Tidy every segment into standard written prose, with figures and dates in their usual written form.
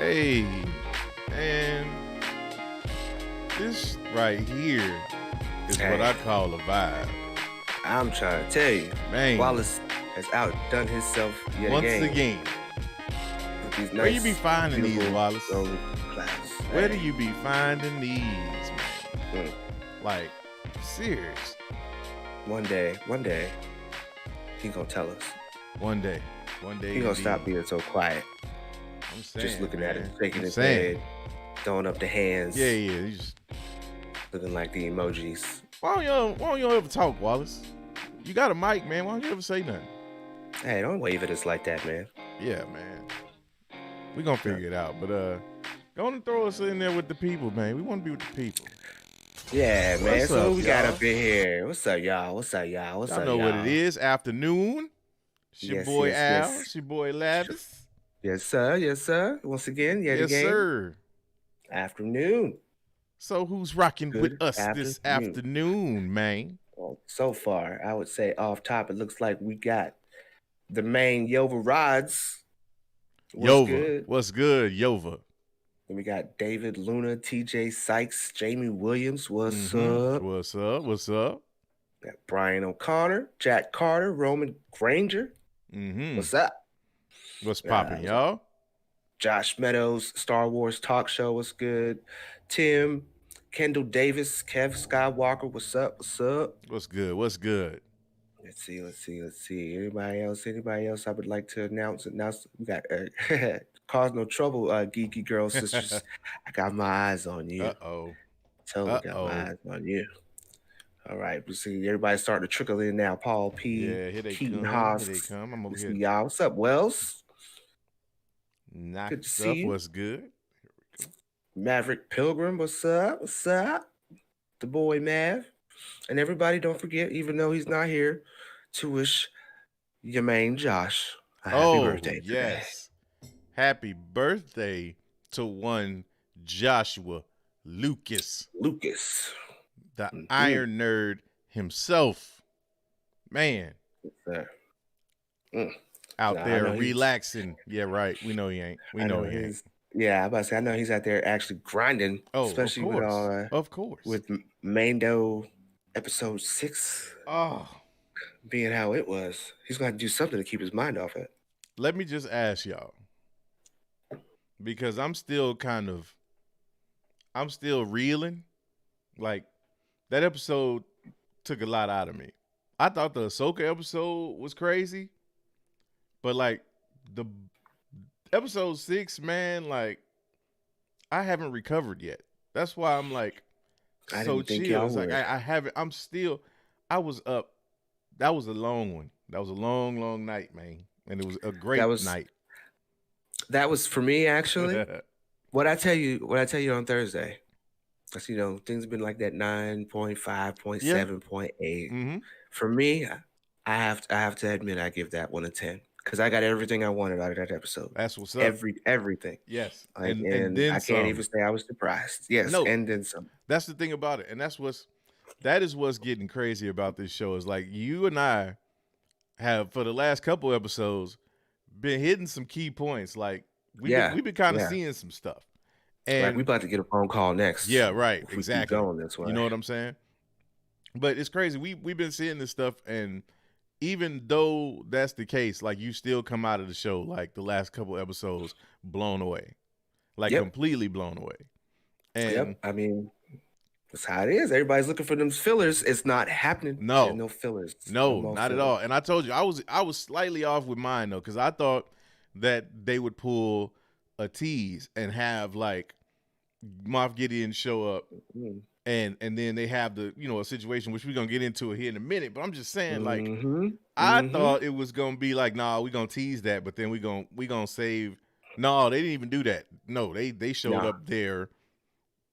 Hey, and this right here is what I call a vibe. I'm trying to tell you, Man, Wallace has outdone himself yet once again. again. With these Where you be finding these, beautiful Wallace? golden clouds. Where Hey. do you be finding these, man? Like, serious. One day, he gonna tell us. One day. He gonna stop being so quiet. I'm saying, Just looking man. at it, shaking I'm his saying. head, throwing up the hands. Yeah. You just... Looking like the emojis. Why don't you ever talk, Wallace? You got a mic, man. Why don't you ever say nothing? Hey, don't wave at us like that, man. Yeah, man. We gonna figure it out. But go on and throw us in there with the people, man. We want to be with the people. Yeah, man. What's So up, what we got y'all? up in here? What's up, y'all? What's up, y'all? What's Y'all up, know y'all? what it is. Afternoon. It's your Yes, boy yes, Al. yes. It's your boy Lavis. Yes, sir. Yes, sir. Once again, yet Yes, again. sir. Afternoon. So who's rocking with Good us this afternoon, man? Well, so far, I would say off top, it looks like we got the main Yova Rods. What's good? What's good, Yova? Then we got David, Luna, TJ Sykes, Jamie Williams. What's up? What's up? What's up? Got Brian O'Connor, Jack Carter, Roman Granger. What's up? What's popping, y'all? Josh Meadows, Star Wars Talk Show. What's good? Tim, Kendall Davis, Kev Skywalker. What's up? What's up? What's good? What's good? Let's see. Anybody else I would like to announce? We got Cause No Trouble, Geeky Girl Sisters. I got my eyes on you. Totally got my eyes on you. All right, we see everybody's starting to trickle in now. Paul P. Yeah, here they Keaton come. Haas. Here they come. I'm over here. here. Y'all. What's up, Wells? Good to see you. What's good? Maverick Pilgrim, what's up? What's up? The boy Mav. And everybody, don't forget, even though he's not here, to wish your main Josh a happy birthday today. Yes. Happy birthday to one Joshua Lucas. The Iron Nerd himself. Man. Out there relaxing. Yeah, right. We know he ain't. We know he ain't. Yeah, I about to say, I know he's out there actually grinding. Especially of course. With Mando episode 6. Oh. Being how it was. He's going to do something to keep his mind off it. Let me just ask y'all. Because I'm still reeling. Like, that episode took a lot out of me. I thought the Ahsoka episode was crazy. But, like, the episode 6, man, like, I haven't recovered yet. That's why I'm, like, so chill. It's like, I haven't, I was up. That was a long one. That was a long, long night, man. And it was a great night. That was for me, actually. What I tell you on Thursday. Because, things have been like that 9.5, 0.7, 0.8. For me, I have to admit I give that one a 10. Because I got everything I wanted out of that episode. That's what's up. Everything. Yes. And then I can't even say I was surprised. Yes, no, and then some. That's the thing about it. And that is what's getting crazy about this show. Is like you and I have, for the last couple episodes, been hitting some key points. Like we've been kind of seeing some stuff. And like we about to get a phone call next. Yeah, right. If exactly. We keep going this way. You know what I'm saying? But it's crazy. We've been seeing this stuff, and even though that's the case, like you still come out of the show like the last couple episodes blown away, like completely blown away. And I mean, that's how it is. Everybody's looking for them fillers. It's not happening. No, no fillers. No, not at all. And I told you I was slightly off with mine though, because I thought that they would pull a tease and have like Moff Gideon show up. And then they have the, a situation which we're going to get into it here in a minute. But I'm just saying, like, I thought it was going to be like, nah, we're going to tease that. But then we're going to save. No, they didn't even do that. No, they showed up there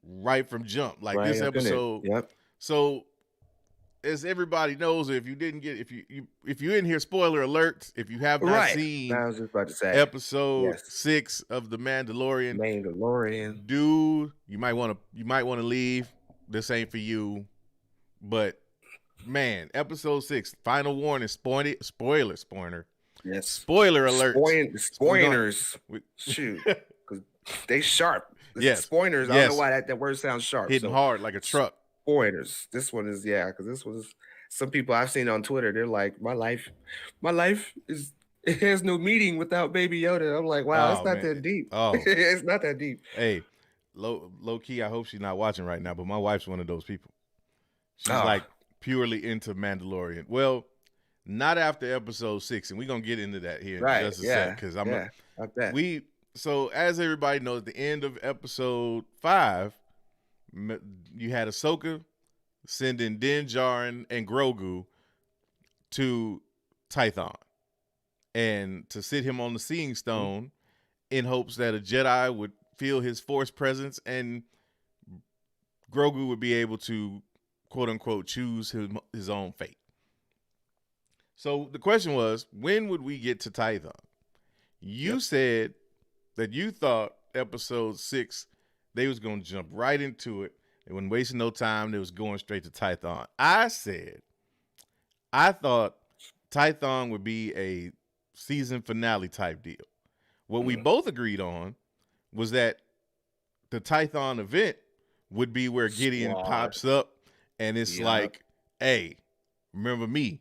right from jump. Like this episode. Yep. So as everybody knows, if you didn't get, if you're in here, spoiler alert, if you have not seen I was just about to say, episode 6 of The Mandalorian, dude, you might want to leave. This ain't for you, but man, episode 6, final warning, spoiler. Yes. Spoiler alert. Spoilers. Shoot. They sharp. Yes. Pointers. I don't know why that word sounds sharp. Hitting hard like a truck. Pointers. This one is, because this was some people I've seen on Twitter. They're like, my life is, it has no meaning without Baby Yoda. I'm like, wow, it's not that deep. It's not that deep. Hey, low key, I hope she's not watching right now, but my wife's one of those people. She's like purely into Mandalorian. Well, not after episode 6, and we're gonna get into that here in just a sec, because so as everybody knows, at the end of episode 5, you had Ahsoka sending Din Djarin and Grogu to Tython, and to sit him on the Seeing Stone in hopes that a Jedi would feel his Force presence and Grogu would be able to, quote unquote, choose his own fate. So the question was, when would we get to Tython? You said that you thought episode 6, they was going to jump right into it. They wasn't wasting no time. They was going straight to Tython. I said, I thought Tython would be a season finale type deal. What we both agreed on was that the Tython event would be where Gideon pops up and it's like, hey, remember me?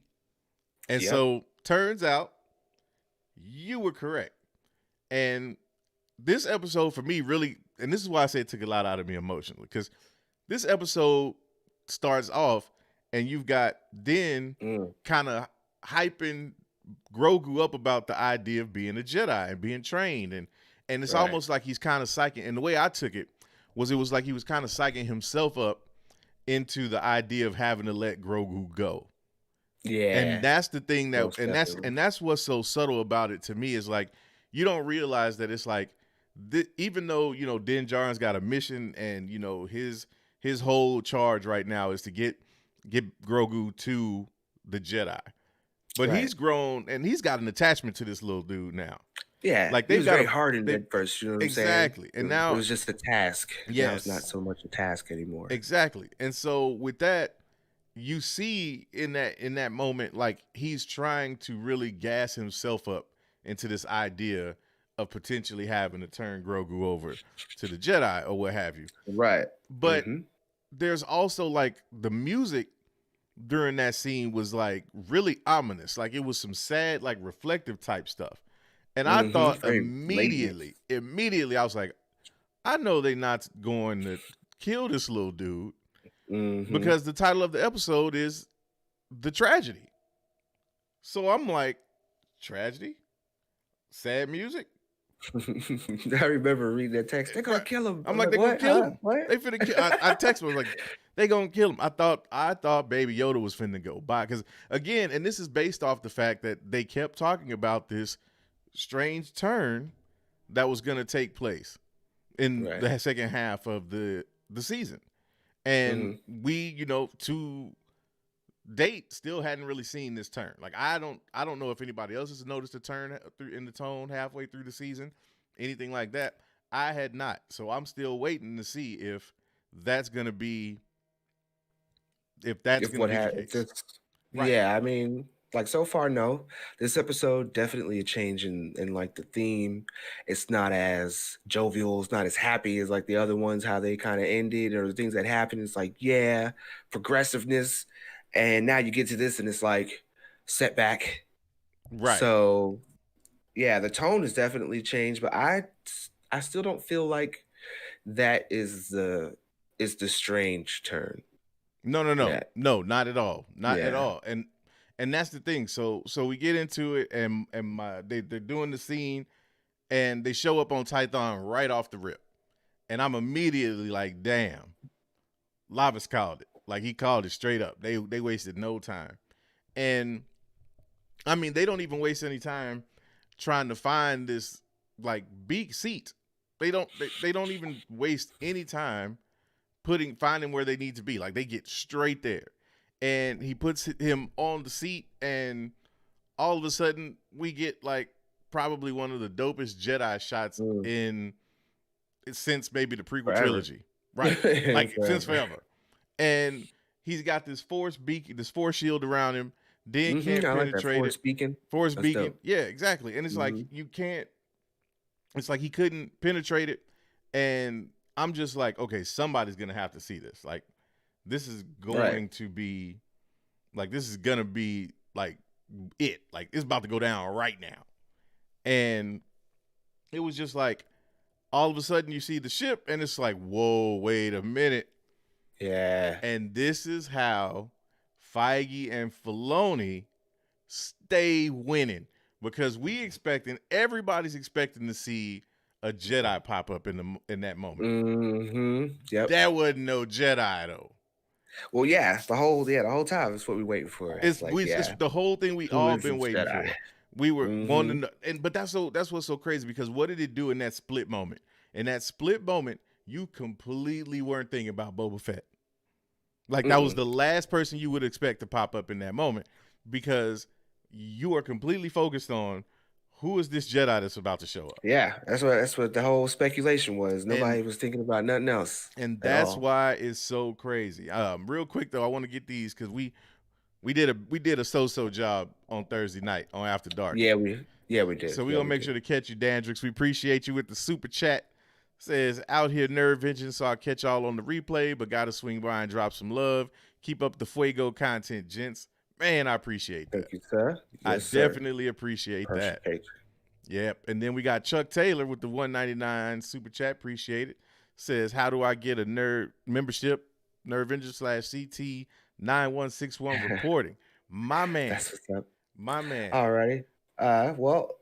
And so turns out you were correct. And this episode for me really, and this is why I say it took a lot out of me emotionally, because this episode starts off and you've got Din kind of hyping Grogu up about the idea of being a Jedi and being trained. And it's almost like he's kind of psyching. And the way I took it was like he was kind of psyching himself up into the idea of having to let Grogu go. Yeah. And that's the thing that, and that's what's so subtle about it to me, is like, you don't realize that it's like, even though, Din Djarin's got a mission and, his whole charge right now is to get Grogu to the Jedi. But he's grown and he's got an attachment to this little dude now. Yeah, like they was very hard in that first, you know what I'm saying? Exactly. And now it was just a task. Yes. Now it's not so much a task anymore. Exactly. And so with that, you see in that moment, like he's trying to really gas himself up into this idea of potentially having to turn Grogu over to the Jedi or what have you. Right. But there's also like the music during that scene was like really ominous. Like it was some sad, like reflective type stuff. And I thought immediately I was like, I know they're not going to kill this little dude because the title of the episode is The Tragedy. So I'm like, tragedy? Sad music? I remember reading that text. They're gonna kill him. I'm like, they're gonna kill him. What? They finna kill. I texted him, like, they gonna kill him. I thought Baby Yoda was finna go by, because again, and this is based off the fact that they kept talking about this strange turn that was gonna take place in the second half of the season, and we, to date, still hadn't really seen this turn. Like I don't know if anybody else has noticed a turn in the tone halfway through the season, anything like that. I had not, so I'm still waiting to see if that's gonna be the case. Yeah, I mean, like so far, no. This episode definitely a change in like the theme. It's not as jovial, it's not as happy as like the other ones, how they kind of ended or the things that happened. It's like, progressiveness. And now you get to this and it's like setback. Right. So the tone has definitely changed, but I still don't feel like that is the strange turn. No, not at all. Not at all. And that's the thing. So we get into it and they're doing the scene and they show up on Tython right off the rip. And I'm immediately like, damn, Lavis called it. Like he called it straight up. They wasted no time. And I mean, they don't even waste any time trying to find this like big seat. They don't even waste any time finding where they need to be. Like they get straight there. And he puts him on the seat and all of a sudden we get like probably one of the dopest Jedi shots since maybe the prequel trilogy. Right. Like since forever. And he's got this force shield around him. Din can't penetrate it. Force beacon. Yeah, exactly. And it's like you can't. It's like he couldn't penetrate it. And I'm just like, okay, somebody's gonna have to see this. Like, this is going to be, like, this is gonna be like it. Like, it's about to go down right now. And it was just like, all of a sudden you see the ship, and it's like, whoa, wait a minute. Yeah. And this is how Feige and Filoni stay winning, because everybody's expecting to see a Jedi pop up in that moment. Mm-hmm. Yep. That wasn't no Jedi though. Well, yeah, the whole time is what we're waiting for. It's the whole thing we all been waiting for. We were wanting to, but that's what's so crazy, because what did it do in that split moment? In that split moment, you completely weren't thinking about Boba Fett. Like, that was the last person you would expect to pop up in that moment, because you are completely focused on who is this Jedi that's about to show up. Yeah, that's what the whole speculation was. Nobody was thinking about nothing else. And that's why it's so crazy. Real quick though, I want to get these, because we did a so-so job on Thursday night on After Dark. Yeah, we did. So we're gonna make sure to catch you, Dandrix. We appreciate you with the super chat. Says, out here nerve engine, so I'll catch y'all on the replay, but gotta swing by and drop some love. Keep up the fuego content, gents. Man, I appreciate that. Thank you, sir. Yes, I definitely appreciate that. Yep. And then we got Chuck Taylor with the $1.99 super chat. Appreciate it. Says, how do I get a nerd membership? Nerve engine /CT 9161 reporting. My man. That's what's up. My man. All righty. Well,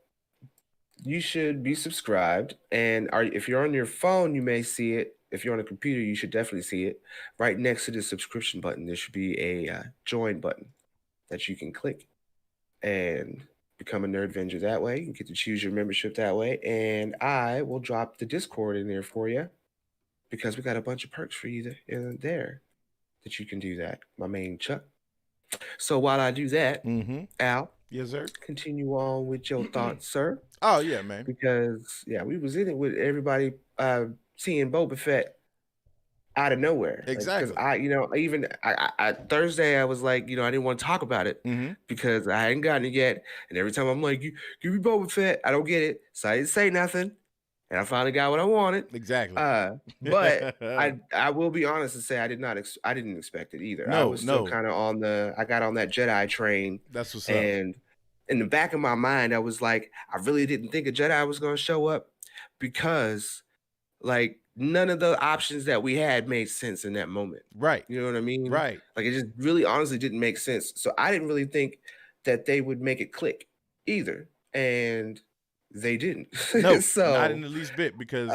you should be subscribed, and if you're on your phone, you may see it. If you're on a computer, you should definitely see it. Right next to the subscription button, there should be a join button that you can click and become a Nerd Avenger that way. You get to choose your membership that way, and I will drop the Discord in there for you, because we got a bunch of perks for you in there that you can do that, my main Chuck. So while I do that, Al, yes, sir, continue on with your thoughts, sir. Oh yeah, man. Because we was in it with everybody seeing Boba Fett out of nowhere. Exactly. Because I Thursday I was like, I didn't want to talk about it because I hadn't gotten it yet. And every time I'm like, give me Boba Fett, I don't get it. So I didn't say nothing. And I finally got what I wanted. Exactly. But I will be honest and say I didn't expect it either. I was still kind of I got on that Jedi train. That's what's up. And in the back of my mind, I was like, I really didn't think a Jedi was going to show up, because like none of the options that we had made sense in that moment. Right. You know what I mean? Right. Like, it just really honestly didn't make sense. So I didn't really think that they would make it click either. And they didn't. No, so, not in the least bit, because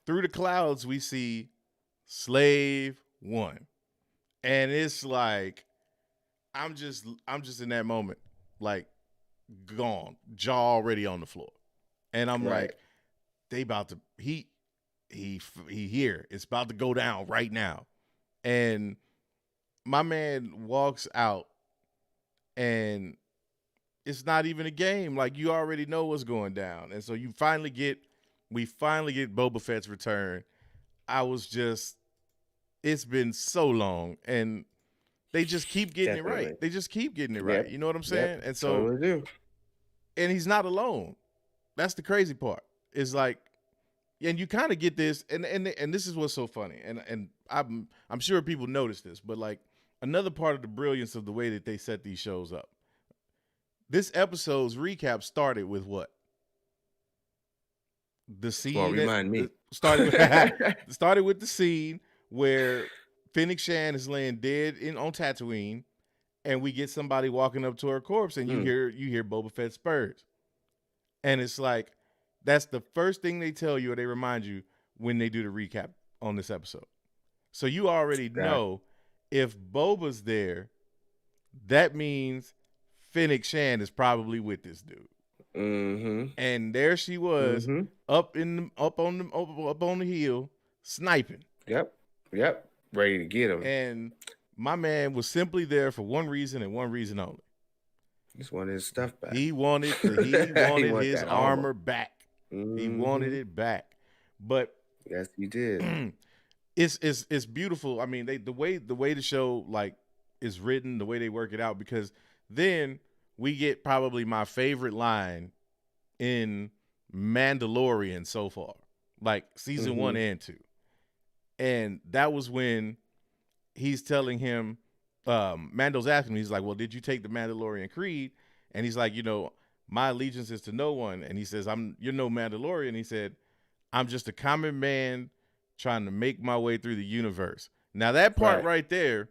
through the clouds we see Slave One. And it's like, I'm just in that moment, like, gone, jaw already on the floor. And I'm like, they about to he here. It's about to go down right now. And my man walks out, and it's not even a game. Like, you already know what's going down. And so we finally get Boba Fett's return. It's been so long, and they just keep getting it right. They just keep getting it right. You know what I'm saying? And so, totally do. And he's not alone. That's the crazy part. It's like, and you kind of get this, and this is what's so funny. And I'm sure people notice this, but like, another part of the brilliance of the way that they set these shows up. This episode's recap started with what? The scene. Well, remind me. Started with the scene where Fennec Shand is laying dead on Tatooine, and we get somebody walking up to her corpse, and you hear Boba Fett's spurs, and it's like, that's the first thing they tell you or they remind you when they do the recap on this episode. So you already know, if Boba's there, that means Fennec Shand is probably with this dude. And there she was, up on the hill, sniping. Yep. Ready to get him. And my man was simply there for one reason and one reason only. He just wanted his stuff back. He wanted his armor back. He wanted it back. But yes, he did. It's beautiful. I mean, the way the show like is written, the way they work it out, because then we get probably my favorite line in Mandalorian so far. like season 1 and 2. And that was when he's telling him, Mando's asking him, he's like, well, did you take the Mandalorian creed? And he's like, my allegiance is to no one. And he says, you're no Mandalorian. He said, I'm just a common man trying to make my way through the universe. Now that part right there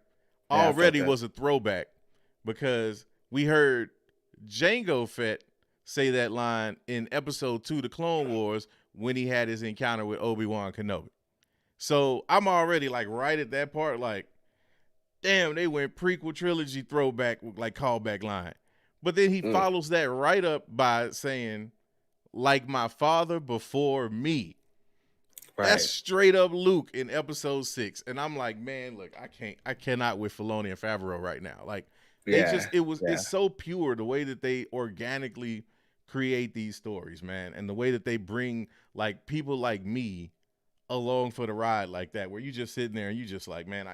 already was a throwback, because we heard Jango Fett say that line in episode 2, The Clone Wars, when he had his encounter with Obi-Wan Kenobi. So I'm already like right at that part, like, damn, they went prequel trilogy throwback, like callback line. But then he follows that right up by saying, like my father before me. Right. That's straight up Luke in episode 6. And I'm like, man, look, I cannot with Filoni and Favreau right now. Like, it's so pure the way that they organically create these stories, man. And the way that they bring like people like me along for the ride like that, where you just sitting there and you just like, man,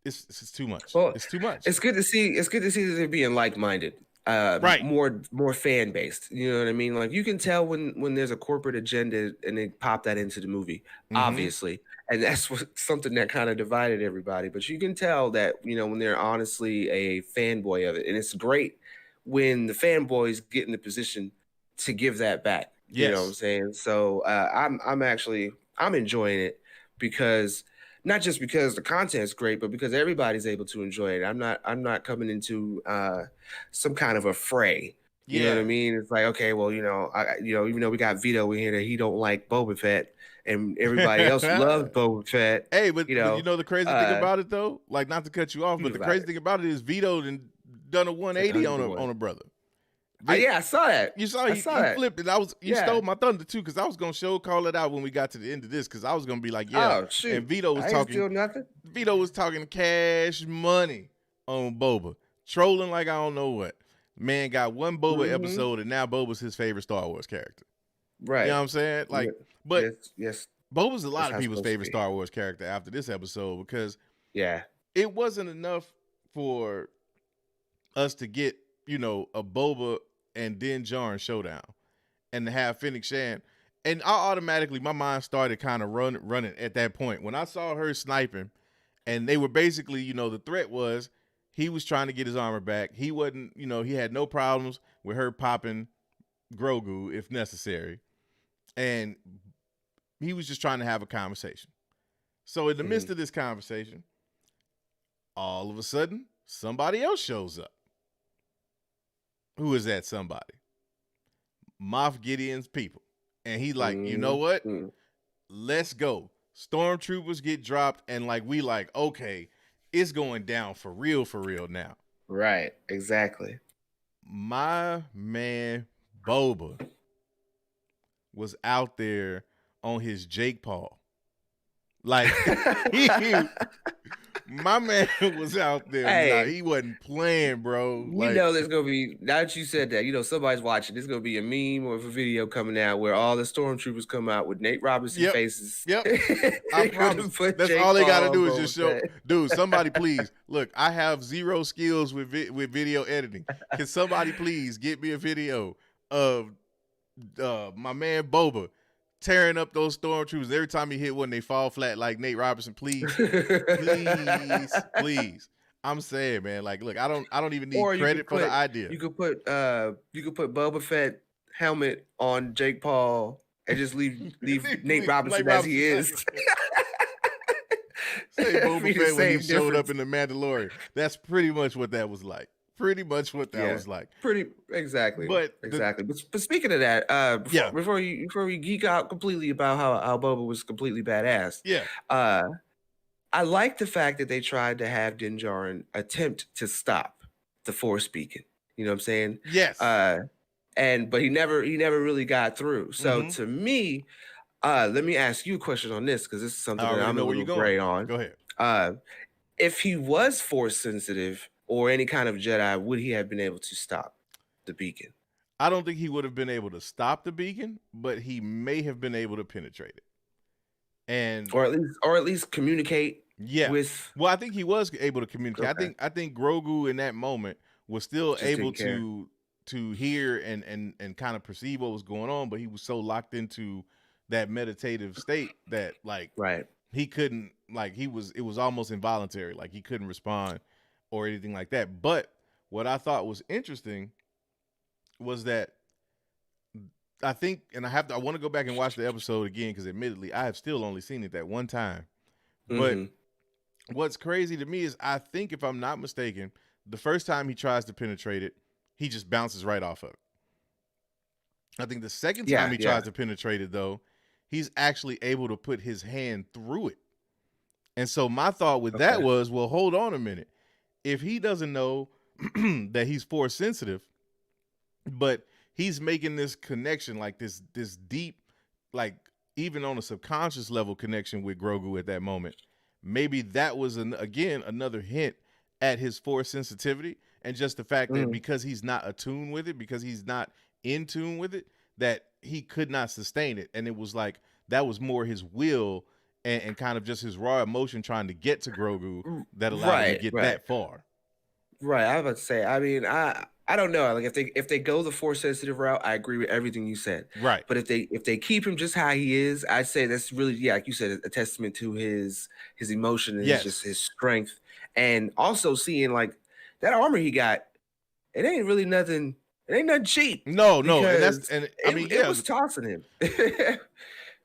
it's too much. Well, it's too much. It's good to see that they're being like-minded. Right. More fan based. You know what I mean? Like, you can tell when there's a corporate agenda and they pop that into the movie, obviously. And that's something that kind of divided everybody. But you can tell that, when they're honestly a fanboy of it. And it's great when the fanboys get in the position to give that back. Yes. You know what I'm saying? So I'm enjoying it, because not just because the content is great, but because everybody's able to enjoy it. I'm not coming into some kind of a fray. You know what I mean? It's like, okay, well, even though we got Vito in here that he don't like Boba Fett, and everybody else loves Boba Fett. Hey, but the crazy thing about it though, like, not to cut you off, but the crazy thing about it is Vito done a 180 on a brother. I saw that. You saw he flipped it. You stole my thunder too, because I was gonna call it out when we got to the end of this, because I was gonna be like, and Vito was talking nothing. Vito was talking cash money on Boba, trolling like I don't know what. Man got one Boba episode, and now Boba's his favorite Star Wars character. Right. You know what I'm saying? Like, but yes. Boba's a lot of people's favorite Star Wars character after this episode, because it wasn't enough for us to get a Boba and Din Djarin showdown and to have Fennec Shand. And my mind started kind of running at that point. When I saw her sniping, and they were basically, the threat was he was trying to get his armor back. He wasn't, he had no problems with her popping Grogu if necessary. And he was just trying to have a conversation. So in the midst of this conversation, all of a sudden, somebody else shows up. Who is that somebody? Moff Gideon's people. And he's like, you know what? Let's go. Stormtroopers get dropped, and okay, it's going down for real now. Right, exactly. My man Boba was out there on his Jake Paul. Like, my man was out there. Hey, he wasn't playing, bro. There's going to be, now that you said that, somebody's watching. There's going to be a meme or a video coming out where all the stormtroopers come out with Nate Robinson faces. Yep. I promise. That's all they got to do is just show. Dude, somebody please. Look, I have zero skills with video editing. Can somebody please get me a video of my man Boba tearing up those stormtroopers? Every time he hit one, they fall flat like Nate Robinson. Please. Please. I'm saying, man, like, look, I don't even need credit for the idea. You could put Boba Fett helmet on Jake Paul and just leave Nate Robinson as he is. Say Boba Fett when he showed up in the Mandalorian. That's pretty much what that was like. Was like. Exactly. But speaking of that, before we geek out completely about how Boba was completely badass. Yeah. I like the fact that they tried to have Din Djarin attempt to stop the Force beacon. You know what I'm saying? Yes. But he never really got through. So to me, let me ask you a question on this, because this is something that I'm a little gray on. Go ahead. If he was Force sensitive or any kind of Jedi, would he have been able to stop the beacon? I don't think he would have been able to stop the beacon, but he may have been able to penetrate it. Or at least communicate with. Well, I think he was able to communicate. Okay. I think Grogu in that moment was still able to hear and kind of perceive what was going on, but he was so locked into that meditative state that like Right. he couldn't, like it was almost involuntary, like he couldn't respond or anything like that. But what I thought was interesting was that I think, and I want to go back and watch the episode again because admittedly I have still only seen it that one time. But what's crazy to me is I think, if I'm not mistaken, the first time he tries to penetrate it, he just bounces right off of it. I think the second time he tries to penetrate it, though, he's actually able to put his hand through it. And so my thought with that was, well, hold on a minute. If he doesn't know that he's force sensitive, but he's making this connection, like this deep, like even on a subconscious level connection with Grogu at that moment, maybe that was again another hint at his force sensitivity, and just the fact that because he's not attuned with it, because he's not in tune with it, that he could not sustain it. And it was like that was more his will and kind of just his raw emotion trying to get to Grogu that allowed him to get that far. Right. I was about to say, I mean, I don't know. Like if they go the force sensitive route, I agree with everything you said. Right. But if they keep him just how he is, I'd say that's really, like you said, a testament to his emotion and just his strength. And also seeing like that armor he got, it ain't really nothing. It ain't nothing cheap. No. And it was tossing him.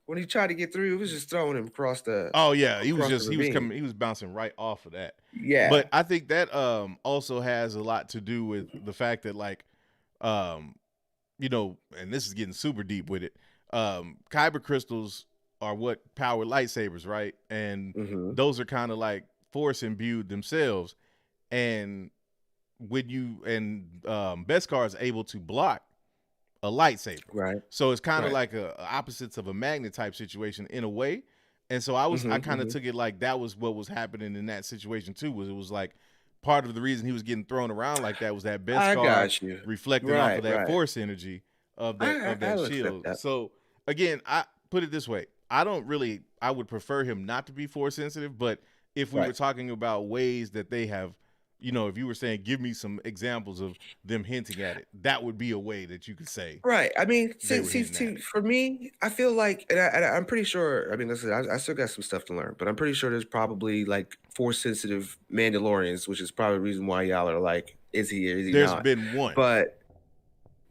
When he tried to get through, it was just throwing him across the. Oh yeah, he was bouncing right off of that. Yeah, but I think that also has a lot to do with the fact that like, you know, and this is getting super deep with it. Kyber crystals are what power lightsabers, right? And those are kind of like force imbued themselves. And when you Beskar is able to block a lightsaber, right? So it's kind of like a opposites of a magnet type situation in a way. And so I kind of took it like that was what was happening in that situation too. Was it was like part of the reason he was getting thrown around like that was that Beskar reflecting off of that force energy of that shield. So again, I put it this way: I would prefer him not to be force sensitive. But if we were talking about ways that they have, you know, if you were saying, give me some examples of them hinting at it, that would be a way that you could say. Right. I mean, see, for me, I feel like, and I'm pretty sure, I mean, listen, I still got some stuff to learn, but I'm pretty sure there's probably like force sensitive Mandalorians, which is probably the reason why y'all are like, is he or is he not? There's been one. But,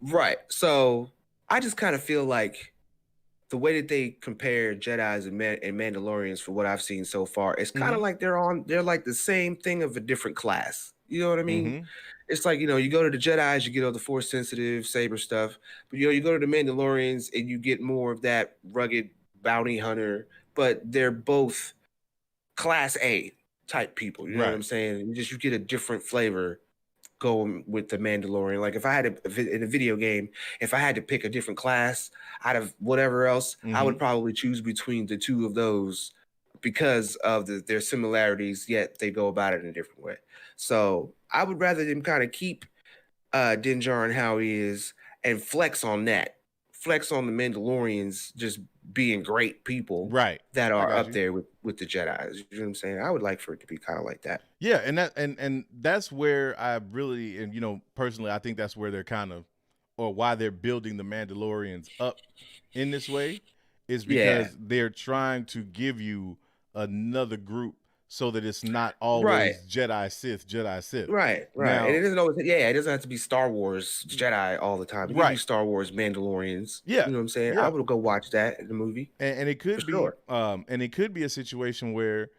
right. So I just kind of feel like the way that they compare Jedis and Mandalorians, for what I've seen so far, it's kind of like they're like the same thing of a different class. You know what I mean? It's like, you know, you go to the Jedis, you get all the force sensitive saber stuff, but you know, you go to the Mandalorians and you get more of that rugged bounty hunter, but they're both class A type people. You know what I'm saying? You get a different flavor going with the Mandalorian. Like if I had to, in a video game, if I had to pick a different class out of whatever else, I would probably choose between the two of those because of their similarities, yet they go about it in a different way. So I would rather them kind of keep Din Djarin how he is and flex on that. Flex on the Mandalorians just being great people that are up there with the Jedis. You know what I'm saying? I would like for it to be kind of like that. Yeah, and that's where I really, and you know, personally, I think that's where they're kind of, or why they're building the Mandalorians up in this way, is because they're trying to give you another group so that it's not always Jedi Sith. Right. Now, and it doesn't always, it doesn't have to be Star Wars Jedi all the time. You can do Star Wars Mandalorians. Yeah. You know what I'm saying? I would go watch that in the movie. And it could be and it could be a situation where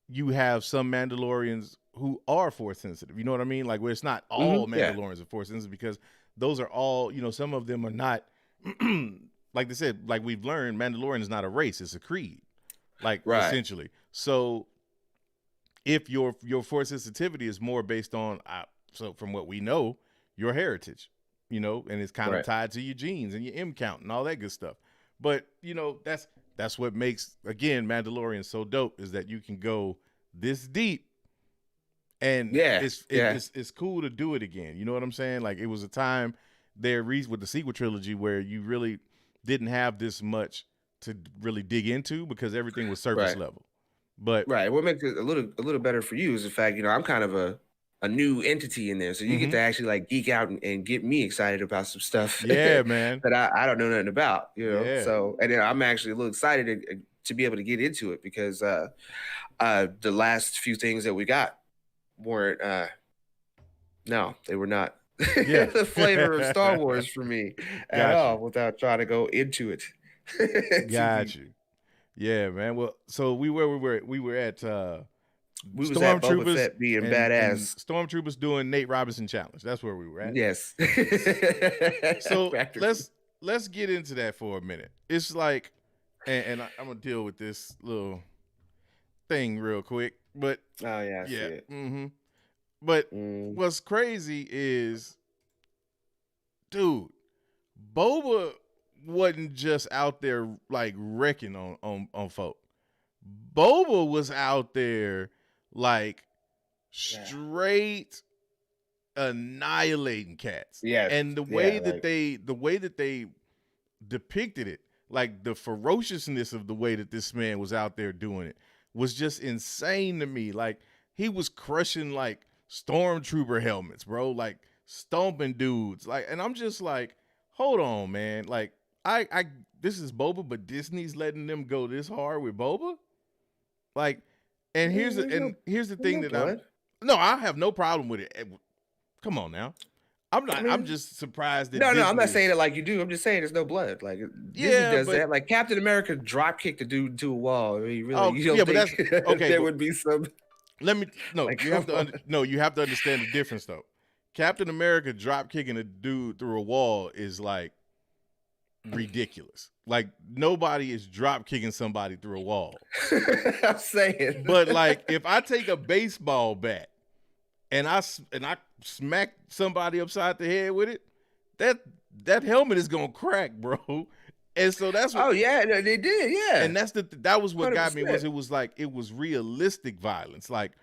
you have some Mandalorians who are force sensitive. You know what I mean? Like where it's not all Mandalorians are force sensitive, because those are all, you know, some of them are not like they said, like we've learned, Mandalorian is not a race, it's a creed. Like essentially. So if your force sensitivity is more based on, so from what we know, your heritage, you know, and it's kind of tied to your genes and your M count and all that good stuff. But you know, that's what makes, again, Mandalorian so dope, is that you can go this deep, and it's cool to do it again. You know what I'm saying? Like it was a time there with the sequel trilogy where you really didn't have this much to really dig into because everything was surface level. But what makes it a little better for you is the fact, you know, I'm kind of a a new entity in there, so you get to actually like geek out and get me excited about some stuff. Yeah, man. that I don't know nothing about, you know. Yeah. So, and then I'm actually a little excited to be able to get into it because the last few things that we got weren't. No, they were not Yeah. the flavor of Star Wars for me at all. Without trying to go into it. Got you. Yeah, man. Well, so we were at we was at Boba Fett being badass. And Stormtroopers doing Nate Robinson challenge. That's where we were at. Yes. So let's get into that for a minute. It's like, and I'm gonna deal with this little thing real quick. But oh yeah, I see it. Mm-hmm. But what's crazy is, dude, Boba wasn't just out there like wrecking on folk. Boba was out there like straight annihilating cats. Yeah. And the way that they depicted it, like the ferociousness of the way that this man was out there doing it was just insane to me. Like he was crushing like stormtrooper helmets, bro, like stomping dudes. Like, and I'm just like, hold on, man. Like I this is Boba, but Disney's letting them go this hard with Boba? Like, and here's the thing that I have no problem with it. Come on now. I'm just surprised that No, I'm not saying it like you do. I'm just saying there's no blood. Like Disney does that. Like Captain America drop kicked a dude into a wall. I mean, really, you don't think but that's, okay, there would be some you have to understand the difference though. Captain America drop kicking a dude through a wall is like ridiculous. Like nobody is drop kicking somebody through a wall. I'm saying. But like if I take a baseball bat and I smack somebody upside the head with it, that helmet is gonna crack, bro. And so that's what, oh yeah, they did, yeah. And that was what 100%. Got me was it was realistic violence. Like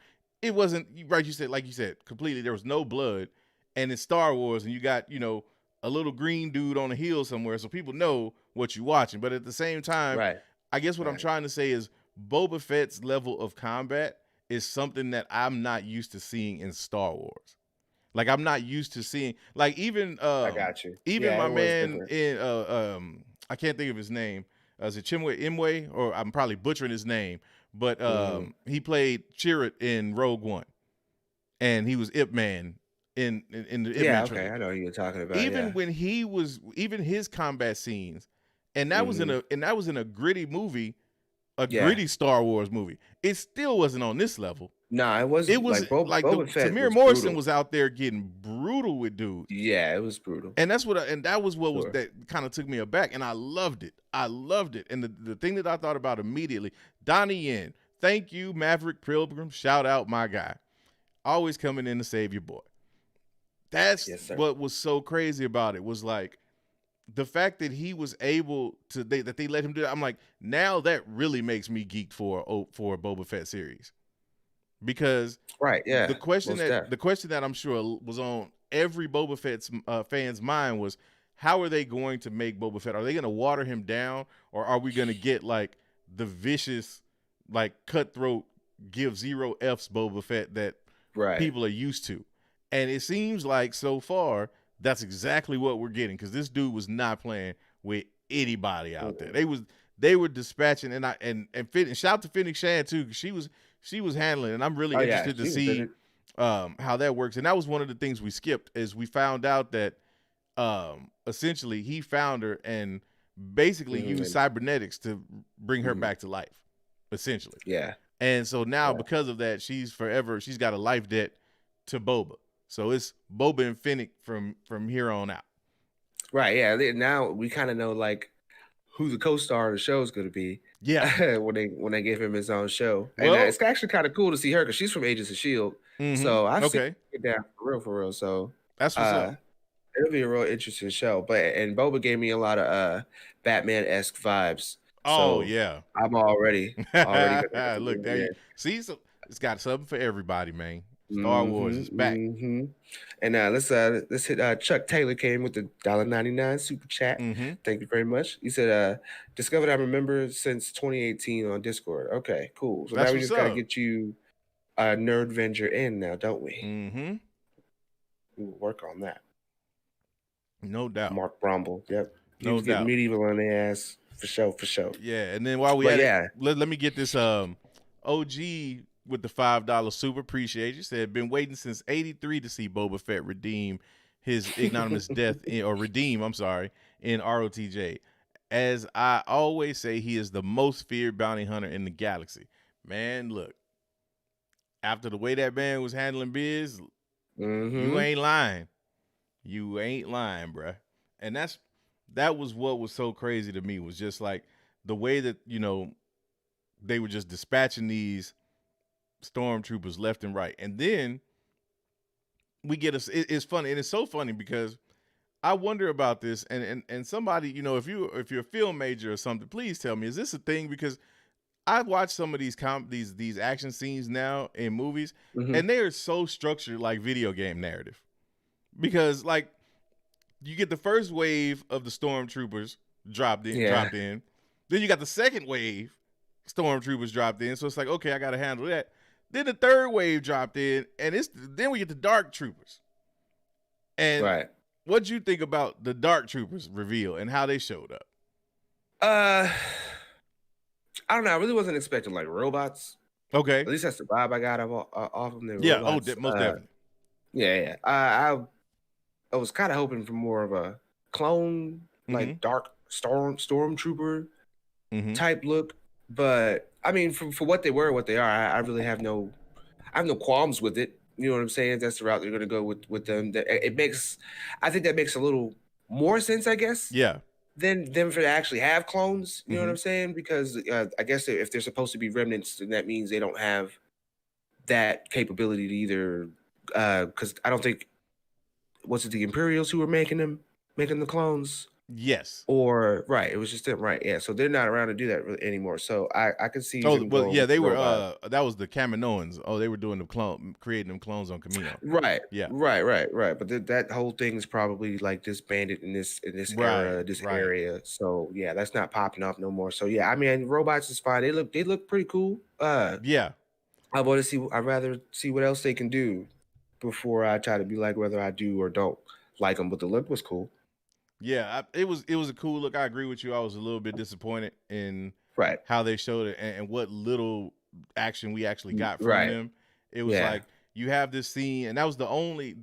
it wasn't right. You said completely. There was no blood, and it's Star Wars, and you got a little green dude on a hill somewhere, so people know what you're watching. But at the same time, right. I guess what I'm trying to say is Boba Fett's level of combat is something that I'm not used to seeing in Star Wars. Like I'm not used to seeing, like even I got you. Even my man in I can't think of his name. Is it Chimwe Imwe? Or I'm probably butchering his name, but he played Chirrut in Rogue One, and he was Ip Man in the Ip Man trilogy. I know who you're talking about. Even when he was, even his combat scenes, and that was in a gritty movie, gritty Star Wars movie. It still wasn't on this level. Nah, it wasn't. It was like Tamir Morrison was out there getting brutal with dudes. Yeah, it was brutal. And that was what was that kind of took me aback, and I loved it. And the thing that I thought about immediately, Donnie Yen, thank you, Maverick Pilgrim, shout out my guy, always coming in to save your boy. That's what was so crazy about it, was like the fact that he was able to that they let him do that. I'm like, now that really makes me geeked for a Boba Fett series. Because the question that I'm sure was on every Boba Fett's fan's mind was, how are they going to make Boba Fett? Are they going to water him down, or are we going to get like the vicious, like cutthroat, give zero F's Boba Fett that people are used to? And it seems like so far that's exactly what we're getting, because this dude was not playing with anybody out there. They were dispatching, and shout out to Fennec Shand too, because she was handling it, and I'm really interested to see how that works. And that was one of the things we skipped, is we found out that essentially he found her and basically used cybernetics to bring her back to life, essentially. Yeah. And so now because of that, she's got a life debt to Boba. So it's Boba and Fennec from here on out. Right, yeah. Now we kind of know like who the co-star of the show is going to be. Yeah. when they give him his own show. And it's actually kind of cool to see her, because she's from Agents of S.H.I.E.L.D. Mm-hmm. So I've seen it down for real. So that's what's up. It'll be a real interesting show. And Boba gave me a lot of Batman-esque vibes. Oh, so yeah. I'm already look there. See, so it's got something for everybody, man. Star Wars is back. Mm-hmm. And let's hit Chuck Taylor came with the $1.99 super chat. Mm-hmm. Thank you very much. He said, discovered I remember since 2018 on Discord. Okay, cool. So now we just gotta get you Nerdvenger in now, don't we? Mm-hmm. We will work on that. No doubt. Mark Bromble. Yep. He No was getting doubt. medieval on their ass for sure. Yeah, and then while we But at it, let me get this OG with the $5 super. Appreciate you. Said been waiting since '83 to see Boba Fett redeem his ignominious death in ROTJ. As I always say, he is the most feared bounty hunter in the galaxy. Man, look, after the way that man was handling biz, you ain't lying. You ain't lying, bruh. And that was what was so crazy to me, was just like the way that, they were just dispatching these stormtroopers left and right. And then we get it's funny, and it's so funny because I wonder about this, and somebody, if you're a film major or something, please tell me, is this a thing? Because I've watched some of these action scenes now in movies, and they are so structured like video game narrative. Because like you get the first wave of the stormtroopers dropped in, then you got the second wave stormtroopers dropped in, so it's like, okay, I got to handle that. Then the third wave dropped in, and then we get the dark troopers. And what'd you think about the dark troopers reveal and how they showed up? I don't know. I really wasn't expecting like robots. Okay. At least that's the vibe I got off of them. Yeah. Robots. Most definitely. Yeah. I was kind of hoping for more of a clone, like dark stormtrooper type look. But I mean, for what they were, what they are, I really have no qualms with it. You know what I'm saying? That's the route they're going to go with them. I think that makes a little more sense, I guess. Yeah. Than them for to actually have clones. You know what I'm saying? Because I guess if they're supposed to be remnants, then that means they don't have that capability to either. Because I don't think, was it the Imperials who were making the clones? Yes. Or it was just them, right? Yeah. So they're not around to do that really anymore. So I could see. Oh well, yeah, they were. That was the Kaminoans. Oh, they were doing creating them clones on Kamino. Right. Yeah. Right. But that whole thing is probably like disbanded in this era, this area. So yeah, that's not popping up no more. So yeah, I mean, robots is fine. They look pretty cool. Yeah. I'd rather see what else they can do before I try to be like whether I do or don't like them. But the look was cool. Yeah, it was a cool look. I agree with you. I was a little bit disappointed in how they showed it and what little action we actually got from them. It was like you have this scene, and that was the only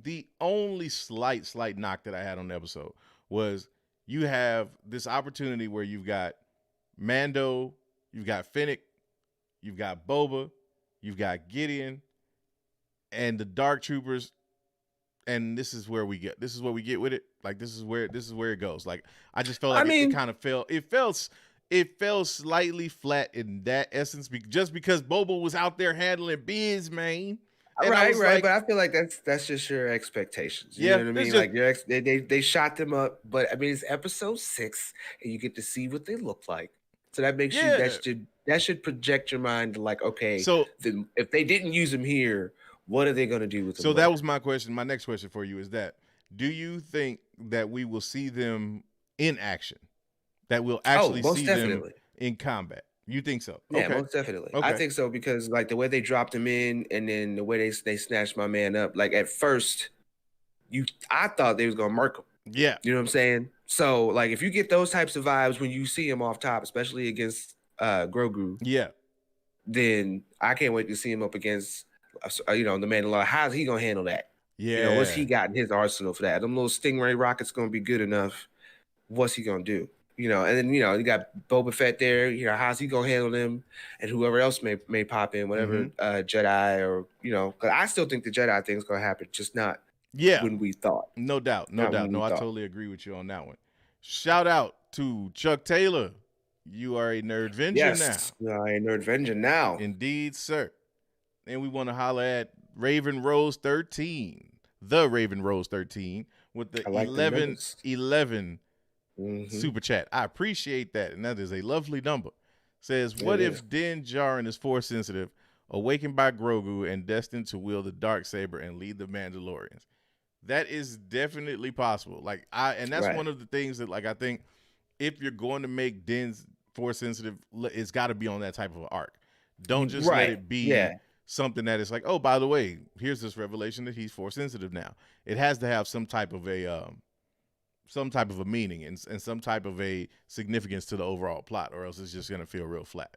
slight knock that I had on the episode was you have this opportunity where you've got Mando, you've got Fennec, you've got Boba, you've got Gideon, and the Dark Troopers. And this is where we get with it. Like this is where it goes. Like I just felt like it kind of fell. It fell slightly flat in that essence, just because Boba was out there handling biz, man. And right. But I feel like that's just your expectations. You know what I mean? Like they shot them up, but I mean it's episode 6, and you get to see what they look like. So that makes that should project your mind to like, okay, so then if they didn't use them here, what are they going to do with them? So that was my question. My next question for you is that, do you think that we will see them in action? That we'll actually see them in combat? You think so? Yeah, okay. Most definitely. Okay. I think so because like the way they dropped him in and then the way they snatched my man up, like at first, I thought they was going to murk him. Yeah. You know what I'm saying? So like if you get those types of vibes when you see him off top, especially against Grogu. Yeah. Then I can't wait to see him up against the Mandalorian. How's he gonna handle that? Yeah, what's he got in his arsenal for that? Them little Stingray rockets gonna be good enough. What's he gonna do? And then you got Boba Fett there. How's he gonna handle them? And whoever else may pop in, whatever Jedi or because I still think the Jedi thing's gonna happen, just not when we thought. No doubt. No, I totally agree with you on that one. Shout out to Chuck Taylor. You are a Nerdvenger now. Yes, you are a Nerdvenger now. Indeed, sir. And we want to holler at Raven Rose 13, the Raven Rose 13, with the 1111 super chat. I appreciate that, and that is a lovely number. Says, what if Din Djarin is force sensitive, awakened by Grogu, and destined to wield the Darksaber and lead the Mandalorians? That is definitely possible. And that's one of the things that I think if you're going to make Din's force sensitive, it's got to be on that type of arc. Don't just let it be something that is like, oh, by the way, here's this revelation that he's force sensitive now. It has to have some type of a meaning and some type of a significance to the overall plot, or else it's just gonna feel real flat.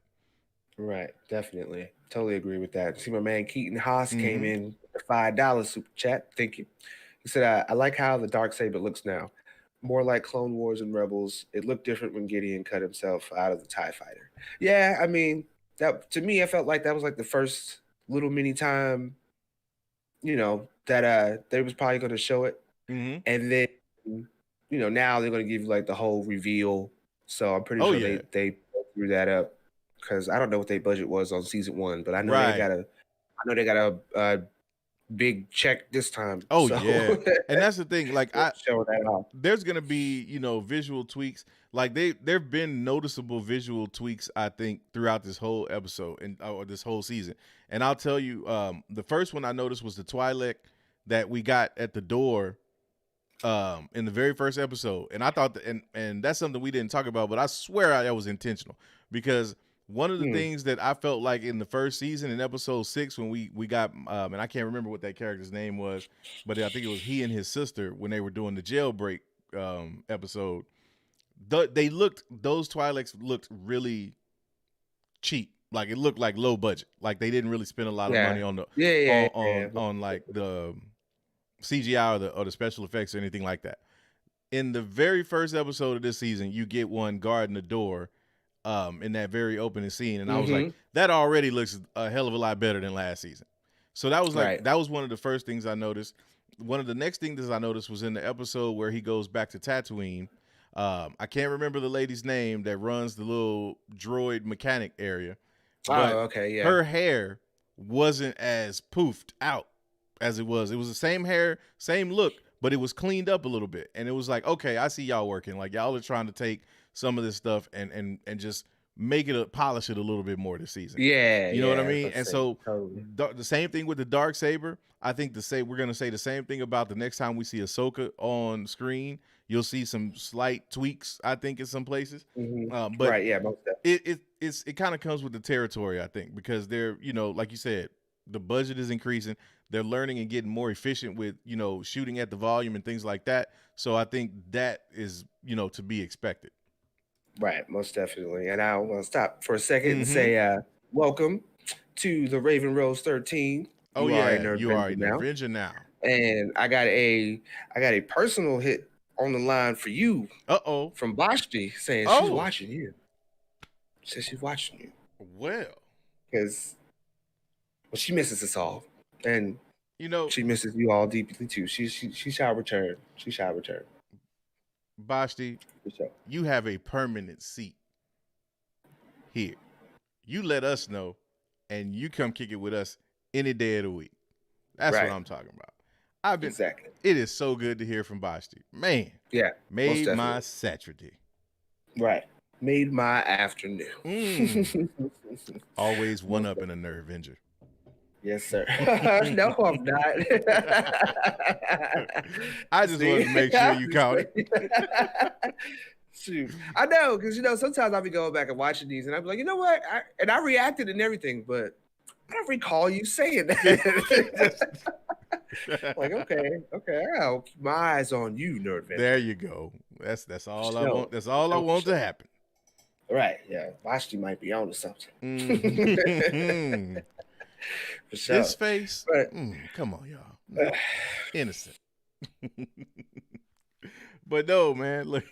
Right, definitely. Totally agree with that. See, my man Keaton Haas came in with $5 super chat. Thank you. He said, I like how the Darksaber looks now. More like Clone Wars and Rebels. It looked different when Gideon cut himself out of the TIE fighter. Yeah, I mean, that to me, I felt like that was like the first little mini time, that they was probably going to show it. And then, now they're going to give you like the whole reveal. So I'm pretty sure they threw that up. Because I don't know what their budget was on season 1, but I know they got a big check this time. Oh so. Yeah, and that's the thing. Like show that off. There's gonna be visual tweaks. Like there've been noticeable visual tweaks, I think, throughout this whole episode or this whole season. And I'll tell you, the first one I noticed was the Twi'lek that we got at the door in the very first episode. And I thought and that's something we didn't talk about, but I swear that was intentional, because one of the things that I felt like in the first season in episode 6 when we got and I can't remember what that character's name was, but I think it was he and his sister when they were doing the jailbreak episode. Those Twi'leks looked really cheap. Like it looked like low budget. Like they didn't really spend a lot of money on the on like the CGI or the special effects or anything like that. In the very first episode of this season, you get one guarding the door in that very opening scene, and I was like, that already looks a hell of a lot better than last season. So that was like that was one of the first things I noticed. One of the next things I noticed was in the episode where he goes back to Tatooine. I can't remember the lady's name that runs the little droid mechanic area. Her hair wasn't as poofed out as it was. It was the same hair, same look, but it was cleaned up a little bit. And it was like, okay, I see y'all working. Like y'all are trying to take some of this stuff and just make it polish it a little bit more this season. Yeah, you know what I mean. And so the same thing with the Darksaber. I think we're gonna say the same thing about the next time we see Ahsoka on screen. You'll see some slight tweaks, I think, in some places. But most definitely. It kind of comes with the territory, I think, because they're like you said, the budget is increasing. They're learning and getting more efficient with shooting at the volume and things like that. So I think that is to be expected. Right, most definitely. And I want to stop for a second and say welcome to the Raven Rose 13. Oh yeah, you are a Nerd now. And I got a personal hit on the line for you. From Vashti saying she's watching you. Says she's watching you. Well, because she misses us all, and she misses you all deeply too. She shall return. She shall return. Vashti, you have a permanent seat here. You let us know, and you come kick it with us any day of the week. That's what I'm talking about. Exactly. It is so good to hear from Vashti. Man. Yeah. Made my Saturday. Right. Made my afternoon. Always one up in a nerve injury. Yes, sir. No, I'm not. I just wanted to make sure you caught it. Shoot. I know, because sometimes I'll be going back and watching these, and I'll be like, you know what? I reacted and everything, but I don't recall you saying that. Like, okay, I'll keep my eyes on you, Nerd Venture. There you go. That's all I want. That's all I want to happen. Right? Yeah, Vashti might be on to something. For sure. This face. But, come on, y'all. No. Innocent. But no, man. Look,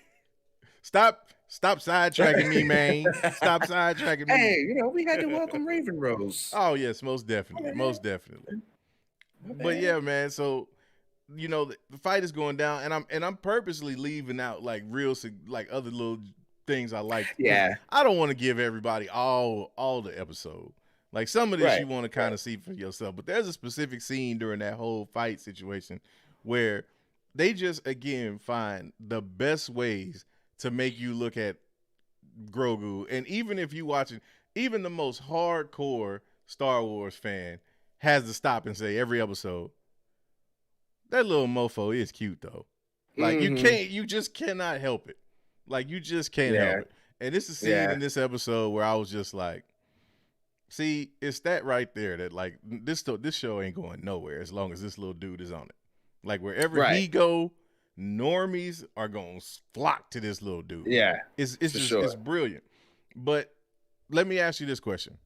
stop sidetracking me, man. Stop sidetracking me. Hey, we had to welcome Raven Rose. Oh yes, most definitely, most definitely. But yeah, man. So the fight is going down, and I'm purposely leaving out like other little things I like. Yeah, I don't want to give everybody all the episode. Like some of this you want to kind of see for yourself. But there's a specific scene during that whole fight situation where they just again find the best ways to make you look at Grogu. And even if you watching, even the most hardcore Star Wars fan has to stop and say every episode, that little mofo is cute though. Like you just cannot help it. Like you just can't help it. And this is a scene in this episode where I was just like, See, it's that right there that like this show ain't going nowhere as long as this little dude is on it. Like wherever Right. he go, normies are gonna flock to this little dude. Yeah, it's for just sure. it's brilliant. But let me ask you this question: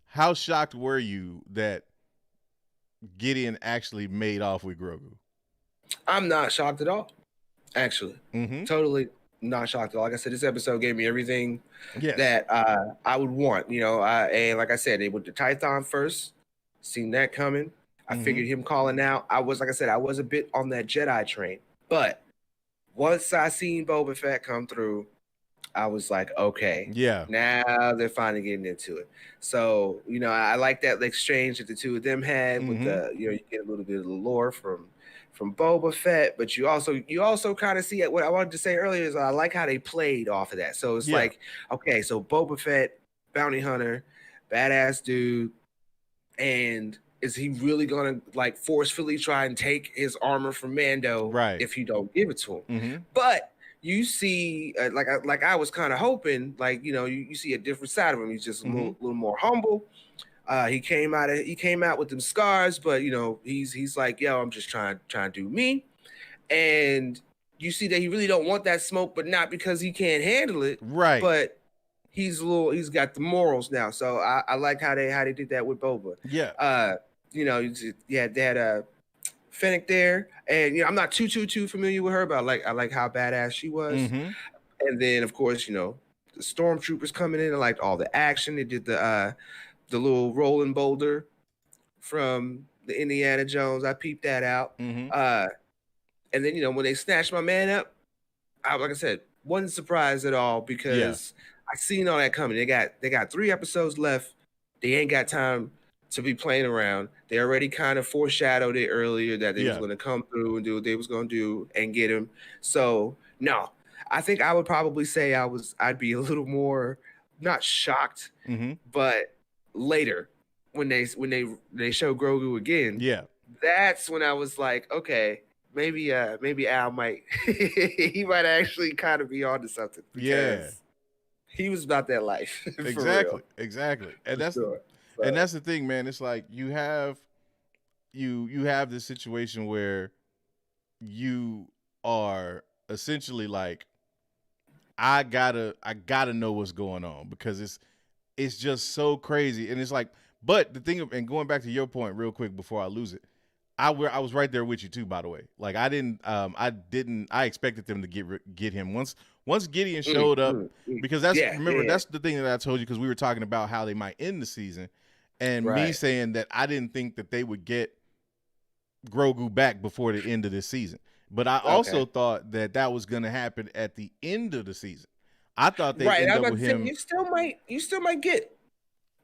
how shocked were you that Gideon actually made off with Grogu? I'm not shocked at all. Actually, Mm-hmm. totally not shocked at all. Like I said, this episode gave me everything Yes. that I would want. You know, and like I said, they went to Tython first. Seen that coming. I figured him calling out. I was, like I said, I was a bit on that Jedi train, but once I seen Boba Fett come through, I was like, okay, Yeah. now they're finally getting into it. So, you know, I like that exchange that the two of them had with the, you know, you get a little bit of the lore from Boba Fett, but you also kind of see it. What I wanted to say earlier is I like how they played off of that. So it's like, okay, so Boba Fett, bounty hunter, badass dude, and is he really gonna like forcefully try and take his armor from Mando if you don't give it to him? But you see, like I was kind of hoping, like, you know, you see a different side of him. He's just a little more humble. He came out with them scars, but you know, he's like, yo, I'm just trying to do me. And you see that he really don't want that smoke, but not because he can't handle it, right? But he's got the morals now. So I like how they did that with Boba. Yeah. You know, they had Fennec there, and you know, I'm not too familiar with her, but I like how badass she was. And then of course, you know, the stormtroopers coming in. I liked all the action. They did the little rolling boulder from the Indiana Jones. I peeped that out. And then, you know, when they snatched my man up, like I said, wasn't surprised at all because I seen all that coming. They got 3 episodes left. They ain't got time to be playing around. They already kind of foreshadowed it earlier that they was going to come through and do what they was going to do and get him. So no, I think I would probably say I'd be a little more not shocked, but later when they show Grogu again. Yeah, that's when I was like, okay, maybe Al might he might actually kind of be onto something because he was about that life. Exactly. And that's sure. And that's the thing, man. It's like you have this situation where you are essentially like, I gotta know what's going on because it's just so crazy. And it's like, but the thing, and going back to your point real quick before I lose it, I was right there with you too, by the way. Like I expected them to get him once Gideon showed up, because that's the thing that I told you, because we were talking about how they might end the season, and me saying that I didn't think that they would get Grogu back before the end of this season. But I also thought that was going to happen at the end of the season. I thought they end up with him. You still might get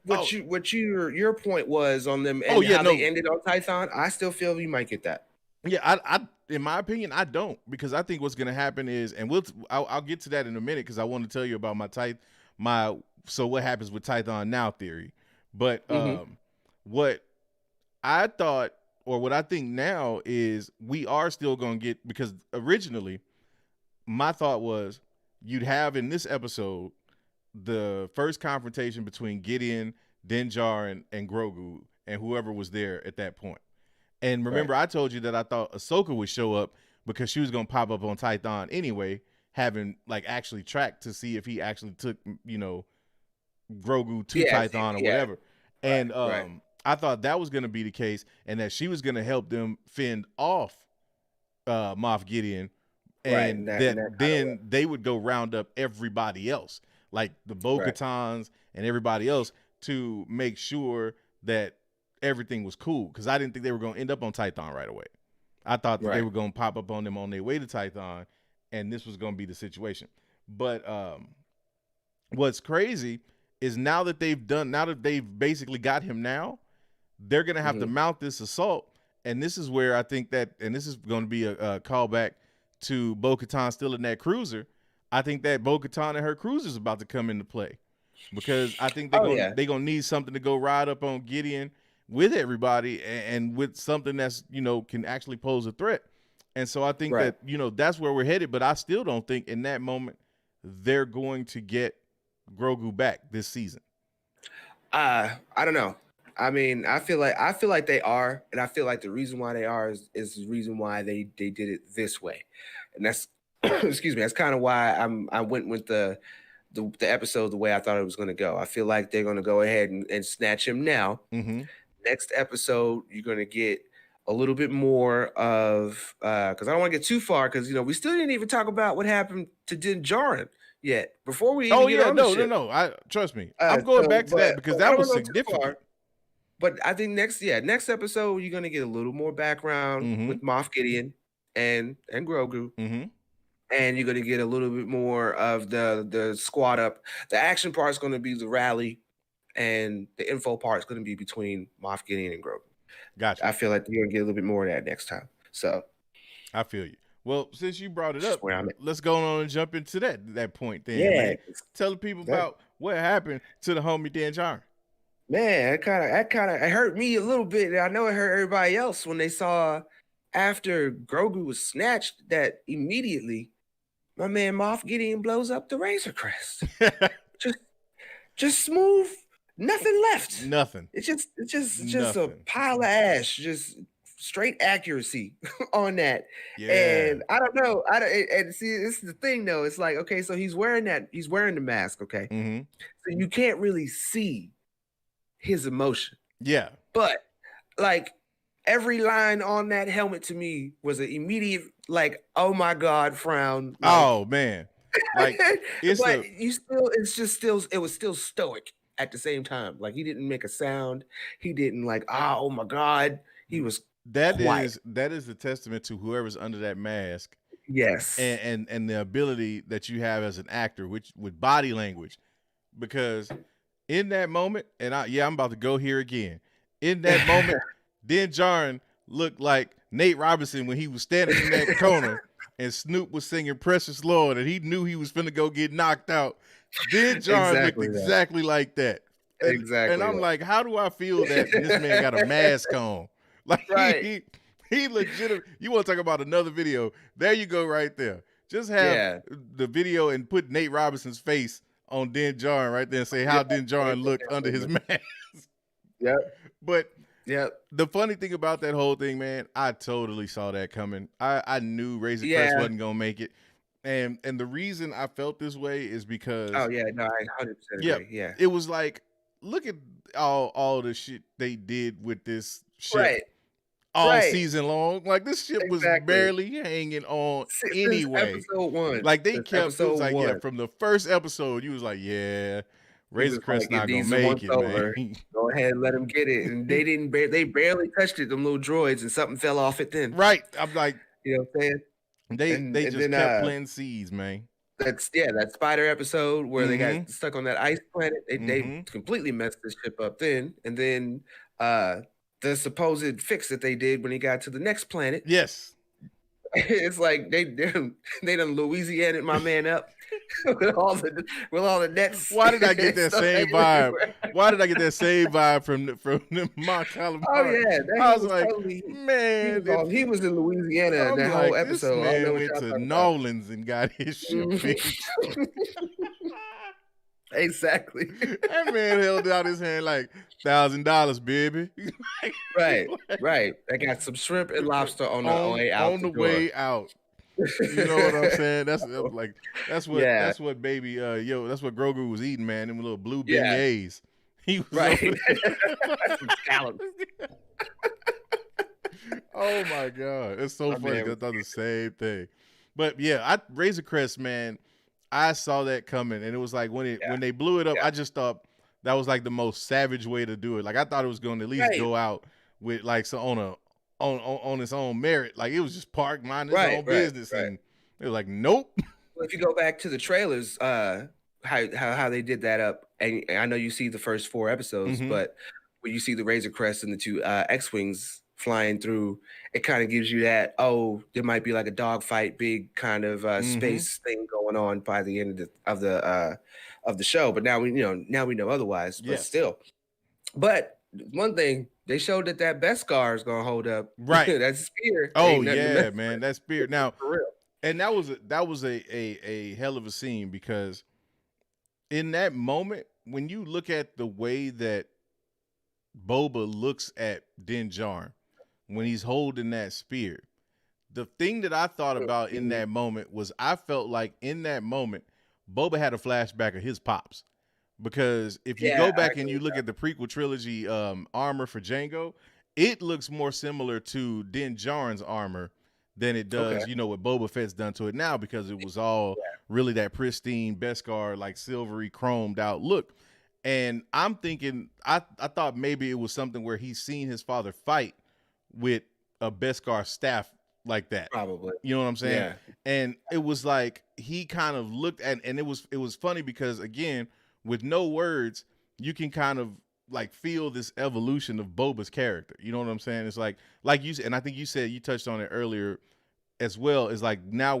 what your point was on them and how they ended on Tython. I still feel you might get that. Yeah, I in my opinion, I don't, because I think what's going to happen is, and I'll get to that in a minute because I want to tell you about so what happens with Tython now theory. But what I thought, or what I think now, is we are still going to get, because originally my thought was you'd have in this episode the first confrontation between Gideon, Din Djarin, and Grogu, and whoever was there at that point. And remember, I told you that I thought Ahsoka would show up because she was going to pop up on Tython anyway, having like actually tracked to see if he actually took, you know, Grogu to Tython or whatever. And I thought that was going to be the case, and that she was going to help them fend off Moff Gideon, and then they would go round up everybody else, like the Bo-Katans and everybody else, to make sure that everything was cool, because I didn't think they were going to end up on Tython right away. I thought that they were going to pop up on them on their way to Tython, and this was going to be the situation. But what's crazy is now that they've basically got him now, they're going to have to mount this assault. And this is where I think that, and this is going to be a callback to Bo-Katan still in that cruiser. I think that Bo-Katan and her cruiser is about to come into play, because I think they're going to need something to go ride up on Gideon with everybody, and with something that's, you know, can actually pose a threat. And so I think that, you know, that's where we're headed. But I still don't think in that moment they're going to get Grogu back this season. I don't know. I mean, I feel like they are, and I feel like the reason why they are is the reason why they did it this way, and that's excuse me. That's kind of why I went with the episode the way I thought it was going to go. I feel like they're going to go ahead and snatch him now. Mm-hmm. Next episode, you're going to get a little bit more of because I don't want to get too far because we still didn't even talk about what happened to Din Djarin yet before we even get on the ship. No. I trust me. I'm going back to that because that was significant. But I think next episode you're gonna get a little more background with Moff Gideon and Grogu, and you're gonna get a little bit more of the squad up. The action part is gonna be the rally, and the info part is gonna be between Moff Gideon and Grogu. Gotcha. I feel like you're gonna get a little bit more of that next time. So I feel you. Well, since you brought it up, let's go on and jump into that point then. Yeah, man. Tell the people about what happened to the homie Din Djarin. Man, it hurt me a little bit. I know it hurt everybody else when they saw after Grogu was snatched that immediately my man Moff Gideon blows up the Razor Crest. just smooth, nothing left. Nothing. It's just a pile of ash, just straight accuracy on that. Yeah. And I don't know. And see, this is the thing though. It's like, okay, so he's wearing the mask, okay? Mm-hmm. So you can't really see his emotion. Yeah. But like every line on that helmet to me was an immediate like, oh my God, frown. Like, oh man. Like it was still stoic at the same time. Like he didn't make a sound. He didn't like, oh my God. He was quiet. That is a testament to whoever's under that mask. Yes. And the ability that you have as an actor, with body language. Because in that moment, and I'm about to go here again. In that moment, Din Djarin looked like Nate Robinson when he was standing in that corner and Snoop was singing Precious Lord and he knew he was finna go get knocked out. Din Djarin looked exactly like that. And I'm like, how do I feel that this man got a mask on? Like he legit. You want to talk about another video? There you go, right there. Just have the video and put Nate Robinson's face on Din Djarin right there and say how Din Djarin looked under his mask. Yep. But the funny thing about that whole thing, man, I totally saw that coming. I knew Razor Crest wasn't gonna make it. And the reason I felt this way is because I 100% agree. Yeah. It was like, look at all the shit they did with this ship all season long. Like this ship was barely hanging on anyway. Episode 1. Like they kept it was like, from the first episode, you was like, Razor Crest not gonna make it, man. Go ahead and let them get it. And they didn't they barely touched it, them little droids, and something fell off it then. Right. I'm like, you know what I'm saying? They just kept planting seeds, man. That spider episode where they got stuck on that ice planet. They completely messed this ship up then. And then the supposed fix that they did when he got to the next planet. Yes. It's like they done Louisiana my man up with all the nets. Why did I get that same vibe? Why did I get that same vibe from my calamari? Oh yeah, I was like, man, he was in Louisiana in that whole episode. This man went to New Orleans and got his shit fixed. Exactly. That man held out his hand like $1,000, baby. Right. I got some shrimp and lobster on the way out. On the way out. You know what I'm saying? That's what baby that's what Grogu was eating, man. Them little blue beignets. He was Oh my God. It's so funny. I thought the same thing. But Razor Crest, man, I saw that coming, and it was like when they blew it up, I just thought that was like the most savage way to do it. Like I thought it was going to at least go out with like on its own merit. Like it was just parked, minding its own business, and it was like, nope. Well, if you go back to the trailers, how they did that up, and I know you see the first 4 episodes, but when you see the Razor Crest and the 2 X-wings flying through, it kind of gives you that, there might be like a dogfight, big kind of space thing going on by the end of the show. But now we know otherwise. But still, but one thing they showed that Beskar is gonna hold up. Right, that spear. Oh yeah, man, that spear. Now, for real. And that was a hell of a scene because in that moment when you look at the way that Boba looks at Din Djarin when he's holding that spear, the thing that I thought about in that moment was I felt like in that moment, Boba had a flashback of his pops. Because if you go back and you look at the prequel trilogy armor for Jango, it looks more similar to Din Djarin's armor than it does, you know, what Boba Fett's done to it now, because it was all really that pristine Beskar, like silvery chromed out look. And I'm thinking, I thought maybe it was something where he's seen his father fight with a Beskar staff like that. Probably. You know what I'm saying? Yeah. And it was like he kind of looked at, and it was funny because, again, with no words, you can kind of like feel this evolution of Boba's character. You know what I'm saying? It's like you said, and I think you touched on it earlier as well. Is like now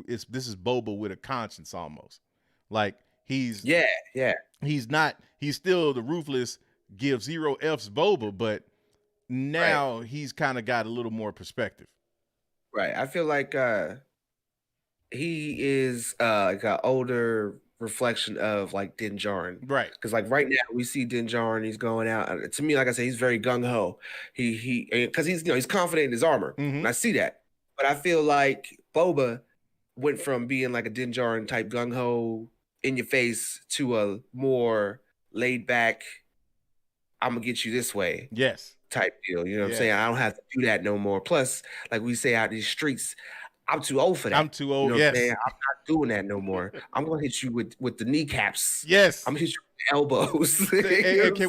this is Boba with a conscience almost. Like he's still the ruthless, give zero F's Boba, but now he's kind of got a little more perspective. Right. I feel like he is like an older reflection of like Din Djarin, right? Because like right now we see Din Djarin, he's going out. To me, like I said, he's very gung ho. Because he's confident in his armor, and I see that. But I feel like Boba went from being like a Din Djarin type gung ho, in your face, to a more laid back, I'm gonna get you this way, type deal. You know what I'm saying? I don't have to do that no more. Plus, like we say out in these streets, I'm too old for that. I'm too old. You know what I'm saying? I'm not doing that no more. I'm gonna hit you with the kneecaps. Yes. I'm gonna hit you with the elbows. And can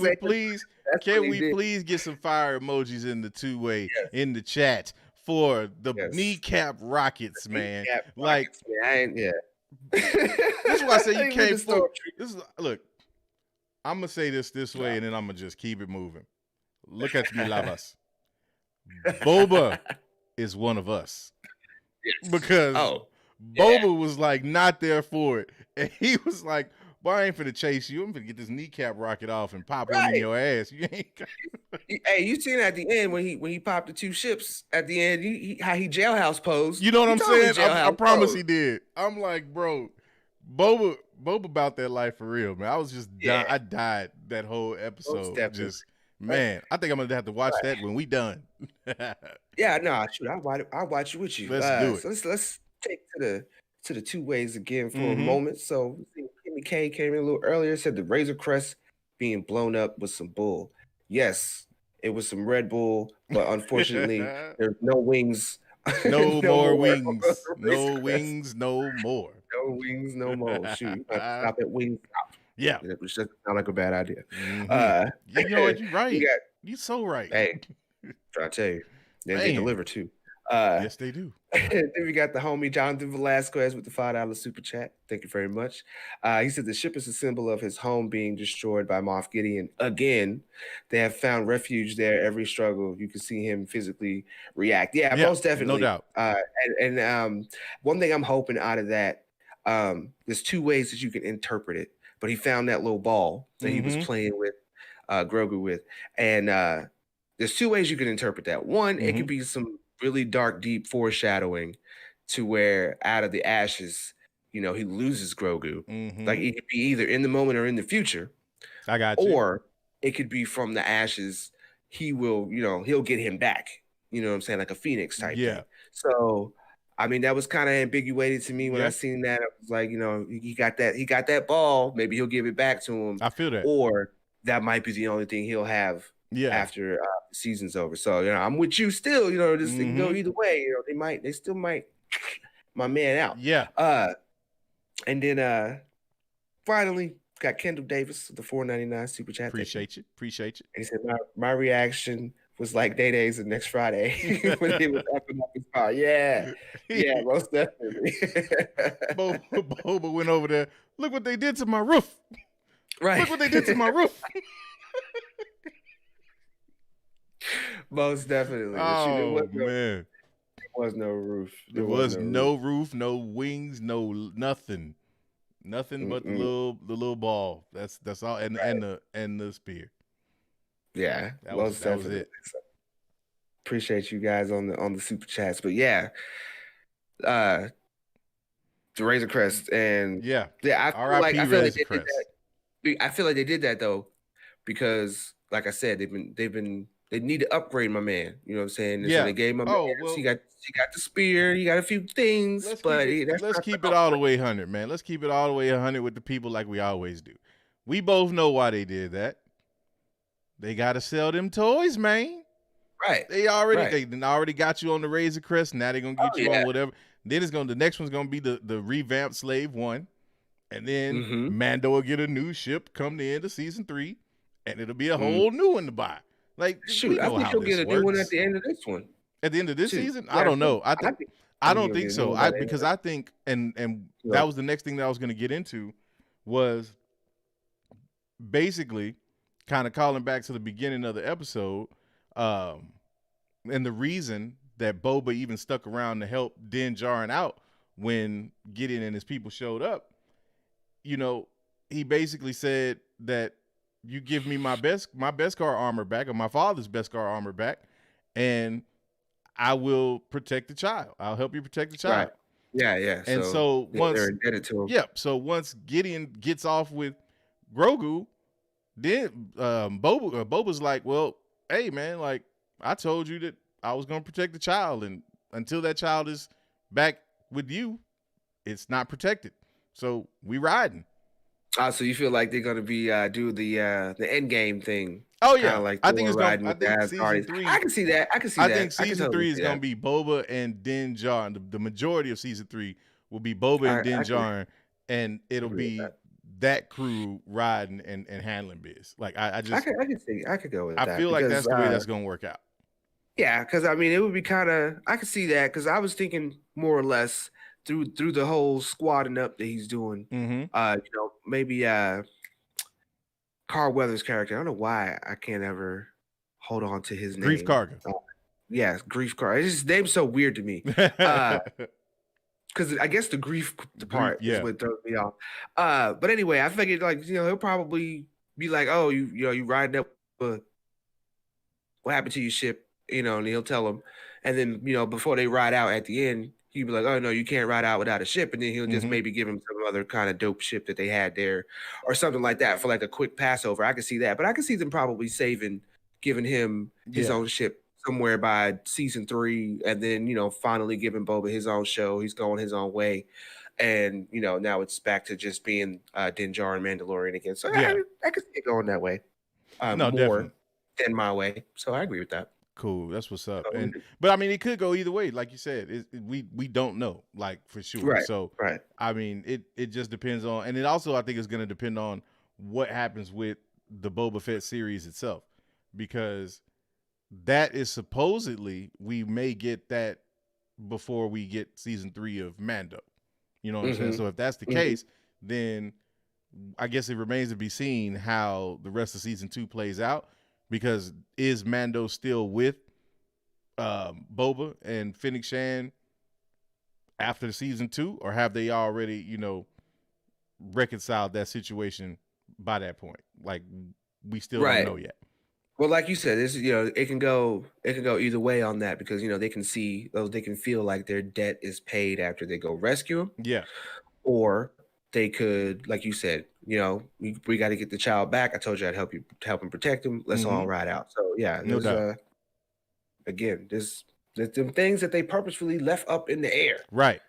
we please get some fire emojis in the two-way in the chat for the kneecap rockets, man? Kneecap like rockets, man. That's why I say you can't fool. Look, I'm gonna say this way, and then I'm gonna just keep it moving. Look at me, Lavas. Boba is one of us. Because Boba was like not there for it, and he was like, "Boy, I ain't finna chase you. I'm finna get this kneecap rocket off and pop one in your ass." You ain't. Hey, you seen at the end when he popped the two ships at the end? How he jailhouse posed. You know what I'm saying? I promise he did. I'm like, bro, Boba about that life for real, man. I was just I died that whole episode. Just man, I think I'm gonna have to watch that when we done. Shoot, I'll watch it with you. Let's do it. So let's take to the two ways again for a moment. So Kimmy K came in a little earlier, said the Razor Crest being blown up was some bull. Yes, it was some Red Bull, but unfortunately, there's no wings. No more wings. No wings, no more. No wings, no more. Shoot, stop at wings. Yeah, which doesn't sound like a bad idea. You know what? You're right. You're so right. Hey, try to tell you, they deliver too. Yes, they do. Then we got the homie Jonathan Velasquez with the $5 super chat. Thank you very much. He said the ship is a symbol of his home being destroyed by Moff Gideon again. They have found refuge there. Every struggle, you can see him physically react. Yeah, most definitely, no doubt. And one thing I'm hoping out of that, there's two ways that you can interpret it. But he found that little ball that he was playing with Grogu with, and there's two ways you can interpret that. One, it could be some really dark, deep foreshadowing to where out of the ashes, he loses Grogu. Like it could be either in the moment or in the future. I got you. Or it could be from the ashes, he'll get him back. You know what I'm saying? Like a phoenix type thing. So, I mean, that was kind of ambiguated to me when I seen that. I was like, he got that ball. Maybe he'll give it back to him. I feel that. Or that might be the only thing he'll have after the season's over. So, I'm with you still, just go either way. They still might my man out. Yeah. And then finally got Kendall Davis, the $4.99 super chat. Appreciate you. And he said, my reaction was like Day-Day's the next Friday when he was upping up his car. Yeah, most definitely. Boba went over there. Look what they did to my roof. Right. Look what they did to my roof. Most definitely. Man. There was no roof. There was no roof, no wings, no nothing. Nothing but the little ball. That's all, and the spear. Yeah, that was it. So, appreciate you guys on the super chats, but the Razor Crest and I feel like they did that. I feel like they did that though, because like I said, they need to upgrade my man. You know what I'm saying? And so they gave my man. Well, he got the spear. He got a few things, but let's keep it all the way 100, man. Let's keep it all the way 100 with the people like we always do. We both know why they did that. They got to sell them toys, man. Right. They already got you on the Razor Crest. Now they're gonna get you on whatever. Then the next one's gonna be the revamped Slave 1. And then Mando will get a new ship come the end of season 3, and it'll be a whole new one to buy. Like, shoot, I think he'll get a new one at the end of this one. At the end of this season? I don't know. I don't think so. Because I think, and that was the next thing that I was going to get into, was basically kind of calling back to the beginning of the episode, and the reason that Boba even stuck around to help Din Djarin out when Gideon and his people showed up. You know, he basically said that you give me my Beskar armor back, or my father's Beskar armor back, and I will protect the child. I'll help you protect the child. Right. Yeah. And so once they're indebted to him. Yep. So once Gideon gets off with Grogu, then Boba's like, well, hey man, like I told you that I was gonna protect the child, and until that child is back with you, it's not protected. So we riding. So you feel like they're gonna be do the end game thing? Oh yeah, like I think it's gonna. I think season 3. I can see that. I think season 3 is gonna be Boba and Din Djarin. The majority of season 3 will be Boba and Din Djarin, and it'll be that crew riding and handling biz. Like I could go with that. I feel like that's the way that's gonna work out. Yeah, because I mean it would be kind of. I could see that because I was thinking more or less through the whole squadding up that he's doing. You know, maybe Carl Weathers' character. I don't know why I can't ever hold on to his name. Grief Karga. Yes, Grief Karga. His name's so weird to me. Because I guess the grief part is what throws me off. But anyway, I figured like he'll probably be like, oh, you riding up. What happened to your ship? And he'll tell him, and then before they ride out at the end. He'd be like, oh, no, you can't ride out without a ship. And then he'll just maybe give him some other kind of dope ship that they had there or something like that for like a quick Passover. I could see that. But I could see them probably giving him his own ship somewhere by season 3. And then, finally giving Boba his own show. He's going his own way. And, now it's back to just being Din Djarin Mandalorian again. So I could see it going that way. No, more definitely. than my way. So I agree with that. Cool, that's what's up. But I mean, it could go either way, like you said. We don't know, like for sure. Right. So I mean, it just depends on, and it also I think is going to depend on what happens with the Boba Fett series itself, because that is supposedly we may get that before we get season 3 of Mando. You know what I'm saying? So if that's the case, then I guess it remains to be seen how the rest of season 2 plays out. Because is Mando still with Boba and Fennec Shand after season 2, or have they already, reconciled that situation by that point? Like we still don't know yet. Well, like you said, this it can go either way on that because they can feel like their debt is paid after they go rescue him. Yeah. Or they could, like you said, we got to get the child back. I told you I'd help him protect him. Let's all ride out. So yeah, no doubt. Again, there's them things that they purposefully left up in the air. Right.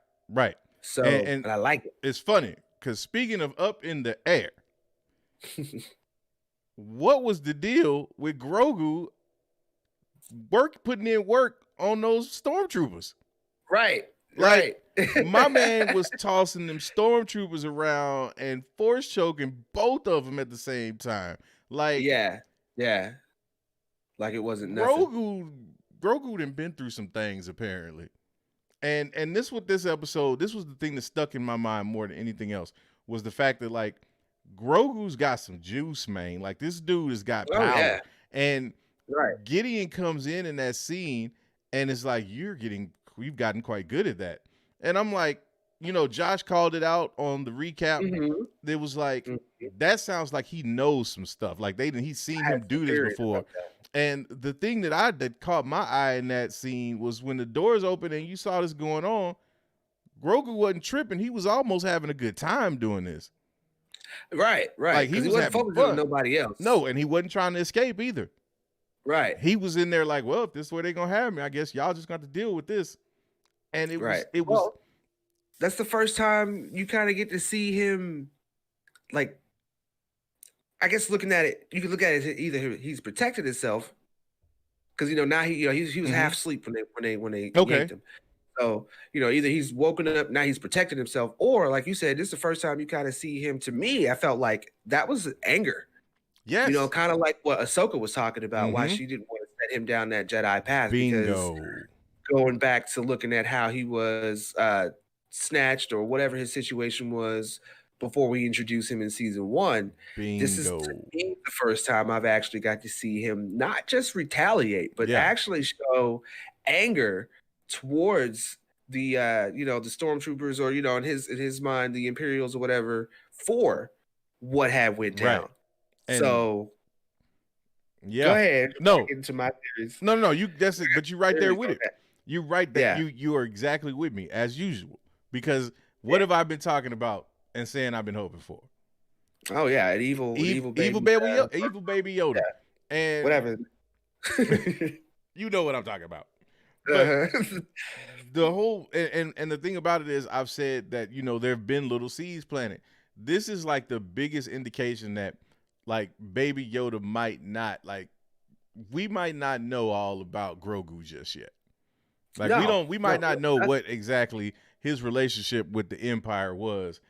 So and I like it. It's funny because speaking of up in the air, what was the deal with Grogu putting in work on those stormtroopers? Right. Like, my man was tossing them stormtroopers around and force choking both of them at the same time. Like, yeah, like it wasn't nothing. Grogu done been through some things apparently, and this was the thing that stuck in my mind more than anything else was the fact that like Grogu's got some juice, man. Like this dude has got power, and Gideon comes in that scene and it's like we've gotten quite good at that. And I'm like, Josh called it out on the recap. It was like, that sounds like he knows some stuff. Like he's seen him do this before. And the thing that caught my eye in that scene was when the doors opened and you saw this going on, Grogu wasn't tripping. He was almost having a good time doing this. Right, Like, right. he Because he was wasn't having focusing on fun. nobody else. No, and he wasn't trying to escape either. Right. He was in there like, well, if this is where they're gonna have me, I guess y'all just got to deal with this. And it Right. was Well, that's the first time you kind of get to see him, like, I guess looking at it, you can look at it as either he's protected himself, because now he was half asleep when they yanked him. So, either he's woken up, now he's protecting himself, or like you said, this is the first time you kind of see him. To me, I felt like that was anger. Yes. Kind of like what Ahsoka was talking about, why she didn't want to set him down that Jedi path. Because going back to looking at how he was snatched or whatever his situation was before we introduced him in season 1, this is to me the first time I've actually got to see him not just retaliate, but actually show anger towards the the stormtroopers, or in his mind the Imperials or whatever, for what had went down. Right. And so go ahead. No, into my theories. No, that's it. But you're right there with it. You're right that you are exactly with me as usual. Because what have I been talking about and saying I've been hoping for? Oh yeah, an evil baby Yoda. Yeah. And whatever. You know what I'm talking about. But the whole and the thing about it is, I've said that there have been little seeds planted. This is like the biggest indication that like Baby Yoda might not, like, we might not know all about Grogu just yet. Like, we might not know what exactly his relationship with the Empire was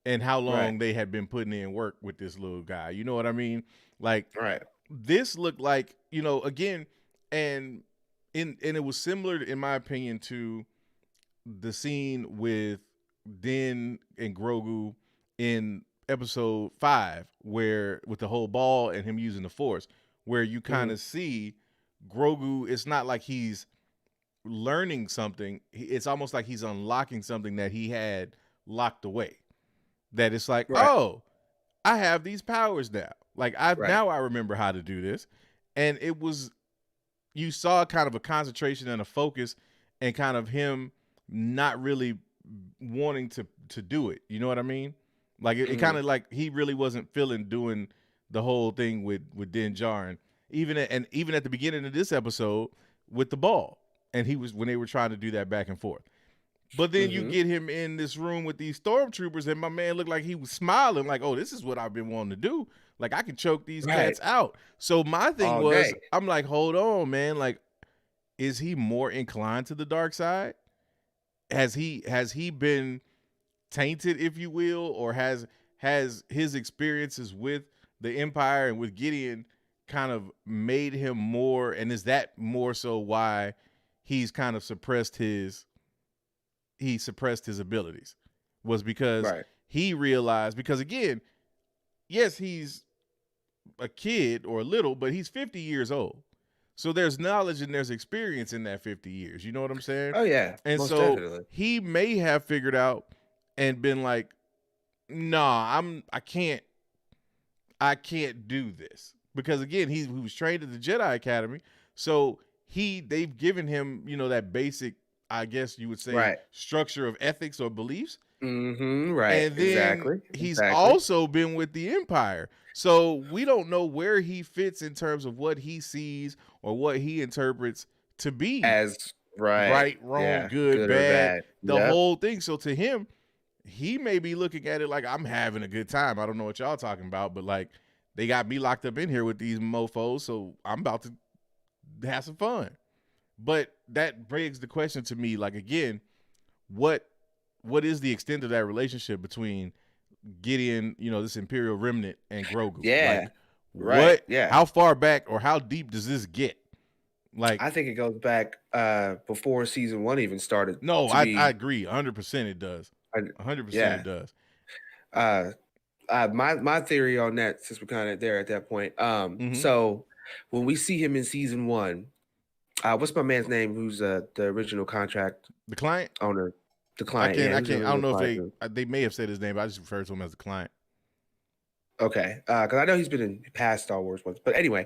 and how long they had been putting in work with this little guy. You know what I mean? Like, this looked like, again, and it was similar, in my opinion, to the scene with Din and Grogu in episode 5, where with the whole ball and him using the Force, where you kind of see Grogu, it's not like he's learning something. It's almost like he's unlocking something that he had locked away. That it's like, oh, I have these powers now. Like, now I remember how to do this. And it was, you saw kind of a concentration and a focus and kind of him not really wanting to do it. You know what I mean? Like, it kind of like he really wasn't feeling doing the whole thing with Din Djarin. Even at the beginning of this episode with the ball. And he was, when they were trying to do that back and forth. But then you get him in this room with these stormtroopers, and my man looked like he was smiling, like, oh, this is what I've been wanting to do. Like, I can choke these cats out. So my thing was, I'm like, hold on, man. Like, is he more inclined to the dark side? Has he been tainted, if you will, or has his experiences with the Empire and with Gideon kind of made him more, and is that more so why he's kind of suppressed his abilities? Was because he realized, because again, yes, he's a kid or a little, but he's 50 years old. So there's knowledge and there's experience in that 50 years. You know what I'm saying? Oh yeah. And most so definitely. he may have figured out and been like, nah, I can't do this. Because again, he was trained at the Jedi Academy. So they've given him, that basic, I guess you would say, structure of ethics or beliefs. Right. And then he's also been with the Empire. So we don't know where he fits in terms of what he sees or what he interprets to be as right, wrong, good, bad, the whole thing. So to him, he may be looking at it like, I'm having a good time. I don't know what y'all talking about, but like, they got me locked up in here with these mofos, so I'm about to have some fun. But that begs the question to me, like, again, what is the extent of that relationship between Gideon, this Imperial remnant, and Grogu? Yeah. Like, how far back or how deep does this get? Like, I think it goes back before season 1 even started. No, I agree. 100% it does. 100% it does. My theory on that, since we're kind of there at that point. So when we see him in season 1, what's my man's name? Who's the original contract? The client owner. The client. I don't know if they may have said his name, but I just refer to him as the client. Okay, because I know he's been in past Star Wars ones, but anyway,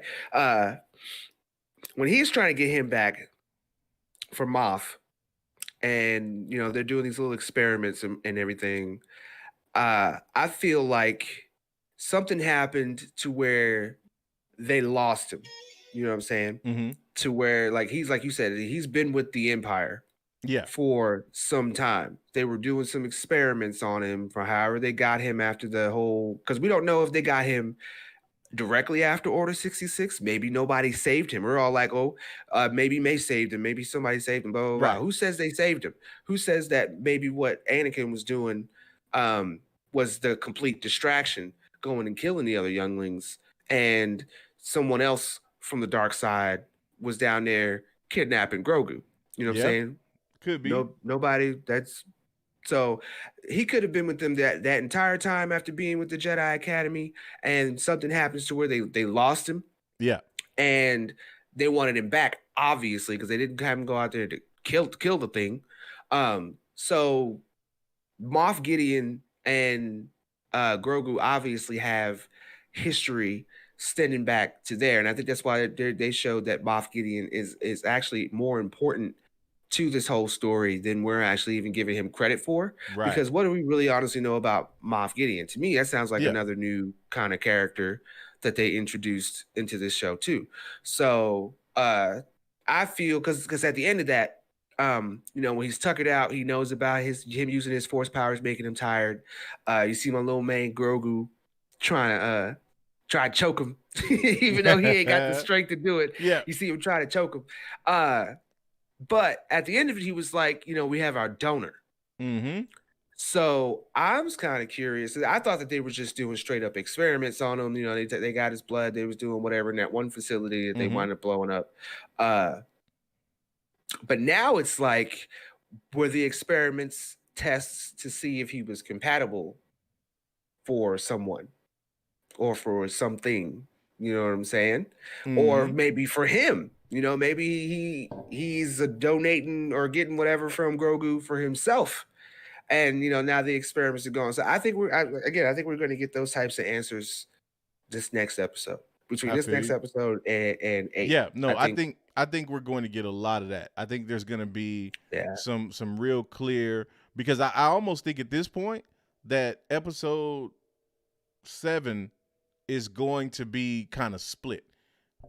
when he's trying to get him back for Moff, and they're doing these little experiments and everything, I feel like something happened to where they lost him. You know what I'm saying? Mm-hmm. To where, like, he's, like you said, he's been with the Empire for some time. They were doing some experiments on him for however they got him after the whole, because we don't know if they got him directly after Order 66. Maybe nobody saved him. We're all like, oh, maybe May saved him. Maybe somebody saved him. Blah, blah, blah. Right. Who says they saved him? Who says that maybe what Anakin was doing was the complete distraction, going and killing the other younglings, and someone else from the dark side was down there kidnapping Grogu? You know what I'm saying? Could be. Nobody. That's so he could have been with them that entire time after being with the Jedi Academy, and something happens to where they lost him. Yeah. And they wanted him back, obviously, because they didn't have him go out there to kill the thing. So Moff Gideon and Grogu obviously have history extending back to there, and I think that's why they showed that Moff Gideon is actually more important to this whole story than we're actually even giving him credit for. Right. Because what do we really honestly know about Moff Gideon? To me, that sounds like another new kind of character that they introduced into this show too. So I feel because at the end of that, when he's tuckered out, he knows about him using his force powers, making him tired. You see my little man Grogu trying to try to choke him, even though he ain't got the strength to do it. Yeah. You see him try to choke him. But at the end of it, he was like, we have our donor. Mm-hmm. So I was kind of curious. I thought that they were just doing straight up experiments on him. They got his blood. They was doing whatever in that one facility that they wound up blowing up. But now it's like, were the experiments tests to see if he was compatible for someone or for something? You know what I'm saying? Mm-hmm. Or maybe for him. Maybe he's donating or getting whatever from Grogu for himself. And, now the experiments are going. So I think we're going to get those types of answers this next episode. Between this next episode and 8. Yeah, no, I think we're going to get a lot of that. I think there's going to be some real clear, because I almost think at this point that episode 7 is going to be kind of split.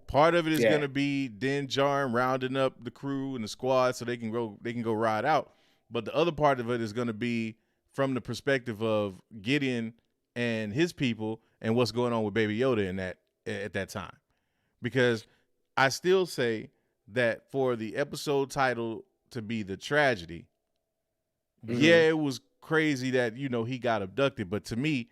Part of it is going to be Din Djarin rounding up the crew and the squad so they can go ride out. But the other part of it is going to be from the perspective of Gideon and his people and what's going on with Baby Yoda at that time. Because I still say that for the episode title to be The Tragedy, it was crazy that, he got abducted. But to me,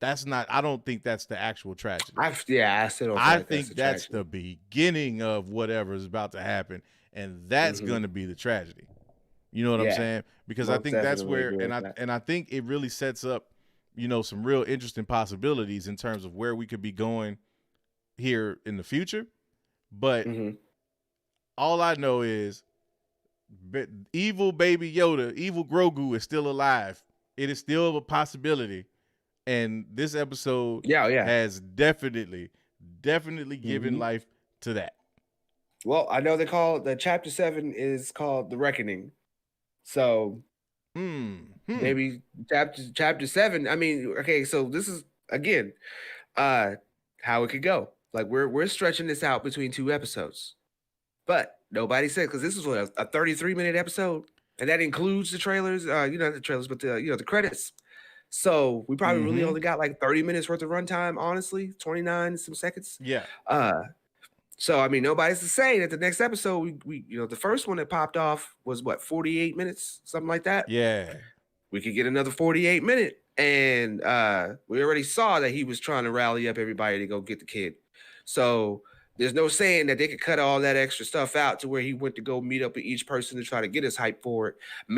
I don't think that's the actual tragedy. I think that's the beginning of whatever is about to happen. And that's going to be the tragedy. You know what I'm saying? Because I think that's where, and I think it really sets up, some real interesting possibilities in terms of where we could be going here in the future. But all I know is evil Baby Yoda, evil Grogu is still alive. It is still a possibility. And this episode has definitely given life to that. Well, I know the chapter 7 is called The Reckoning. So maybe chapter 7. I mean, okay, so this is again how it could go. Like we're stretching this out between 2 episodes, but nobody said, because this is what a 33-minute episode, and that includes the trailers. Not the trailers, but the credits. So we probably really only got like 30 minutes worth of runtime. Honestly, 29 some seconds. Yeah. So, I mean, nobody's to say that the next episode, we the first one that popped off was 48 minutes, something like that. Yeah. We could get another 48-minute. And we already saw that he was trying to rally up everybody to go get the kid. So there's no saying that they could cut all that extra stuff out to where he went to go meet up with each person to try to get us hype for it.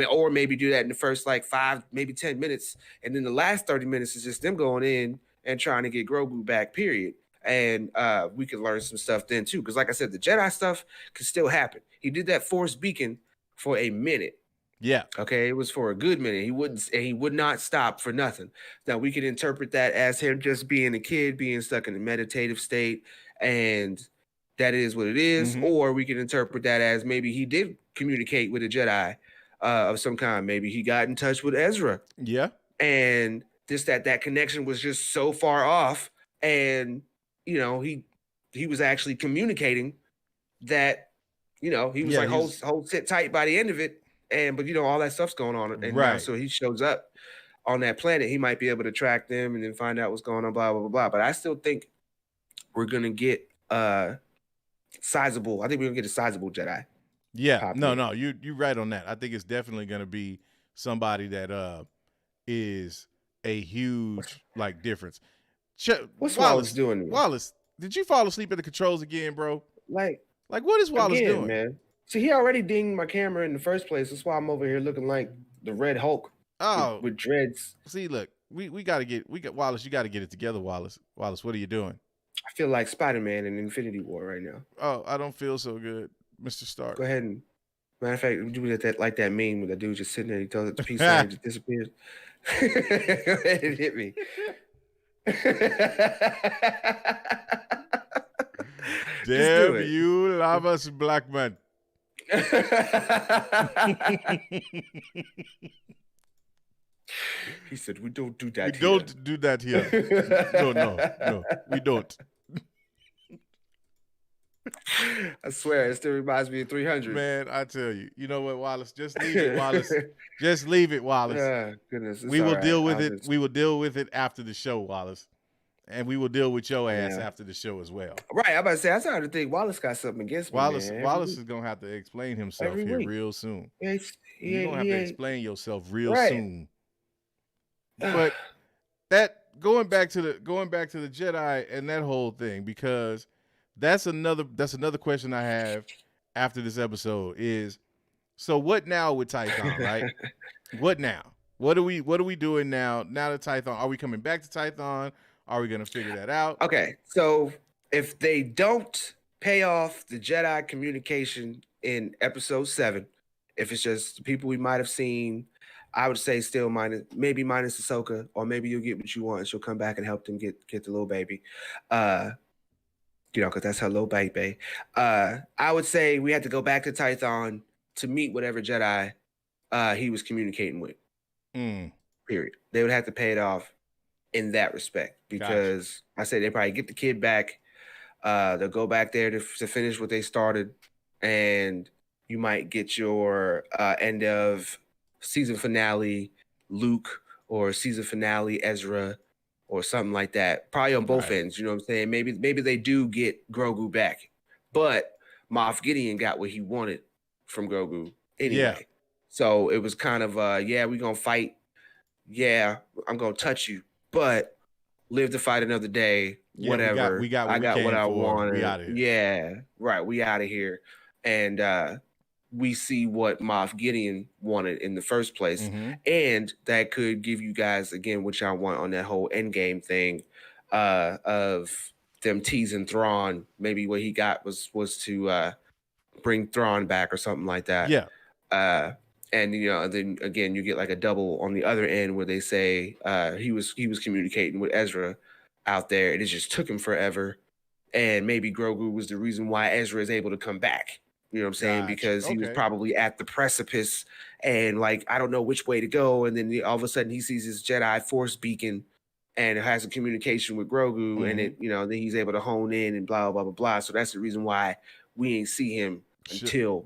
Or maybe do that in the first 5, maybe 10 minutes. And then the last 30 minutes is just them going in and trying to get Grogu back, period. And we could learn some stuff then too, because like I said, the Jedi stuff could still happen. He did that Force beacon for a minute. Yeah. Okay, it was for a good minute. He would not stop for nothing. Now we could interpret that as him just being a kid, being stuck in a meditative state, and that is what it is. Or we can interpret that as maybe he did communicate with a Jedi of some kind. Maybe he got in touch with Ezra. Yeah. And just that connection was just so far off, and he was actually communicating that he was like hold sit tight by the end of it, but all that stuff's going on, and now so he shows up on that planet. He might be able to track them and then find out what's going on, blah blah blah blah. But I still think we're gonna get sizable. I think we're gonna get a sizable Jedi. Yeah, no, you're right on that. I think it's definitely gonna be somebody that is a huge difference. What's Wallace doing? Wallace, did you fall asleep at the controls again, bro? Like what is Wallace doing, man? See, he already dinged my camera in the first place. That's why I'm over here looking like the Red Hulk. With dreads. See, look, we got Wallace. You got to get it together, Wallace. Wallace, what are you doing? I feel like Spider-Man in Infinity War right now. Oh, I don't feel so good, Mr. Stark. Go ahead and, matter of fact, do that like that meme with the dude just sitting there. He throws it to peace sign, just disappears. Go ahead and hit me. Damn you, Lavas black man. He said, "We don't do that. We don't do that here. No, we don't." I swear, it still reminds me of 300. Man, I tell you, you know what, Wallace? Just leave it, Wallace. Just leave it, Wallace. Goodness, we will deal with it. We will deal with it after the show, Wallace, and we will deal with your ass after the show as well. Right, I'm about to say, I started to think Wallace got something against me. Wallace is gonna have to explain himself here real soon. You're gonna have to explain yourself real soon. But that going back to the Jedi and that whole thing, because that's another question I have after this episode is, so what now with Tython, right? What now? What are we doing now? Now that Tython, are we coming back to Tython? Are we gonna figure that out? Okay, so if they don't pay off the Jedi communication in episode 7, if it's just people we might have seen, I would say still minus Ahsoka, or maybe you'll get what you want and she'll come back and help them get the little baby. Because that's her little baby. I would say we had to go back to Tython to meet whatever Jedi he was communicating with. Period. They would have to pay it off in that respect, because I say they probably get the kid back. They'll go back there to finish what they started, and you might get your end of season finale Luke, or season finale Ezra, or something like that. Probably on both ends, you know what I'm saying? Maybe they do get Grogu back, but Moff Gideon got what he wanted from Grogu anyway. Yeah. So it was kind of we're gonna fight. Yeah, I'm gonna touch you, but live to fight another day. Whatever. I got what I wanted. We out of here. Yeah, right. We out of here. And we see what Moff Gideon wanted in the first place. And that could give you guys, again, what y'all want on that whole endgame thing of them teasing Thrawn. Maybe what he got was to bring Thrawn back or something like that. Yeah. And then again, you get like a double on the other end where they say he was communicating with Ezra out there, and it just took him forever. And maybe Grogu was the reason why Ezra is able to come back. You know what I'm saying? Because he was probably at the precipice and like, I don't know which way to go. And then all of a sudden he sees his Jedi Force beacon and it has a communication with Grogu, and it, then he's able to hone in and blah, blah, blah, blah. So that's the reason why we ain't see him until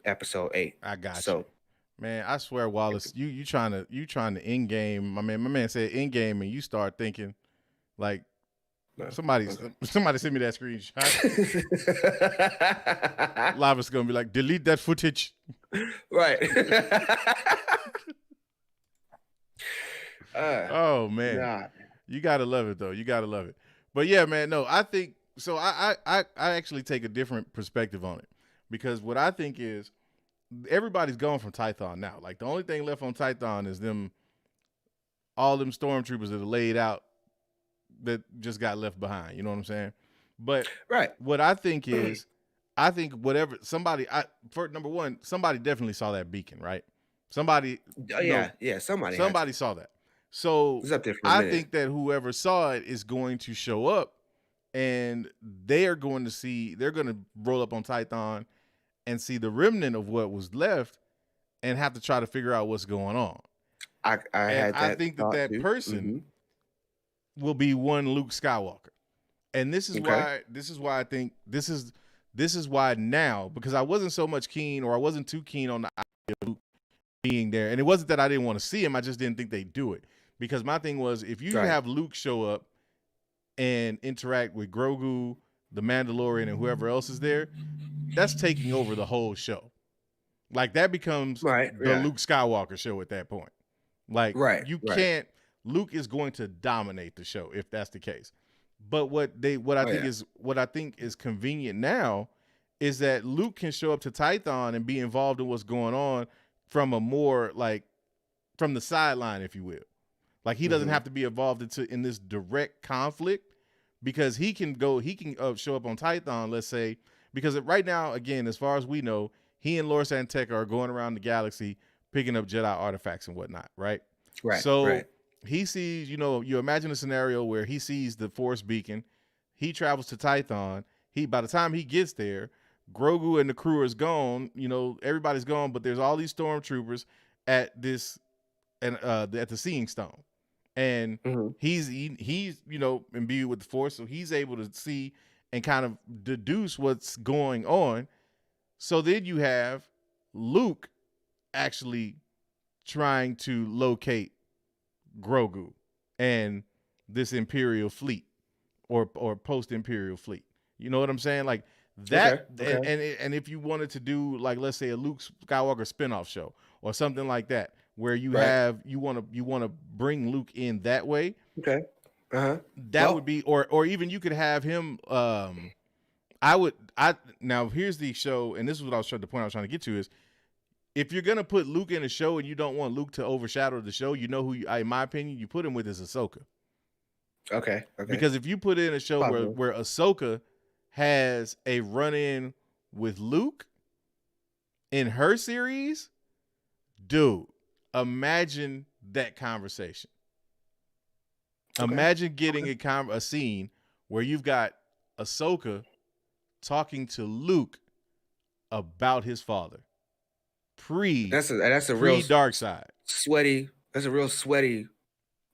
episode 8. I got you. Man, I swear, Wallace, you trying to end game. My man said end game, and you start thinking like, somebody send me that screenshot. Lava's gonna be like, delete that footage. Right. Oh man. Nah. You gotta love it though. You gotta love it. But yeah, man, no, I think so. I actually take a different perspective on it, because what I think is everybody's gone from Tython now. Like the only thing left on Tython is all them stormtroopers that are laid out that just got left behind. You know what I'm saying? But what I think is, number one, somebody definitely saw that beacon, right? Somebody. Somebody saw that. So I think that whoever saw it is going to show up, and they're going to roll up on Tython and see the remnant of what was left and have to try to figure out what's going on. I had I that think that thought that too. person will be one Luke Skywalker. And this is why I think this is why now, because I wasn't so much keen, or I wasn't too keen on the idea of Luke being there. And it wasn't that I didn't want to see him, I just didn't think they'd do it. Because my thing was, if you have Luke show up and interact with Grogu, the Mandalorian, and whoever else is there, that's taking over the whole show. Like, that becomes the Luke Skywalker show at that point. Like, you can't. Luke is going to dominate the show if that's the case. But what I think is convenient now is that Luke can show up to Tython and be involved in what's going on from a more, like, from the sideline, if you will. Like, he doesn't have to be involved in this direct conflict, because he can show up on Tython, let's say, because right now, again, as far as we know, he and Lor San Tekka are going around the galaxy picking up Jedi artifacts and whatnot, right? So he sees, you imagine a scenario where he sees the Force beacon, he travels to Tython. By the time he gets there, Grogu and the crew is gone. Everybody's gone, but there's all these stormtroopers at the Seeing Stone, and he's imbued with the Force, so he's able to see and kind of deduce what's going on. So then you have Luke actually trying to locate Grogu and this Imperial fleet or post-Imperial fleet. You know what I'm saying? Like that. And if you wanted to do, like, let's say a Luke Skywalker spinoff show or something like that, where you want to bring Luke in that way. That would be, or even you could have him. Now here's the show, and this is what the point I was trying to get to is, if you're gonna put Luke in a show and you don't want Luke to overshadow the show, who in my opinion, you put him with is Ahsoka. Okay. Because if you put in a show where Ahsoka has a run-in with Luke in her series, dude, imagine that conversation. Imagine getting a scene where you've got Ahsoka talking to Luke about his father. That's a real dark side. Sweaty. That's a real sweaty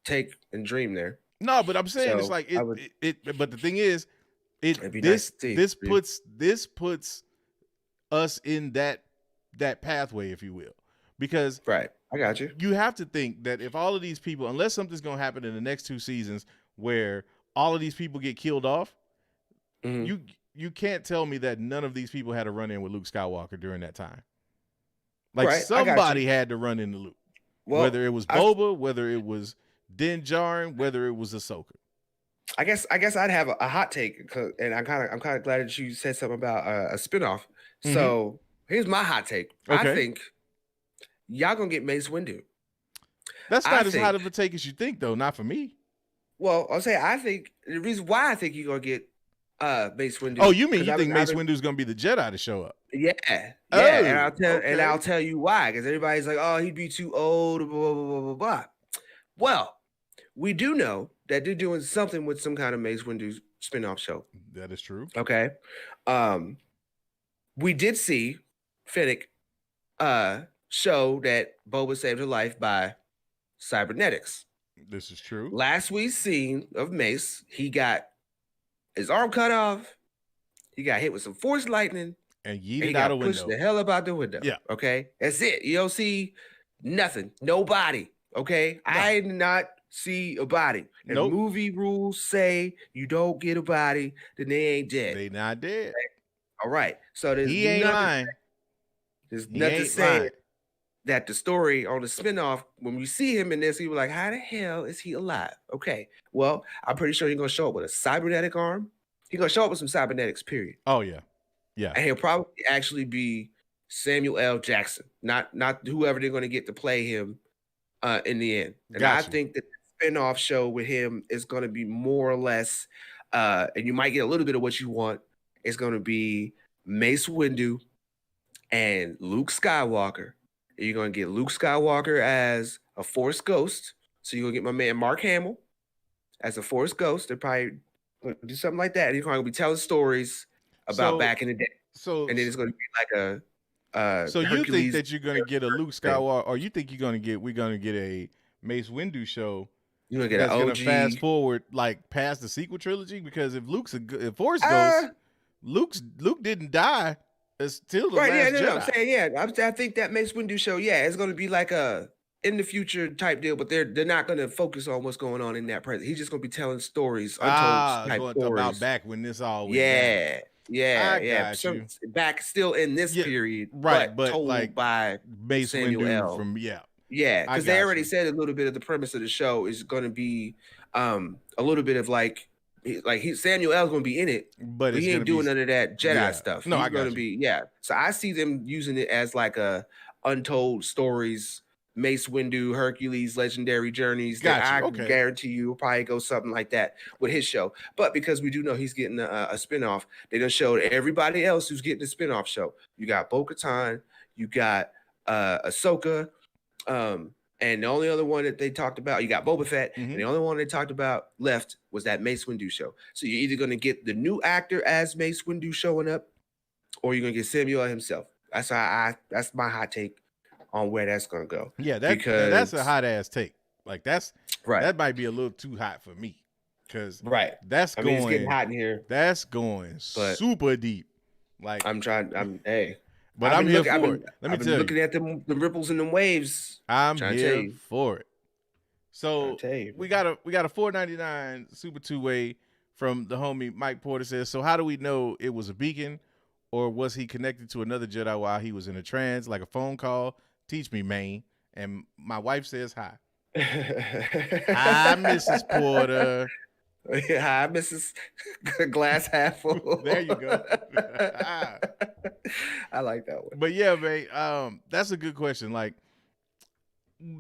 take and dream there. No, but I'm saying, it's like but the thing is, this puts us in that pathway, if you will. Because I got you. You have to think that if all of these people, unless something's going to happen in the next 2 seasons where all of these people get killed off, you can't tell me that none of these people had a run-in with Luke Skywalker during that time. Like, somebody had to run into Luke. Well, whether it was Boba, whether it was Din Djarin, whether it was Ahsoka. I guess I'd have a hot take, and I'm kind of glad that you said something about a spinoff. So here's my hot take. Okay. I think y'all gonna get Mace Windu. That's not as hot of a take as you think, though. Not for me. Well, I'll say I think the reason why I think you're gonna get Mace Windu. Oh, you mean you think Mace Windu is gonna be the Jedi to show up? Yeah. And I'll tell you why, because everybody's like, oh, he'd be too old, blah blah blah blah blah. Well, we do know that they're doing something with some kind of Mace Windu spinoff show. That is true. Okay. We did see Fennec show that Boba saved her life by cybernetics. This is true. Last week's scene of Mace, he got his arm cut off. He got hit with some force lightning. And yeeted out a window. Pushed the hell up out the window. Yeah. Okay. That's it. You don't see nothing. Nobody. Okay. No. I did not see a body. And movie rules say you don't get a body, then they ain't dead. They not dead. Okay? All right. So he ain't lying. There's nothing to say that the story on the spinoff, when we see him in this, he was like, how the hell is he alive? Okay. Well, I'm pretty sure he's going to show up with a cybernetic arm. He's going to show up with some cybernetics, period. Oh, yeah. Yeah. And he'll probably actually be Samuel L. Jackson, not whoever they're going to get to play him in the end. And I think that the spinoff show with him is going to be more or less, and you might get a little bit of what you want. It's going to be Mace Windu and Luke Skywalker. You're going to get Luke Skywalker as a Force ghost. So you're going to get my man Mark Hamill as a Force ghost. They're probably going to do something like that. And you're going to be telling stories about back in the day. And then it's going to be like So you think Hercules. that you're gonna get a Luke Skywalker, or you think we're gonna get a Mace Windu show? You're gonna get that's an OG. Gonna fast forward like past the sequel trilogy, because if Force Ghost, Luke didn't die until the last Jedi. No, I'm saying, I think that Mace Windu show, it's gonna be like a in the future type deal, but they're not gonna focus on what's going on in that present. He's just gonna be telling stories, untold type stories about back when this all went down. Yeah. Back still in this period, right? But told like by Mace Samuel Windu L. from because they already said a little bit of the premise of the show is going to be a little bit of like Samuel L. is going to be in it, but he ain't doing none of that Jedi stuff. No, he's going to be So I see them using it as like a untold stories. Mace Windu, Hercules, Legendary Journeys. I guarantee you will probably go something like that with his show. But because we do know he's getting a spinoff, they done showed everybody else who's getting a spinoff show. You got Bo-Katan, you got Ahsoka, and the only other one that they talked about, you got Boba Fett, and the only one they talked about left was that Mace Windu show. So you're either going to get the new actor as Mace Windu showing up, or you're going to get Samuel himself. That's my hot take on where that's going to go. Yeah, that's a hot ass take. Like that's right. That might be a little too hot for me, because it's getting hot in here. That's going super deep. Like But I'm here for it. Let me tell you. Looking at the ripples and the waves. I'm here for it. So we got a $4.99 Super 2-way from the homie Mike Porter. Says, so how do we know it was a beacon, or was he connected to another Jedi while he was in a trance, like a phone call? Teach me, man. And my wife says hi. Hi, Mrs. Porter. Hi, Mrs. Glass half full. There you go. I like that one. But yeah, man, that's a good question. Like,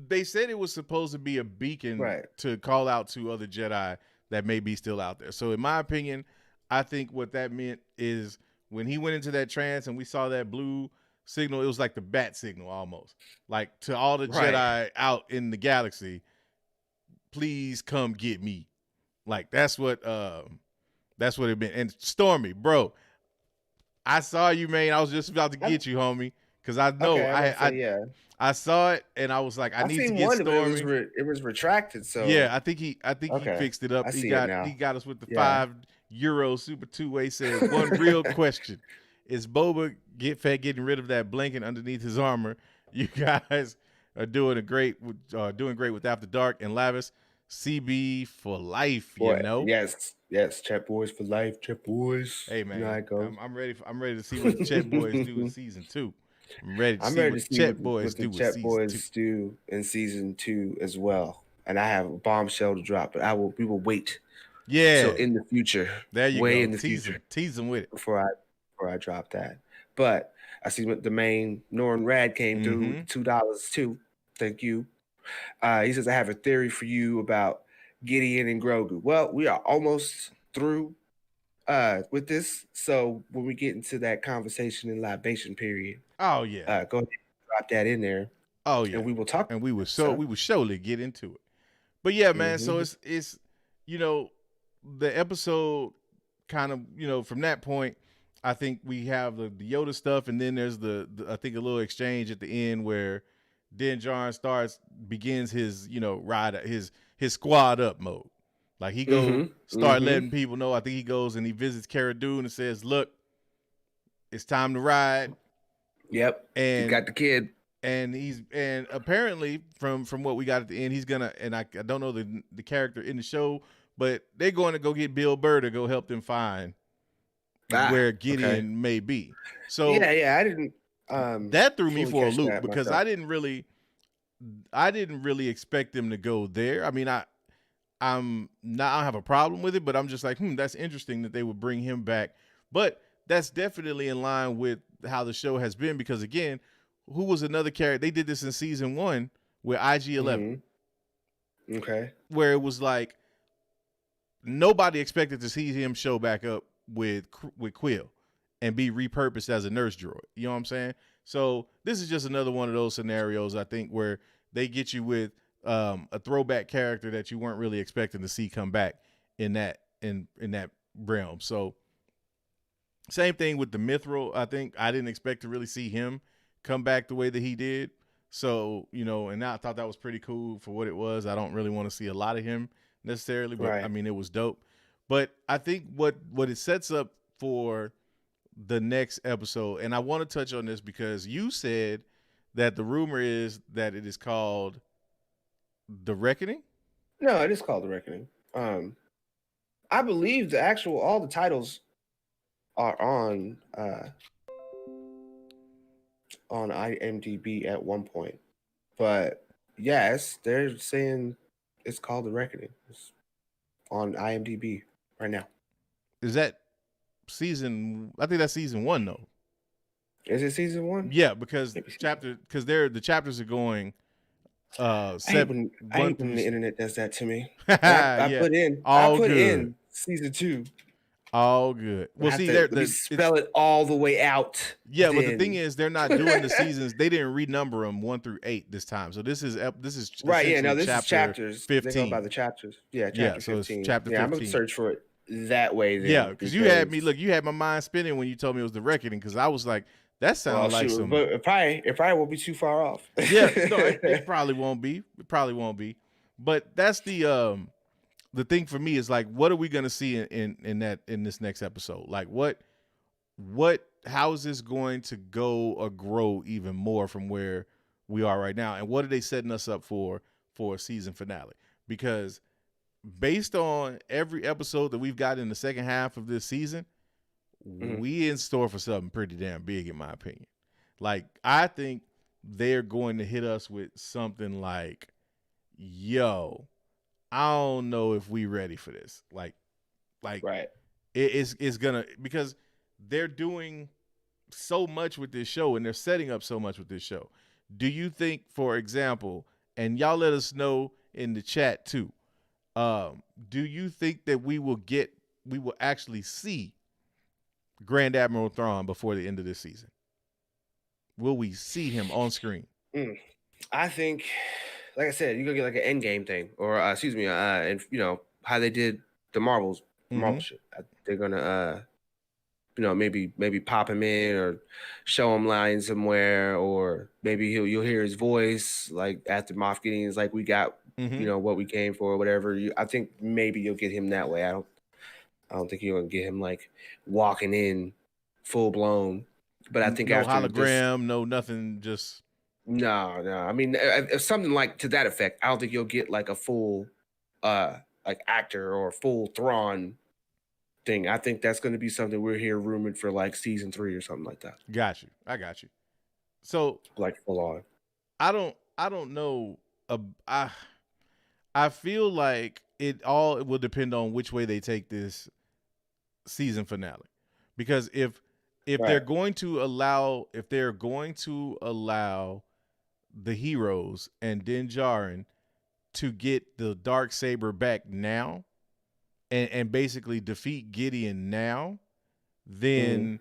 they said it was supposed to be a beacon to call out to other Jedi that may be still out there. So in my opinion, I think what that meant is when he went into that trance and we saw that blue signal, it was like the bat signal almost. Like to all the Jedi out in the galaxy, please come get me. Like that's what it been. And Stormy, bro, I saw you, man. I was just about to get you, homie, because I know I saw it and I was like, I need to get Stormy. It was retracted, so yeah, I think he fixed it up. He got us with the €5 Super 2-way. Says one real question: is Boba getting rid of that blanket underneath his armor? You guys are doing great with After Dark and Lavis. CB for life, you know. Yes, Chet Boys for life, Chet Boys. Hey man, you know I'm ready to see what the Chet Boys do in season 2. I'm ready to see what the Chet Boys do in season 2 as well. And I have a bombshell to drop, but we will wait. Yeah. So in the future, there you go. In the future, tease them with it before I drop that. But I see what the main Norn Rad came through, $2 too. Thank you. He says, I have a theory for you about Gideon and Grogu. Well, we are almost through with this. So when we get into that conversation in libation period, go ahead and drop that in there. Oh yeah, and we will talk. And we will surely get into it. But yeah, man. So it's the episode kind of from that point. I think we have the Yoda stuff, and then there's the I think a little exchange at the end where Din Djarin begins his ride his squad up mode. Like he goes start letting people know. I think he goes and he visits Cara Dune and says, "Look, it's time to ride." Yep, and he got the kid, and apparently from what we got at the end, he's gonna, and I don't know the character in the show, but they're going to go get Bill Burr to go help them find where Gideon may be. So yeah, I didn't. That threw me for a loop because I didn't really expect them to go there. I mean, I don't have a problem with it, but I'm just like, that's interesting that they would bring him back. But that's definitely in line with how the show has been, because again, who was another character? They did this in season 1 with IG-11. Okay. Where it was like nobody expected to see him show back up with Quill and be repurposed as a nurse droid. You know what I'm saying? So this is just another one of those scenarios, I think, where they get you with a throwback character that you weren't really expecting to see come back in that realm. So same thing with the Mithril. I think I didn't expect to really see him come back the way that he did. So, and I thought that was pretty cool for what it was. I don't really want to see a lot of him necessarily, but I mean, it was dope. But I think what it sets up for the next episode, and I want to touch on this because you said that the rumor is that it is called The Reckoning. No, it is called The Reckoning. I believe all the titles are on IMDb at one point, but yes, they're saying it's called The Reckoning. It's on IMDb right now. Is that season? I think that's season 1 though. Is it season 1? Yeah, because the chapters are going. I hate when the internet does that to me. I put in season 2. All good. Well, see, spell it all the way out. Yeah, but the thing is, they're not doing the seasons. They didn't renumber them 1 through 8 this time. So this is right. Yeah, no, this is chapters. 15. They go by the chapters. Yeah, chapter 15. So it's chapter 15. I'm gonna search for it that way. Then, yeah, because you had my mind spinning when you told me it was The Reckoning. Because I was like, that sounds like some. But it probably won't be too far off. Yeah, no, it probably won't be. It probably won't be. But that's the thing for me is like, what are we gonna see in this next episode? Like, how is this going to go or grow even more from where we are right now? And what are they setting us up for a season finale? Because based on every episode that we've got in the second half of this season, we in store for something pretty damn big, in my opinion. Like, I think they're going to hit us with something like, yo, I don't know if we ready for this. Like right. It's gonna, because they're doing so much with this show and they're setting up so much with this show. Do you think, for example, and y'all let us know in the chat too, do you think that we will actually see Grand Admiral Thrawn before the end of this season? Will we see him on screen? I think, like I said, you're gonna get like an end game thing, or and how they did the Marvel shit. They're gonna maybe pop him in or show him lines somewhere, or maybe you'll hear his voice like after Moff Gideon's like, we got what we came for or whatever. I think maybe you'll get him that way. I don't think you're gonna get him like walking in full blown. But I think after hologram, no nothing, just no. I mean, if something like to that effect, I don't think you'll get like a full like actor or full Thrawn thing. I think that's going to be something we're here rumored for like season 3 or something like that. I got you. So like full on. I don't know. I feel like it will depend on which way they take this season finale, because if they're going to allow the heroes and Din Djarin to get the Darksaber back now and basically defeat Gideon now, then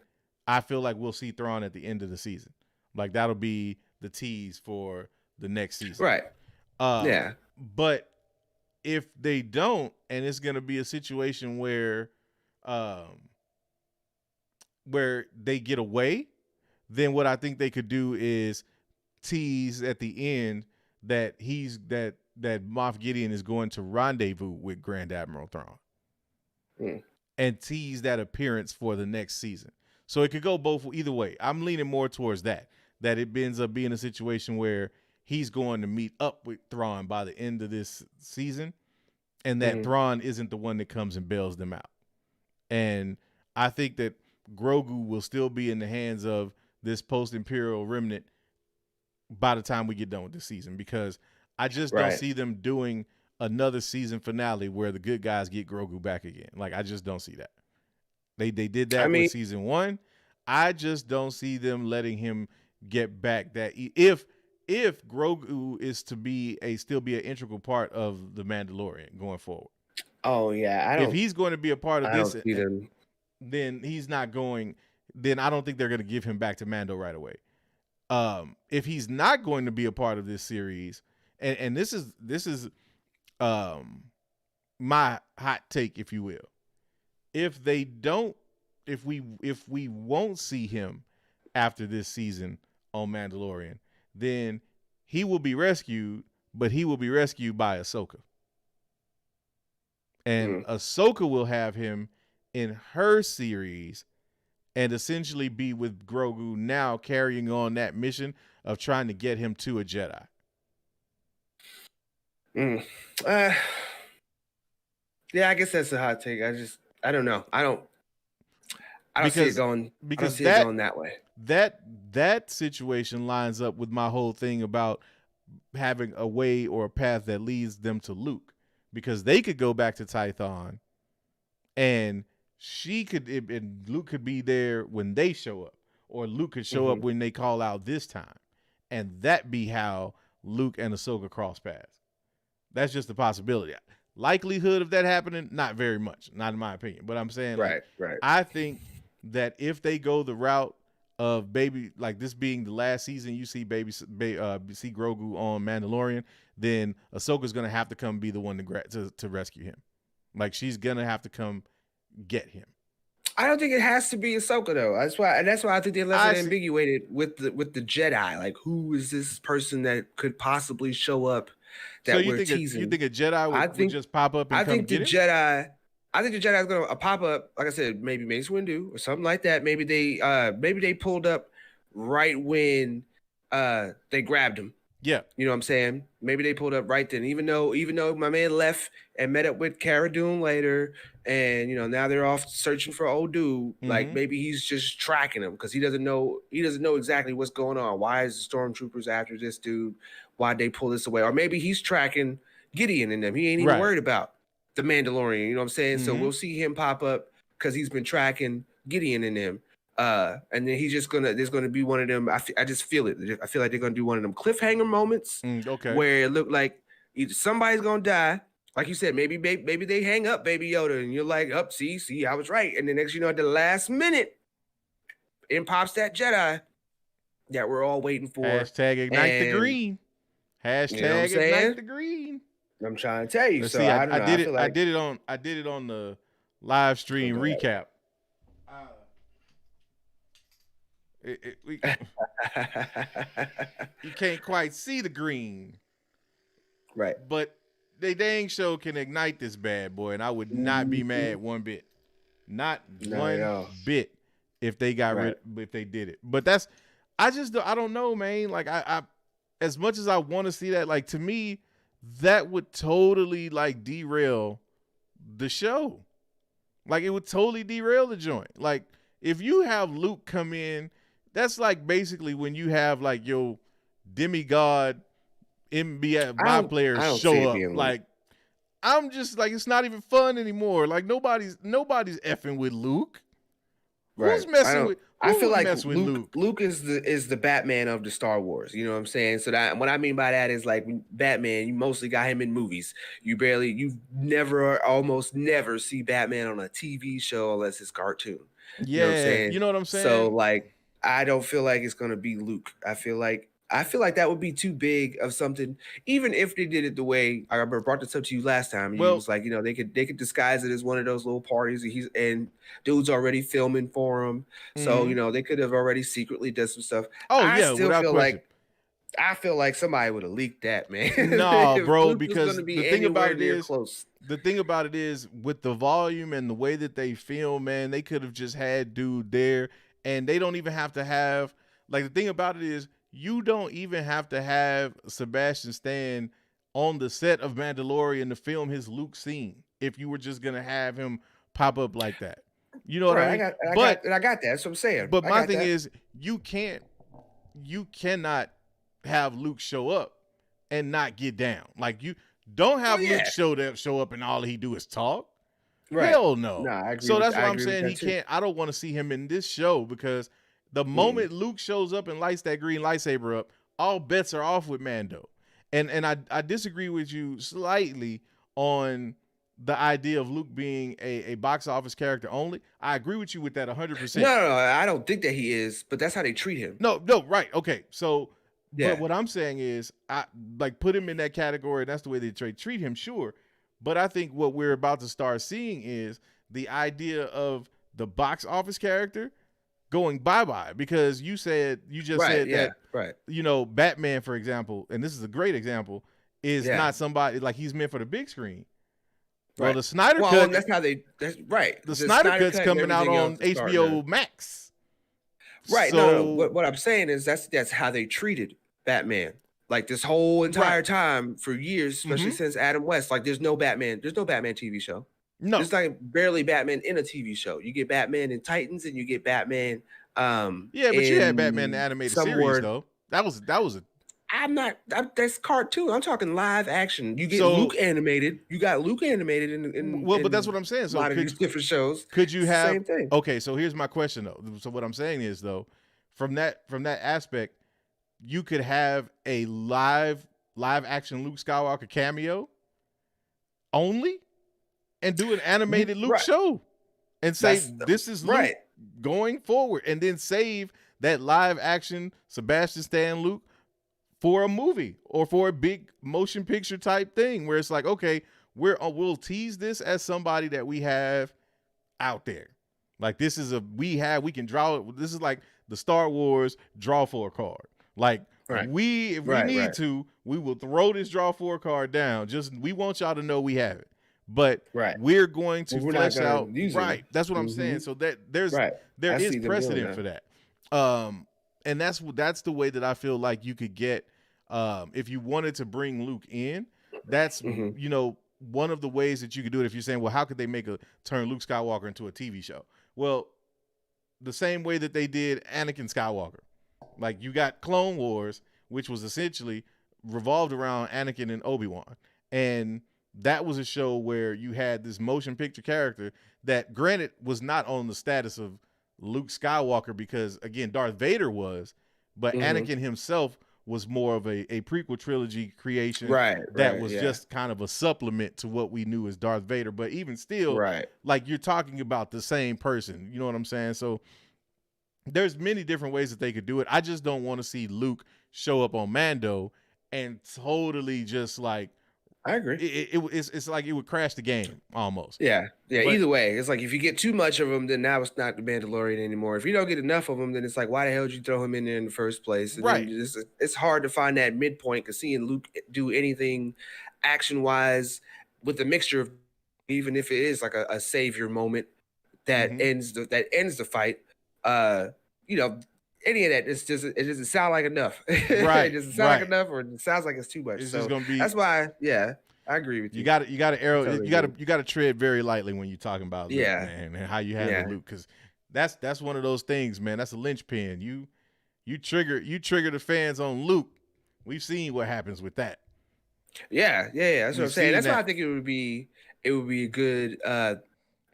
I feel like we'll see Thrawn at the end of the season. Like, that'll be the tease for the next season. Right. Yeah. But if they don't, and it's going to be a situation where they get away, then what I think they could do is tease at the end that that Moff Gideon is going to rendezvous with Grand Admiral Thrawn, and tease that appearance for the next season. So it could go either way. I'm leaning more towards that it ends up being a situation where he's going to meet up with Thrawn by the end of this season, and that Thrawn isn't the one that comes and bails them out. And I think that Grogu will still be in the hands of this post-Imperial remnant by the time we get done with this season, because I just don't see them doing another season finale where the good guys get Grogu back again. Like, I just don't see that. They did that with season 1. I just don't see them letting him get back that. If Grogu is to still be an integral part of the Mandalorian going forward. Oh yeah, if he's going to be a part of this, then he's not going. Then I don't think they're going to give him back to Mando right away. If he's not going to be a part of this series, and this is my hot take, if you will. If we won't see him after this season on Mandalorian, then he will be rescued, but he will be rescued by Ahsoka. And Ahsoka will have him in her series and essentially be with Grogu now, carrying on that mission of trying to get him to a Jedi. Yeah, I guess that's a hot take. I don't know. I don't see it going. Because I don't see it going that way. That situation lines up with my whole thing about having a way or a path that leads them to Luke, because they could go back to Tython, and and Luke could be there when they show up, or Luke could show up when they call out this time, and that be how Luke and Ahsoka cross paths. That's just a possibility. Likelihood of that happening, not very much, not in my opinion. But I'm saying, right. I think that if they go the route of this being the last season you see see Grogu on Mandalorian, then Ahsoka's gonna have to come be the one to rescue him. Like, she's gonna have to come get him. I don't think it has to be Ahsoka though. That's why I think they left it ambiguated with the Jedi. Like, who is this person that could possibly show up? That so you think a Jedi would just pop up and come get him? I think the Jedi is gonna pop up. Like I said, maybe Mace Windu or something like that. Maybe they pulled up right when they grabbed him. Yeah, you know what I'm saying? Maybe they pulled up right then. Even though my man left and met up with Cara Dune later, and now they're off searching for old dude. Like, maybe he's just tracking him because he doesn't know exactly what's going on. Why is the stormtroopers after this dude? Why'd they pull this away? Or maybe he's tracking Gideon in them. He ain't even worried about the Mandalorian. You know what I'm saying? So we'll see him pop up because he's been tracking Gideon in them. And then there's gonna be one of them. I just feel it. I feel like they're gonna do one of them cliffhanger moments. Where it looked like either somebody's gonna die. Like you said, maybe they hang up Baby Yoda, and you're like, see, I was right. And the next, at the last minute, in pops that Jedi that we're all waiting for. #ignite the green. #ignite the green. I'm trying to tell you. So I did it. I did it on the live stream recap. You can't quite see the green, right? But they dang show can ignite this bad boy, and I would not be mad one bit, not one bit, if they got rid, if they did it. But I don't know, man. Like, I as much as I want to see that, like, to me, that would totally derail the show. Like, it would totally derail the joint. Like, if you have Luke come in, that's like basically when you have your demigod NBA players show up. Like, I'm just like, it's not even fun anymore. Like, nobody's effing with Luke. Right. Who's messing with? I feel like Luke is the Batman of the Star Wars. You know what I'm saying? So that what I mean by that is, like, Batman, you mostly got him in movies. You almost never see Batman on a TV show unless it's cartoon. You know what I'm saying? You know what I'm saying? So, like, I don't feel like it's gonna be Luke. I feel like that would be too big of something. Even if they did it the way I brought this up to you last time, and was like, they could disguise it as one of those little parties, and dude's already filming for him. So they could have already secretly done some stuff. I feel like somebody would have leaked that, man. No, bro, because the thing about it is, with the volume and the way that they film, man, they could have just had dude there. And they don't even have to have, the thing about it is, you don't even have to have Sebastian Stan on the set of Mandalorian to film his Luke scene if you were just going to have him pop up like that. You know what I mean? I got that. That's what I'm saying. But my thing is, you cannot have Luke show up and not get down. Like, you don't have Luke show up and all he do is talk. Right. Hell no. Nah, I agree. So that's why I'm saying he can't. I don't want to see him in this show, because the moment Luke shows up and lights that green lightsaber up, all bets are off with Mando. And I disagree with you slightly on the idea of Luke being a box office character only. I agree with you with that 100%. No, I don't think that he is, but that's how they treat him. No, right. Okay. So, but what I'm saying is, I put him in that category. That's the way they treat him, sure. But I think what we're about to start seeing is the idea of the box office character going bye-bye, because you just said that, right. Batman, for example, and this is a great example, is not somebody like he's meant for the big screen. Well, the Snyder Cut. That's right. The Snyder Cut's coming out on HBO Max. Right. So, no. What I'm saying is that's how they treated Batman. Like this whole entire time for years, especially since Adam West. Like there's no Batman TV show. No. There's like barely Batman in a TV show. You get Batman in Titans and you get Batman. But you had Batman the animated series though. That was a. That's cartoon. I'm talking live action. You get Luke animated. You got Luke animated in but that's what I'm saying. So a lot of these different shows. Could you have same thing? Okay, so here's my question though. So what I'm saying is though, from that aspect, you could have a live action Luke Skywalker cameo only, and do an animated Luke show, and say this is Luke going forward, and then save that live action Sebastian Stan Luke for a movie or for a big motion picture type thing where it's like, okay, we'll tease this as somebody that we have out there. Like this is we can draw it. This is like the Star Wars draw for a card. Like if we need to, we will throw this draw for a card down. We want y'all to know we have it. But we're going to flesh out. That's what I'm saying. So that there is precedent for that. And that's the way that I feel like you could get, if you wanted to bring Luke in, that's one of the ways that you could do it. If you're saying, well, how could they turn Luke Skywalker into a TV show? Well, the same way that they did Anakin Skywalker. Like you got Clone Wars, which was essentially revolved around Anakin and Obi-Wan, and that was a show where you had this motion picture character that, granted, was not on the status of Luke Skywalker because, again, Darth Vader was, but Anakin himself was more of a prequel trilogy creation that was just kind of a supplement to what we knew as Darth Vader. But even still, like you're talking about the same person. You know what I'm saying? So there's many different ways that they could do it. I just don't want to see Luke show up on Mando and totally just like, I agree. It's like it would crash the game almost. Yeah. But either way, it's like if you get too much of them, then now it's not the Mandalorian anymore. If you don't get enough of them, then it's like, why the hell did you throw him in there in the first place? And it's hard to find that midpoint, because seeing Luke do anything action-wise with a mixture of, even if it is like a savior moment that ends the fight, any of that, it doesn't sound like enough. It doesn't sound like enough, or it sounds like it's too much. It's just gonna be. That's why, I agree with you. You got to tread very lightly when you're talking about Luke, man, and how you handle Luke, because that's one of those things, man. That's a linchpin. You trigger the fans on Luke. We've seen what happens with that. Yeah. That's what I'm saying. That's why I think it would be good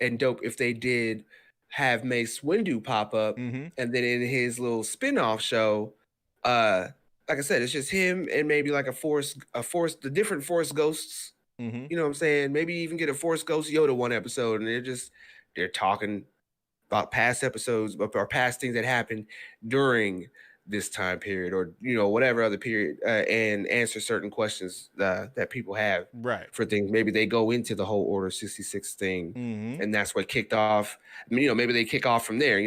and dope if they did have Mace Windu pop up, and then in his little spin-off show, like I said, it's just him and maybe like the different Force ghosts. You know what I'm saying? Maybe even get a Force Ghost Yoda one episode, and they're talking about past episodes or past things that happened during this time period, or whatever other period, and answer certain questions that people have for things. Maybe they go into the whole Order 66 thing, and that's what kicked off. I mean, maybe they kick off from there.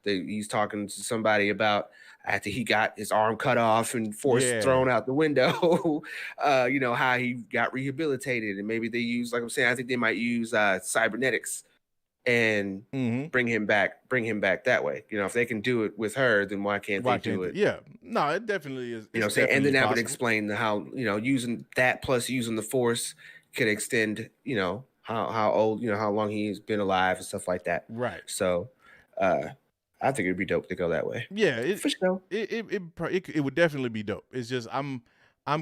He's talking to somebody about after he got his arm cut off and Force thrown out the window, how he got rehabilitated, and maybe they use, like I'm saying, I think they might use cybernetics and bring him back that way. If they can do it with her, then why can't they do it? Yeah, no, it definitely is. And then that would explain how using that plus using the Force could extend how old, how long he's been alive and stuff like that. Right. So I think it'd be dope to go that way. Yeah, for sure. It would definitely be dope. It's just I'm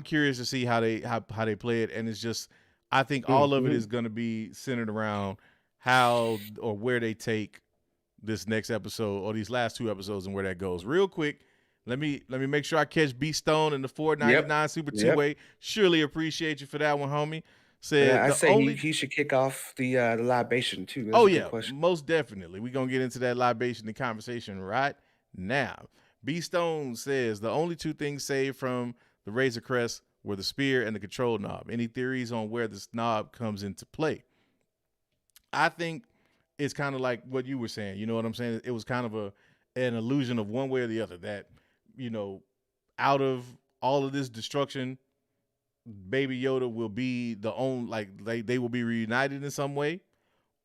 curious to see how they play it, and it's just I think all of it is going to be centered around how or where they take this next episode or these last two episodes and where that goes. Real quick, let me make sure I catch B Stone in the $4.99 Super Two-Way. Surely appreciate you for that one, homie. I say he should kick off the libation too. That's most definitely. We're gonna get into that libation and conversation right now. B Stone says the only two things saved from the Razor Crest were the spear and the control knob. Any theories on where this knob comes into play? I think it's kind of like what you were saying. You know what I'm saying? It was kind of an illusion of one way or the other that, out of all of this destruction, Baby Yoda will be the only, like they will be reunited in some way,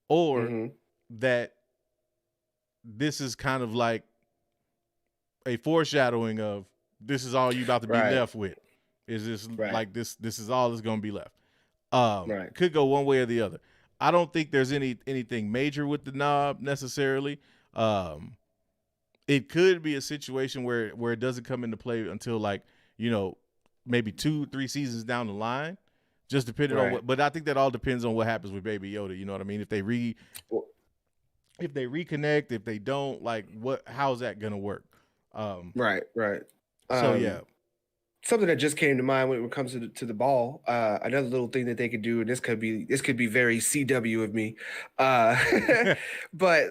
or that this is kind of like a foreshadowing of this is all you about to be left with. Is this like this is all that's going to be left. Could go one way or the other. I don't think there's anything major with the knob necessarily. It could be a situation where it doesn't come into play until maybe 2-3 seasons down the line, just depending on what. But I think that all depends on what happens with Baby Yoda. You know what I mean? If they reconnect, if they don't, how's that gonna work? Right. So yeah. Something that just came to mind when it comes to the ball. Another little thing that they could do, and this could be very CW of me, but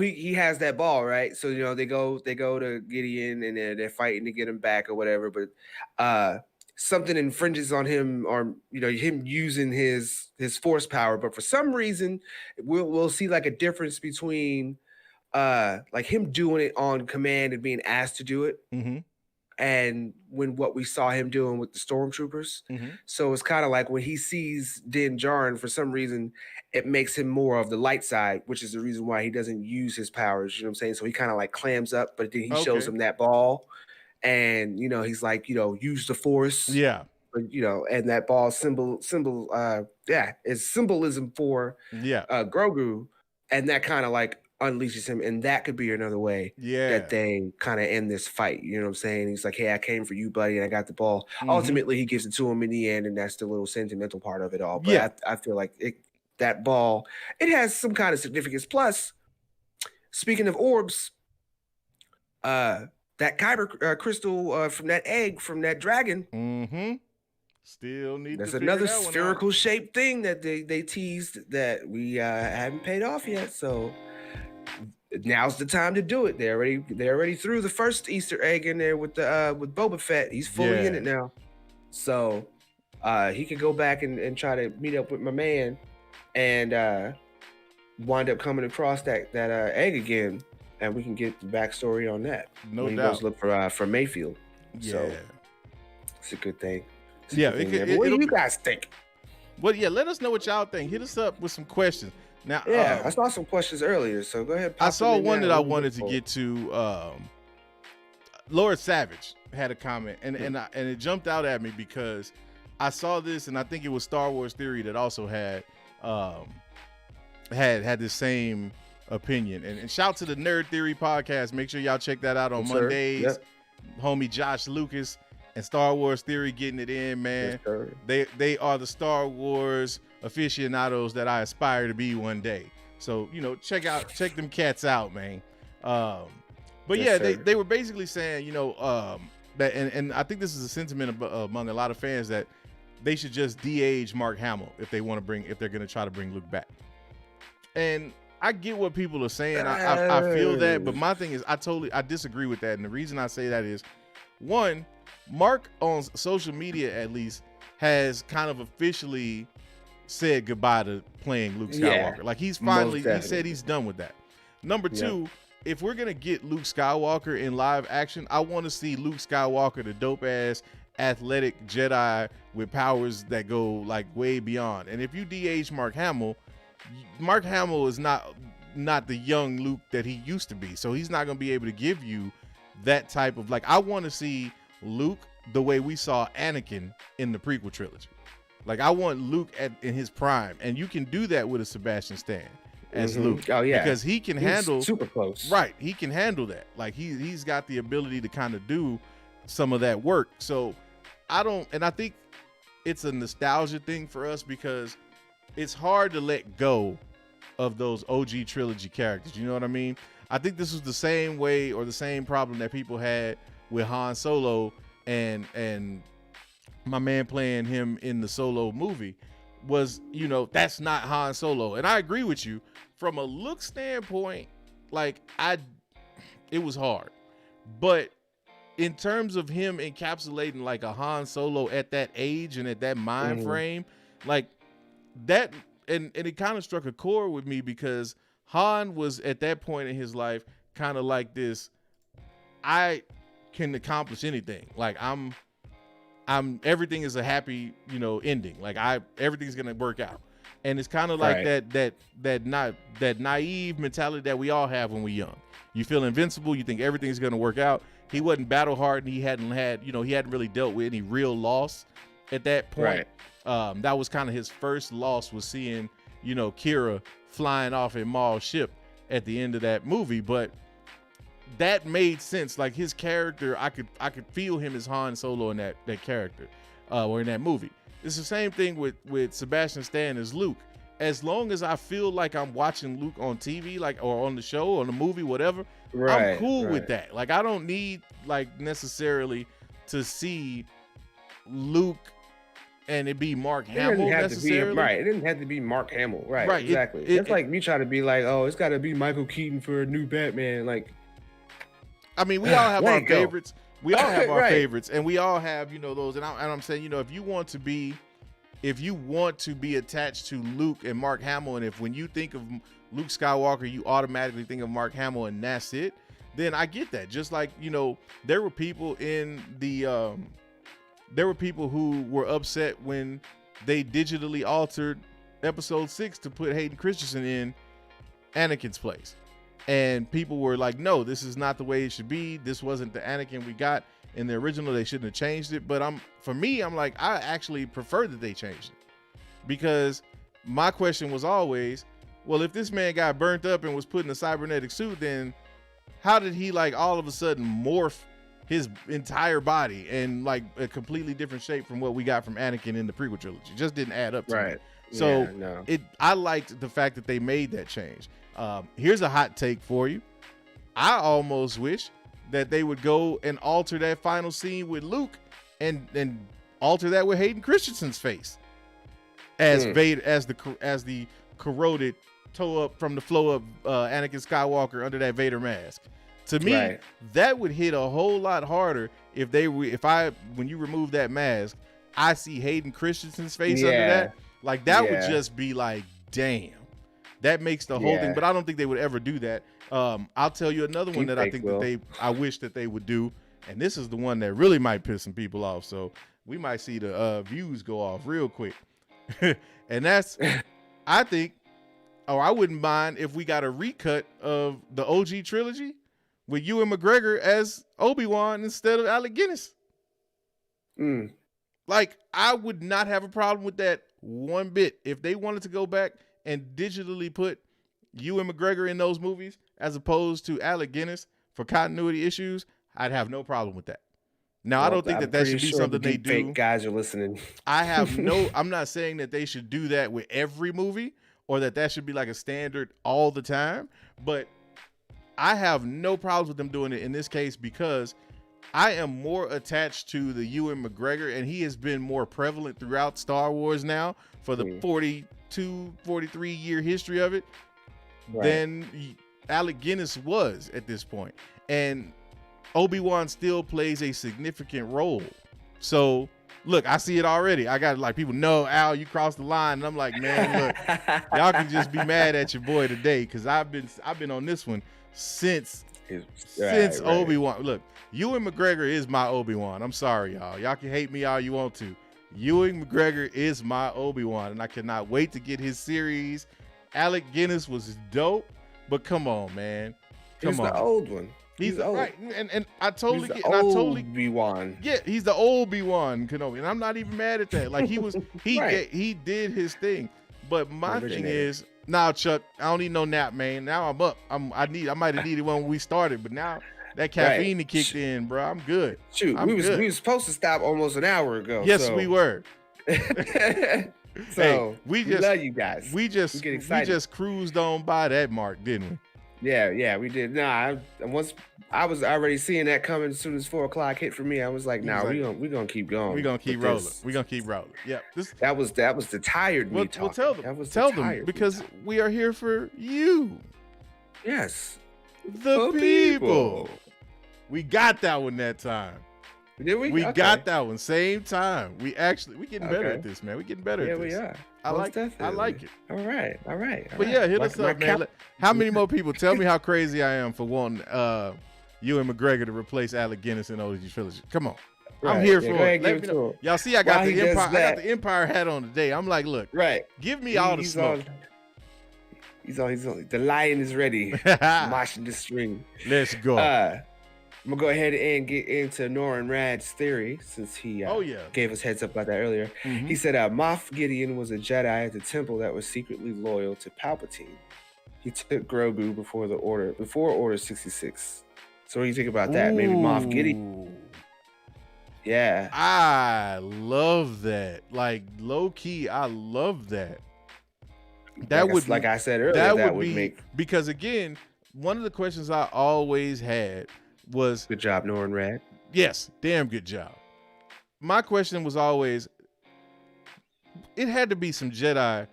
he has that ball, right? So they go to Gideon and they're fighting to get him back or whatever. But something infringes on him, or him using his force power. But for some reason, we'll see like a difference between him doing it on command and being asked to do it. And what we saw him doing with the stormtroopers. So it's kind of like when he sees Din Djarin, for some reason, it makes him more of the light side, which is the reason why he doesn't use his powers. You know what I'm saying? So he kind of clams up, but then he shows him that ball, and he's like, use the force. Yeah. But, and that ball is symbolism for Grogu, and that kind of unleashes him, and that could be another way that they kind of end this fight. You know what I'm saying? He's like, hey, I came for you, buddy, and I got the ball. Ultimately, he gives it to him in the end, and that's the little sentimental part of it all. But I feel like that ball, it has some kind of significance. Plus, speaking of orbs, that kyber crystal from that egg, from that dragon. Still need There's to another spherical shaped thing that they teased that we haven't paid off yet. So now's the time to do it. They already threw the first Easter egg in there with Boba Fett. He's fully in it now. So he could go back and try to meet up with my man and wind up coming across that egg again, and we can get the backstory on that. No doubt. He goes look for Mayfield. Yeah. So it's a good thing. What do you guys think? Well, let us know what y'all think. Hit us up with some questions. Now, I saw some questions earlier, so go ahead. I saw one that I wanted to get to. Lord Savage had a comment, and it jumped out at me because I saw this, and I think it was Star Wars Theory that also had the same opinion. And shout to the Nerd Theory podcast. Make sure y'all check that out on Mondays. Yep. Homie Josh Lucas and Star Wars Theory getting it in, man. Yes, they are the Star Wars aficionados that I aspire to be one day. So, check them cats out, man. But they were basically saying, that, and I think this is a sentiment among a lot of fans, that they should just de-age Mark Hamill if they're going to try to bring Luke back. And I get what people are saying. I feel that, but my thing is I disagree with that. And the reason I say that is, one, Mark on social media at least has kind of officially said goodbye to playing Luke Skywalker. He said he's done with that. Number two, if we're gonna get Luke Skywalker in live action, I want to see Luke Skywalker, the dope ass athletic Jedi with powers that go way beyond. And if you de-age Mark Hamill is not the young Luke that he used to be. So he's not gonna be able to give you that type of I want to see Luke the way we saw Anakin in the prequel trilogy. I want Luke in his prime, and you can do that with a Sebastian Stan as Luke. Oh yeah, because he's handle super close. Right, he can handle that. He's got the ability to kind of do some of that work. So I think it's a nostalgia thing for us because it's hard to let go of those OG trilogy characters. You know what I mean? I think this was the same way or the same problem that people had with Han Solo and my man playing him in the Solo movie was, that's not Han Solo. And I agree with you from a look standpoint, it was hard. But in terms of him encapsulating a Han Solo at that age and at that mind frame, that, and it kind of struck a chord with me because Han was at that point in his life kind of like this, I can accomplish anything. Like I'm everything is a happy, ending. Like everything's gonna work out. And it's kind of like that naive mentality that we all have when we're young. You feel invincible. You think everything's gonna work out. He wasn't battle hardened. He hadn't really dealt with any real loss at that point. Right. That was kind of his first loss, was seeing, Kira flying off in Maul's ship at the end of that movie. But that made sense. Like his character, I could feel him as Han Solo in that character, or in that movie. It's the same thing with Sebastian Stan as Luke. As long as I feel like I'm watching Luke on TV, like, or on the show, or on the movie, whatever, I'm cool with that. Like, I don't need necessarily to see Luke and it be Mark Hamill necessarily. It didn't have to be Mark Hamill. Right. Exactly. It's like me trying to be like, oh, it's got to be Michael Keaton for a new Batman. Like, I mean, we all have our favorites. We all have our favorites, and we all have, those. And I'm saying, if you want to be attached to Luke and Mark Hamill, and if when you think of Luke Skywalker, you automatically think of Mark Hamill, and that's it, then I get that. Just like, there were people who were upset when they digitally altered Episode 6 to put Hayden Christensen in Anakin's place. And people were like, no, this is not the way it should be. This wasn't the Anakin we got in the original. They shouldn't have changed it. But for me, I'm like, I actually prefer that they changed it. Because my question was always, well, if this man got burnt up and was put in a cybernetic suit, then how did he all of a sudden morph his entire body and a completely different shape from what we got from Anakin in the prequel trilogy? It just didn't add up to me. So I liked the fact that they made that change. Here's a hot take for you. I almost wish that they would go and alter that final scene with Luke and alter that with Hayden Christensen's face as Vader, as the corroded toe up from the flow of Anakin Skywalker under that Vader mask. To me, that would hit a whole lot harder when you remove that mask, I see Hayden Christensen's face under that. Like, that would just be like, damn. That makes the whole thing, but I don't think they would ever do that. I'll tell you another one that I think I wish that they would do, and this is the one that really might piss some people off. So we might see the views go off real quick. And that's, I think, I wouldn't mind if we got a recut of the OG trilogy with Ewan McGregor as Obi-Wan instead of Alec Guinness. Like, I would not have a problem with that one bit. If they wanted to go back and digitally put Ewan McGregor in those movies as opposed to Alec Guinness for continuity issues, I'd have no problem with that. Now, I don't think that should be something they do. Fake guys are listening. I'm not saying that they should do that with every movie or that should be like a standard all the time, but I have no problems with them doing it in this case because I am more attached to the Ewan McGregor, and he has been more prevalent throughout Star Wars now for the 42, 43 year history of it than Alec Guinness was at this point. And Obi-Wan still plays a significant role. So look, I see it already. I got people, no, Al, you crossed the line. And I'm like, man, look, y'all can just be mad at your boy today because I've been on this one since Obi-Wan. Look, Ewan McGregor is my Obi-Wan. I'm sorry, y'all. Y'all can hate me all you want to. Ewan McGregor is my Obi-Wan, and I cannot wait to get his series. Alec Guinness was dope, but come on, man. He's the old one. He's old. Right, and I totally get. Obi-Wan. Yeah, he's the Obi-Wan Kenobi, and I'm not even mad at that. Like he did his thing. But my thing is, now Chuck, I don't need no nap, man. Now I'm up. I might have needed one when we started, but now that caffeine kicked in, bro. I'm good. Shoot, we were supposed to stop almost an hour ago. Yes, we were. So we love you guys. We just cruised on by that mark, didn't we? Yeah, we did. Nah, I was already seeing that coming as soon as 4 o'clock hit for me. I was like, we're gonna keep going. We're gonna keep rolling. We're gonna keep rolling. Yeah. That was the tired me talking. Well, tell them because we are here for you. Yes. The people. We got that one that time. Did we? We got that one same time. We getting better at this, man. We getting better at this. Yeah, we are. I like it. All right. But yeah, hit us up, man. How many more people? Tell me how crazy I am for wanting Ewan McGregor to replace Alec Guinness in OG Trilogy. Come on. I'm here for it. Let me know. Y'all see, I got the Empire. I got the Empire hat on today. I'm like, look, give me all the smoke. He's on. The lion is ready. Marching the string. Let's go. I'm gonna go ahead and get into Norin Rad's theory since he gave us heads up about that earlier. He said Moff Gideon was a Jedi at the temple that was secretly loyal to Palpatine. He took Grogu before Order 66. So what do you think about that? Maybe Moff Gideon. Yeah. I love that. Like low key, I love that. That would, like I said earlier, that would make, because again, one of the questions I always had was, good job, Norin Rad. Yes, damn good job. My question was always, it had to be some Jedi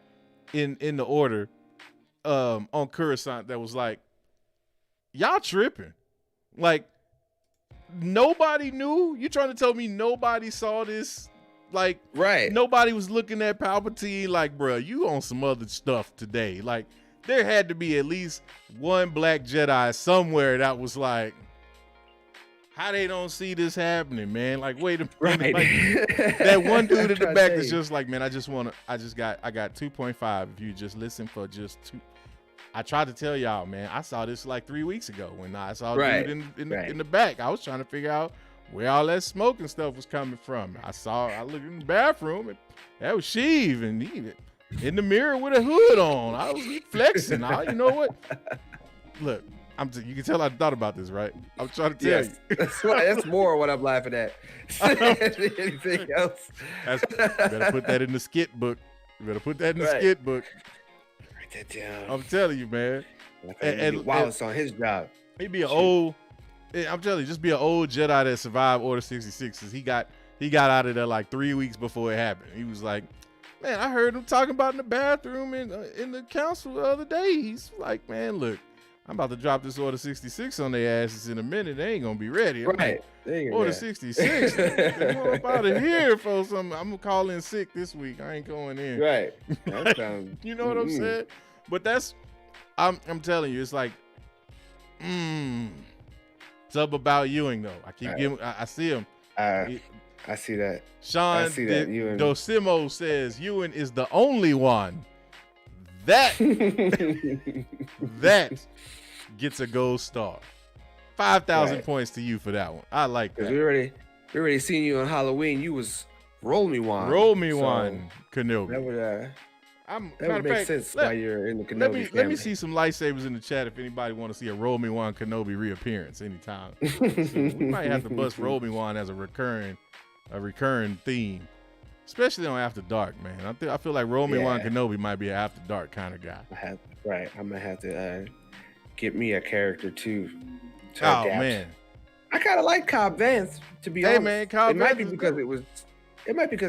in the Order on Coruscant that was like, y'all tripping. Like, nobody knew? You trying to tell me nobody saw this? Like, nobody was looking at Palpatine like, bruh, you on some other stuff today. Like, there had to be at least one black Jedi somewhere that was like, how they don't see this happening, man? Like, wait a minute. Like, that one dude in the back is just like, man, I got 2.5. If you just listen for just 2. I tried to tell y'all, man, I saw this like 3 weeks ago when I saw the dude in the back. I was trying to figure out where all that smoking stuff was coming from. I looked in the bathroom and that was Sheev, and he in the mirror with a hood on. I was flexing. You know what? Look, you can tell I thought about this, right? I'm trying to tell you. That's more what I'm laughing at. Anything else? Better put that in the skit book. You better put that in the skit book. Write that down. I'm telling you, man. And Wallace on his job. He'd be I'm telling you, just be an old Jedi that survived Order 66. Cause he got out of there like 3 weeks before it happened. He was like, man, I heard him talking about in the bathroom in the council the other day. He's like, man, look, I'm about to drop this Order 66 on their asses in a minute. They ain't gonna be ready. Order 66. You want up out of here for something? I'm gonna call in sick this week. I ain't going in. Right. That sounds, you know what I'm saying? But I'm telling you, it's like, something about Ewing though. I keep giving. I see him. I see that. Sean Dosimo says Ewan is the only one that gets a gold star. 5,000 points to you for that one. I like that. We already seen you on Halloween. You was Roll Me One. Kenobi. That would make sense why you're in the Kenobi family. Let me see some lightsabers in the chat if anybody want to see a Roll Me One Kenobi reappearance anytime. We might have to bust Roll Me One as a recurring theme, especially on After Dark, man. I feel like Roll Me One Kenobi might be an After Dark kind of guy. I'm gonna have to get me a character too. Oh man, I kind of like Cobb Vanth, to be honest. Man, Cobb Vanth might be because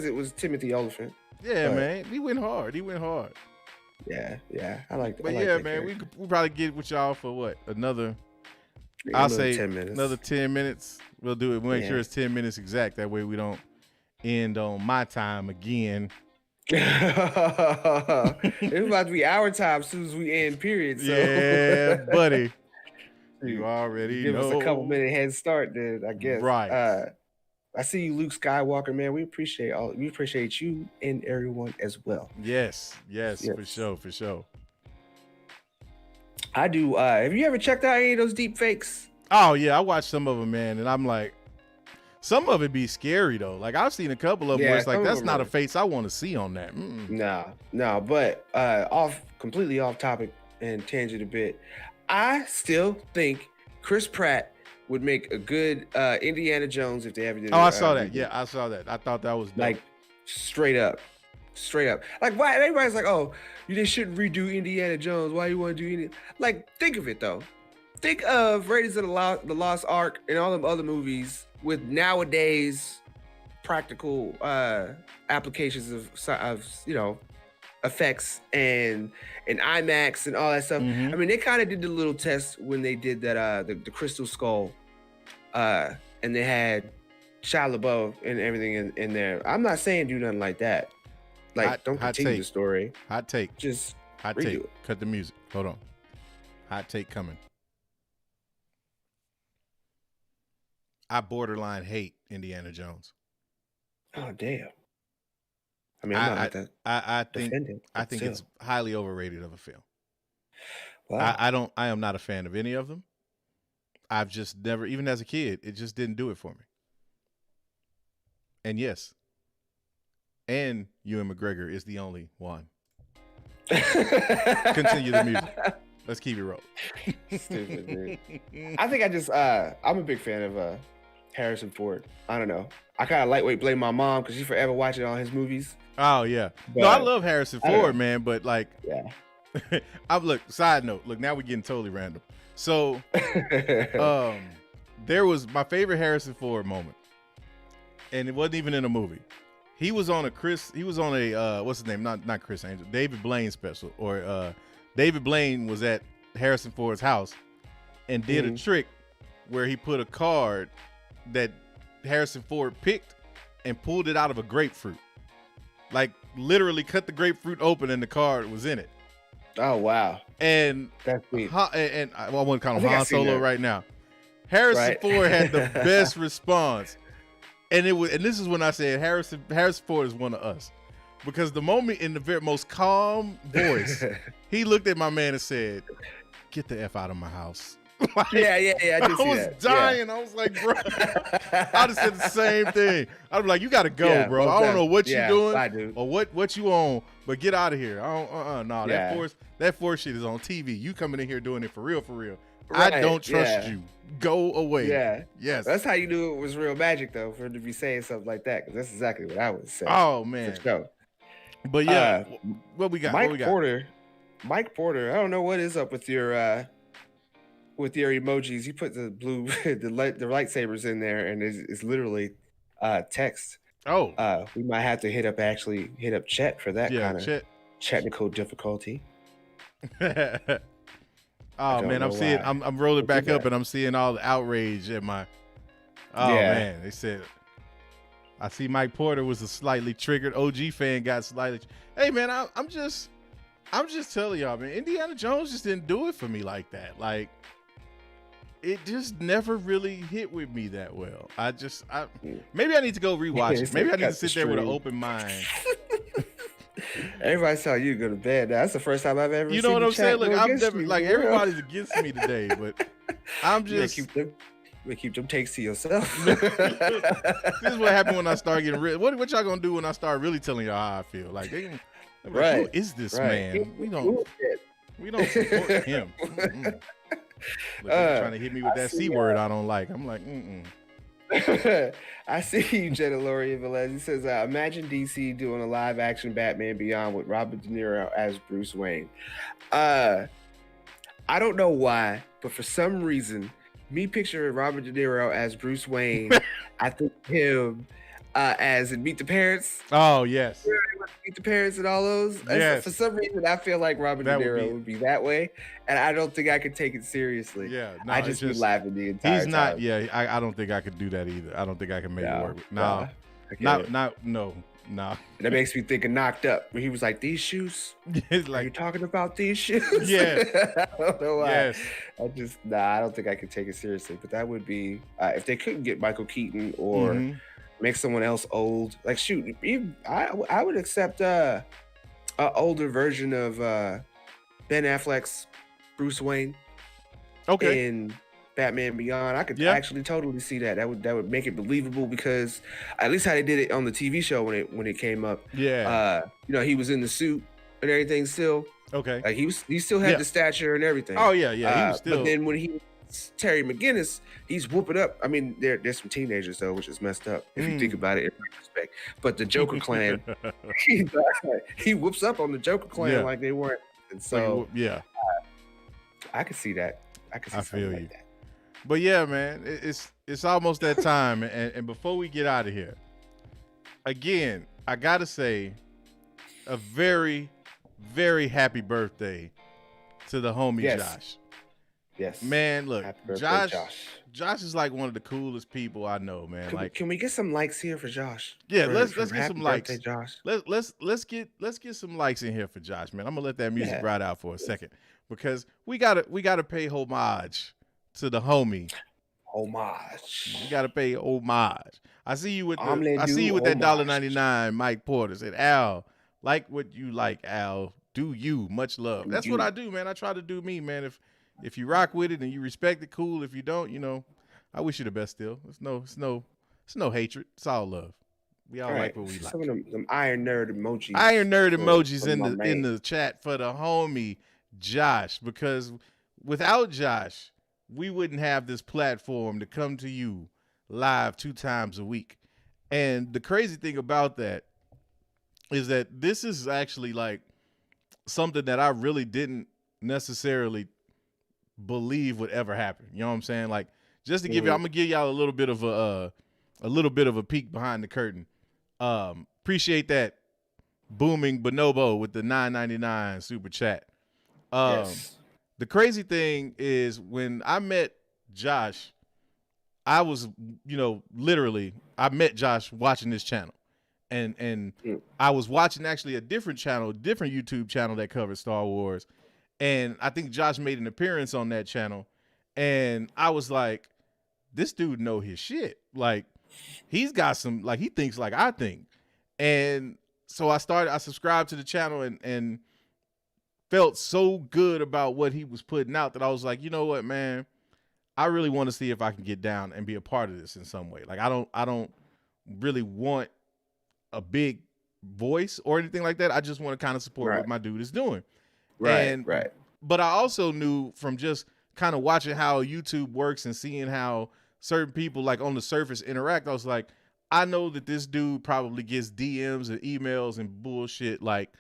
it was Timothy Olyphant. Yeah, man, he went hard. Yeah, I like that. But yeah, man, we probably get with y'all for what, another 10 minutes. Another 10 minutes. We'll do it. We'll make sure it's 10 minutes exact. That way we don't end on my time again. It's about to be our time as soon as we end, period. So. Yeah, buddy. You already give us a couple minute head start, then I guess. Right. I see you, Luke Skywalker, man. We appreciate you and everyone as well. Yes, for sure. I do. Have you ever checked out any of those deep fakes? Oh yeah, I watched some of them, man, and I'm like, some of it be scary though. Like I've seen a couple of them where it's like, that's not a face I want to see on that. No, but completely off topic and tangent a bit. I still think Chris Pratt would make a good Indiana Jones if they ever did. Oh, I saw that. Yeah, I saw that. I thought that was dope. Like straight up. Like why everybody's like, oh, you shouldn't redo Indiana Jones. Why you want to do Indiana? Like think of it though. Think of Raiders of the Lost Ark and all them other movies with nowadays practical applications of effects and IMAX and all that stuff. Mm-hmm. I mean, they kind of did the little test when they did that the Crystal Skull, and they had Shia LaBeouf and everything in there. I'm not saying do nothing like that. Like, don't continue the story. Hot take. Just hot take. Cut the music. Hold on. Hot take coming. I borderline hate Indiana Jones. Oh damn! I mean, I'm not I think it's highly overrated of a film. Wow. I am not a fan of any of them. I've just never, even as a kid, it just didn't do it for me. And yes, and Ewan McGregor is the only one. Continue the music. Let's keep it rolling. Stupid, dude. I think I'm a big fan of Harrison Ford. I don't know. I kind of lightweight blame my mom because she's forever watching all his movies. Oh yeah. But, no, I love Harrison Ford, man. But like, yeah. Look. Side note. Look, now we're getting totally random. So, there was my favorite Harrison Ford moment, and it wasn't even in a movie. He was on a what's his name? Not Chris Angel, David Blaine special, or David Blaine was at Harrison Ford's house and did a trick where he put a card that Harrison Ford picked and pulled it out of a grapefruit. Like literally cut the grapefruit open and the card was in it. Oh wow! And that's sweet. And I wouldn't call him Han Solo right now. Harrison Ford had the best response, and this is when I said Harrison Ford is one of us, because the moment in the very most calm voice, he looked at my man and said, "Get the F out of my house." Like, yeah. I was dying. I was like, bro, I just said the same thing. I'd be like, you got to go, bro. I don't know what you're doing or what you on, but get out of here. No, that force shit is on TV. You coming in here doing it for real. Right. I don't trust you. Go away. Yeah. Yes. That's how you knew it was real magic, though, for him to be saying something like that, because that's exactly what I would say. Oh, man. But yeah, what we got? Mike Porter, I don't know what is up with your emojis. You put the blue, the lightsabers in there, and it's literally text. Oh. We might have to hit up Chet for that kind of technical difficulty. Oh man, I'm rolling back up and I'm seeing all the outrage at my. Oh man, they said. I see Mike Porter was a slightly triggered OG fan. Got slightly. Hey man, I'm just telling y'all, man. Indiana Jones just didn't do it for me like that. Like, it just never really hit with me that well. Maybe I need to go rewatch it. Maybe I need to sit there with an open mind. Everybody saw you go to bed. That's the first time I've ever seen you know what I'm saying? Look, I'm never like everybody's against me today, but I'm just keep them takes to yourself. This is what happened when I start getting real. What y'all gonna do when I start really telling y'all how I feel? Like, who is this man? We don't support him. Look, they're trying to hit me with that C word I don't like. I'm like, I see you, Mandalorian Velez. He says, imagine DC doing a live action Batman Beyond with Robert De Niro as Bruce Wayne. I don't know why, but for some reason, me picturing Robert De Niro as Bruce Wayne, I think him as in Meet the Parents. Oh, yes. Meet the Parents and all those. Yes. For some reason, I feel like Robert De Niro would be that way, and I don't think I could take it seriously. Yeah, no, I just be laughing the entire time. He's not. Yeah, I don't think I could do that either. I don't think I can make it work. No. That makes me think of Knocked Up, where he was like, "These shoes? It's like, are you talking about these shoes?" Yeah. I don't know why. Yes. I don't think I could take it seriously. But that would be if they couldn't get Michael Keaton or make someone else old. Like, shoot, I would accept an older version of Ben Affleck's Bruce Wayne. Okay. In Batman Beyond, I could actually totally see that. That would make it believable, because at least how they did it on the TV show when it came up. Yeah. He was in the suit and everything still. Okay. Like he still had the stature and everything. Oh yeah. He was still. But then when he Terry McGinnis, he's whooping up. I mean, there's some teenagers though, which is messed up if you think about it in retrospect. But the Joker clan, he whoops up on the Joker clan like they weren't. And so I could see that. I could see something like that. But yeah, man, it's almost that time, and before we get out of here, again, I gotta say, a very, very happy birthday to the homie Josh. Yes. Man, look, Happy birthday, Josh. Josh is like one of the coolest people I know, man. Can we get some likes here for Josh? Yeah, let's For get some birthday, likes. Josh. Let's get some likes in here for Josh, man. I'm gonna let that music ride out for a second because we gotta pay homage to the homie. Homage. You gotta pay homage. I see you with that $1.99 Mike Porter. Said, Al, like what you like, Al. Do you. Much love. That's what I do, man. I try to do me, man. If you rock with it and you respect it, cool. If you don't, I wish you the best still. It's no hatred. It's all love. We all like what we like. Some of them iron nerd emojis. Iron nerd emojis in the chat for the homie Josh, because without Josh, we wouldn't have this platform to come to you live 2 times a week. And the crazy thing about that is that this is actually like something that I really didn't necessarily believe would ever happen. You know what I'm saying? Like, just to give you, I'm gonna give y'all a little bit of a peek behind the curtain. Appreciate that, Booming Bonobo with the $9.99 super chat. Yes. The crazy thing is when I met Josh, I was, literally, I met Josh watching this channel. And I was watching actually a different YouTube channel that covered Star Wars. And I think Josh made an appearance on that channel. And I was like, this dude know his shit. Like, he's got some, like, he thinks like I think. And so I subscribed to the channel and felt so good about what he was putting out that I was like, you know what, man, I really want to see if I can get down and be a part of this in some way. Like, I don't really want a big voice or anything like that. I just want to kind of support what my dude is doing. Right. But I also knew from just kind of watching how YouTube works and seeing how certain people like on the surface interact, I was like, I know that this dude probably gets DMs and emails and bullshit like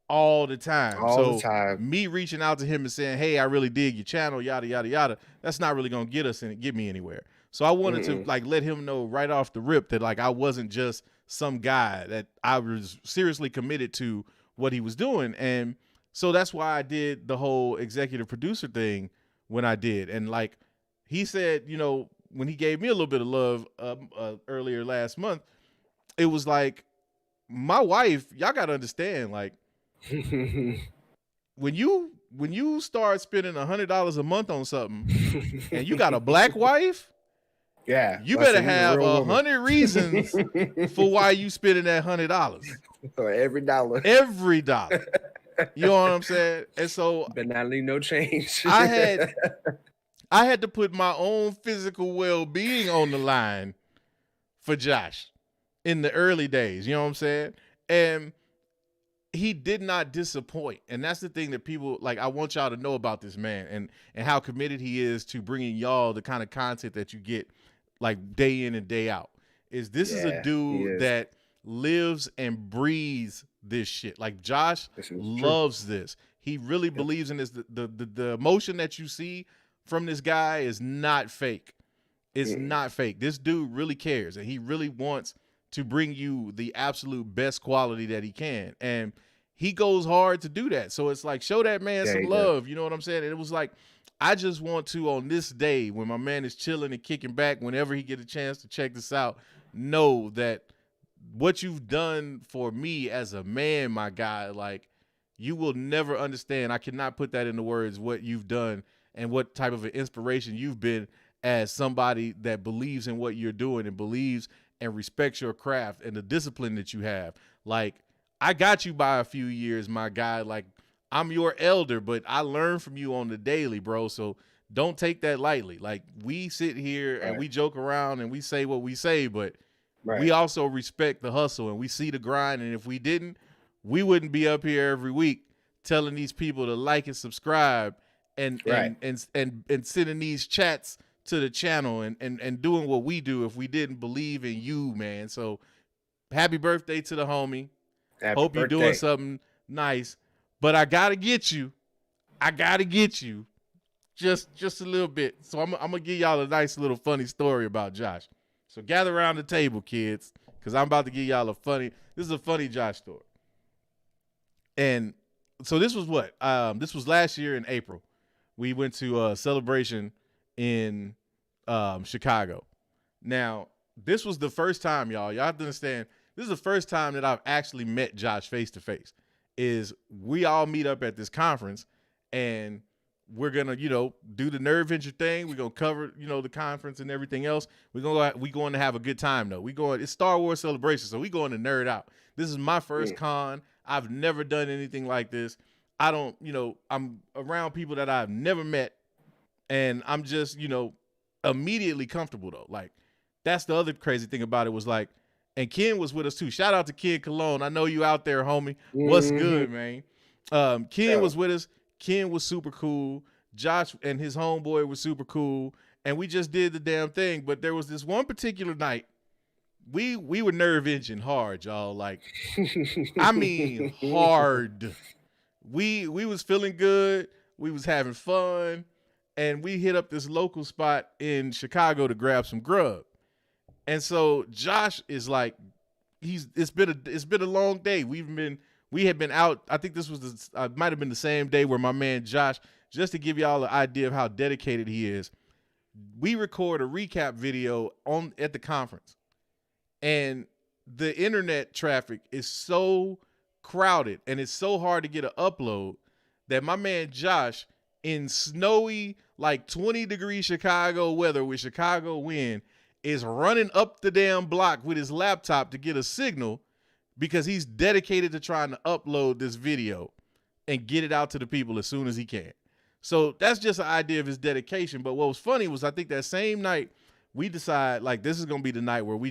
all the time. All the time. Me reaching out to him and saying, hey, I really dig your channel, yada, yada, yada, that's not really going to get me anywhere. So I wanted to like let him know right off the rip that like I wasn't just some guy, that I was seriously committed to what he was doing. And so that's why I did the whole executive producer thing when I did. And like he said, when he gave me a little bit of love earlier last month, it was like, my wife, y'all got to understand, like, when you start spending $100 a month on something and you got a black wife, you better have 100 reasons for why you spending that $100. For every dollar. Every dollar. You know what I'm saying? And so, but not leave no change. I had to put my own physical well-being on the line for Josh in the early days. You know what I'm saying? And he did not disappoint. And that's the thing that people, like, I want y'all to know about this man and how committed he is to bringing y'all the kind of content that you get, like, day in and day out. This is a dude that lives and breathes this shit. Like, Josh loves this. He really believes in this. The emotion that you see from this guy is not fake. It's not fake. This dude really cares, and he really wants to bring you the absolute best quality that he can. And he goes hard to do that. So it's like, show that man some love. You know what I'm saying? And it was like, I just want to, on this day when my man is chilling and kicking back, whenever he get a chance to check this out, know that what you've done for me as a man, my guy, like, you will never understand. I cannot put that into words, what you've done and what type of an inspiration you've been as somebody that believes in what you're doing and believes and respects your craft and the discipline that you have. Like, I got you by a few years, my guy. Like, I'm your elder, but I learn from you on the daily, bro. So don't take that lightly. Like, we sit here and we joke around and we say what we say, but we also respect the hustle and we see the grind. And if we didn't, we wouldn't be up here every week telling these people to like and subscribe and sending these chats to the channel and doing what we do if we didn't believe in you, man. So happy birthday to the homie. Hope you're doing something nice. But I gotta get you. Just a little bit. So I'm gonna give y'all a nice little funny story about Josh. So gather around the table, kids, because I'm about to give y'all this is a funny Josh story. And so this was what? This was last year in April. we went to a celebration in Chicago. Now, this was the first time, y'all have to understand, this is the first time that I've actually met Josh face to face. Is we all meet up at this conference, and we're gonna, do the Nerd Venture thing. We're gonna cover, the conference and everything else. We going to have a good time though. It's Star Wars Celebration, so we going to nerd out. This is my first con. I've never done anything like this. I don't, I'm around people that I've never met, and I'm just, immediately comfortable though. Like, that's the other crazy thing about it was like, and Ken was with us too. Shout out to Ken Cologne. I know you out there, homie. What's good, man? Ken was with us. Ken was super cool. Josh and his homeboy was super cool. And we just did the damn thing. But there was this one particular night. We were nerve engine hard, y'all. Like, I mean, hard. We was feeling good. We was having fun. And we hit up this local spot in Chicago to grab some grub. And so Josh is like, it's been a long day. We had been out. I think this was might have been the same day where my man Josh, just to give y'all an idea of how dedicated he is, we record a recap video at the conference, and the internet traffic is so crowded and it's so hard to get an upload that my man Josh, in snowy, like 20-degree Chicago weather with Chicago wind, is running up the damn block with his laptop to get a signal because he's dedicated to trying to upload this video and get it out to the people as soon as he can. So that's just an idea of his dedication. But what was funny was I think that same night we decide, like, this is going to be the night where we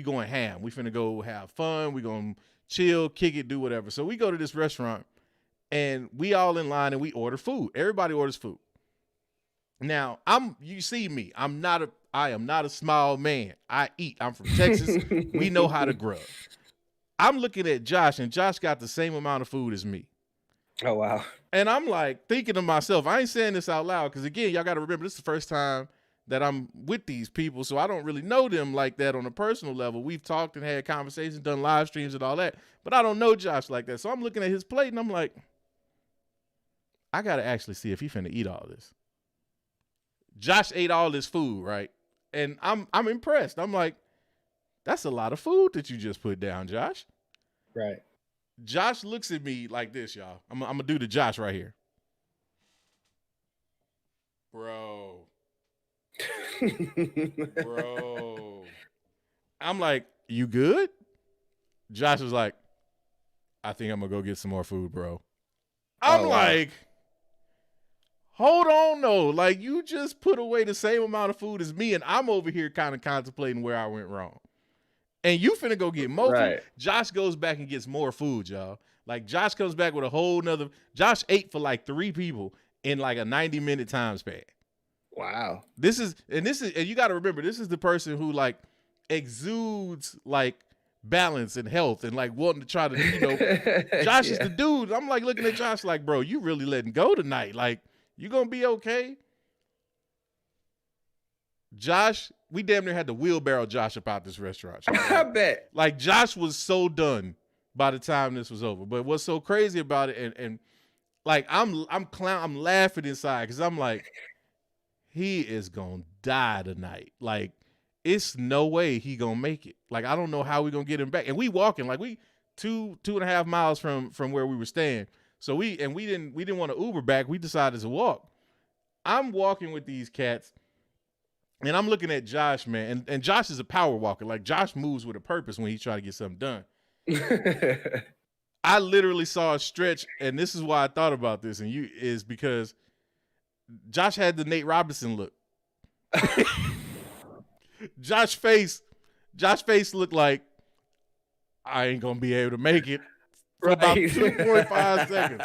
going ham. We finna go have fun. We going to chill, kick it, do whatever. So we go to this restaurant and we all in line and we order food. Everybody orders food. Now, you see me. I am not a small man. I eat. I'm from Texas. We know how to grub. I'm looking at Josh, and Josh got the same amount of food as me. Oh, wow. And I'm like thinking to myself, I ain't saying this out loud because, again, y'all got to remember, this is the first time that I'm with these people, so I don't really know them like that on a personal level. We've talked and had conversations, done live streams and all that, but I don't know Josh like that. So I'm looking at his plate, and I'm like, I got to actually see if he finna eat all this. Josh ate all this food, right? And I'm impressed. I'm like, that's a lot of food that you just put down, Josh. Right. Josh looks at me like this, y'all. I'm going to do the Josh right here. Bro. I'm like, you good? Josh was like, I think I'm going to go get some more food, bro. I'm like, hold on, though. Like, you just put away the same amount of food as me, and I'm over here kind of contemplating where I went wrong. And you finna go get more food. Josh goes back and gets more food, y'all. Like, Josh comes back with a whole nother. Josh ate for like 3 people in like a 90-minute time span. Wow. And you got to remember, this is the person who like exudes like balance and health and like wanting to try to, Josh is the dude. I'm like looking at Josh like, bro, you really letting go tonight. Like, you gonna be okay? Josh, we damn near had to wheelbarrow Josh up out this restaurant. I bet. Like, Josh was so done by the time this was over. But what's so crazy about it, and like I'm laughing inside because I'm like, he is gonna die tonight. Like, it's no way he gonna make it. Like, I don't know how we gonna get him back. And we walking like we 2.5 miles from where we were staying. So we didn't want to Uber back. We decided to walk. I'm walking with these cats. And I'm looking at Josh, man, and Josh is a power walker. Like, Josh moves with a purpose when he's trying to get something done. I literally saw a stretch, and this is why I thought about this, is because Josh had the Nate Robinson look. Josh face looked like, I ain't gonna be able to make it for about 2.5 seconds.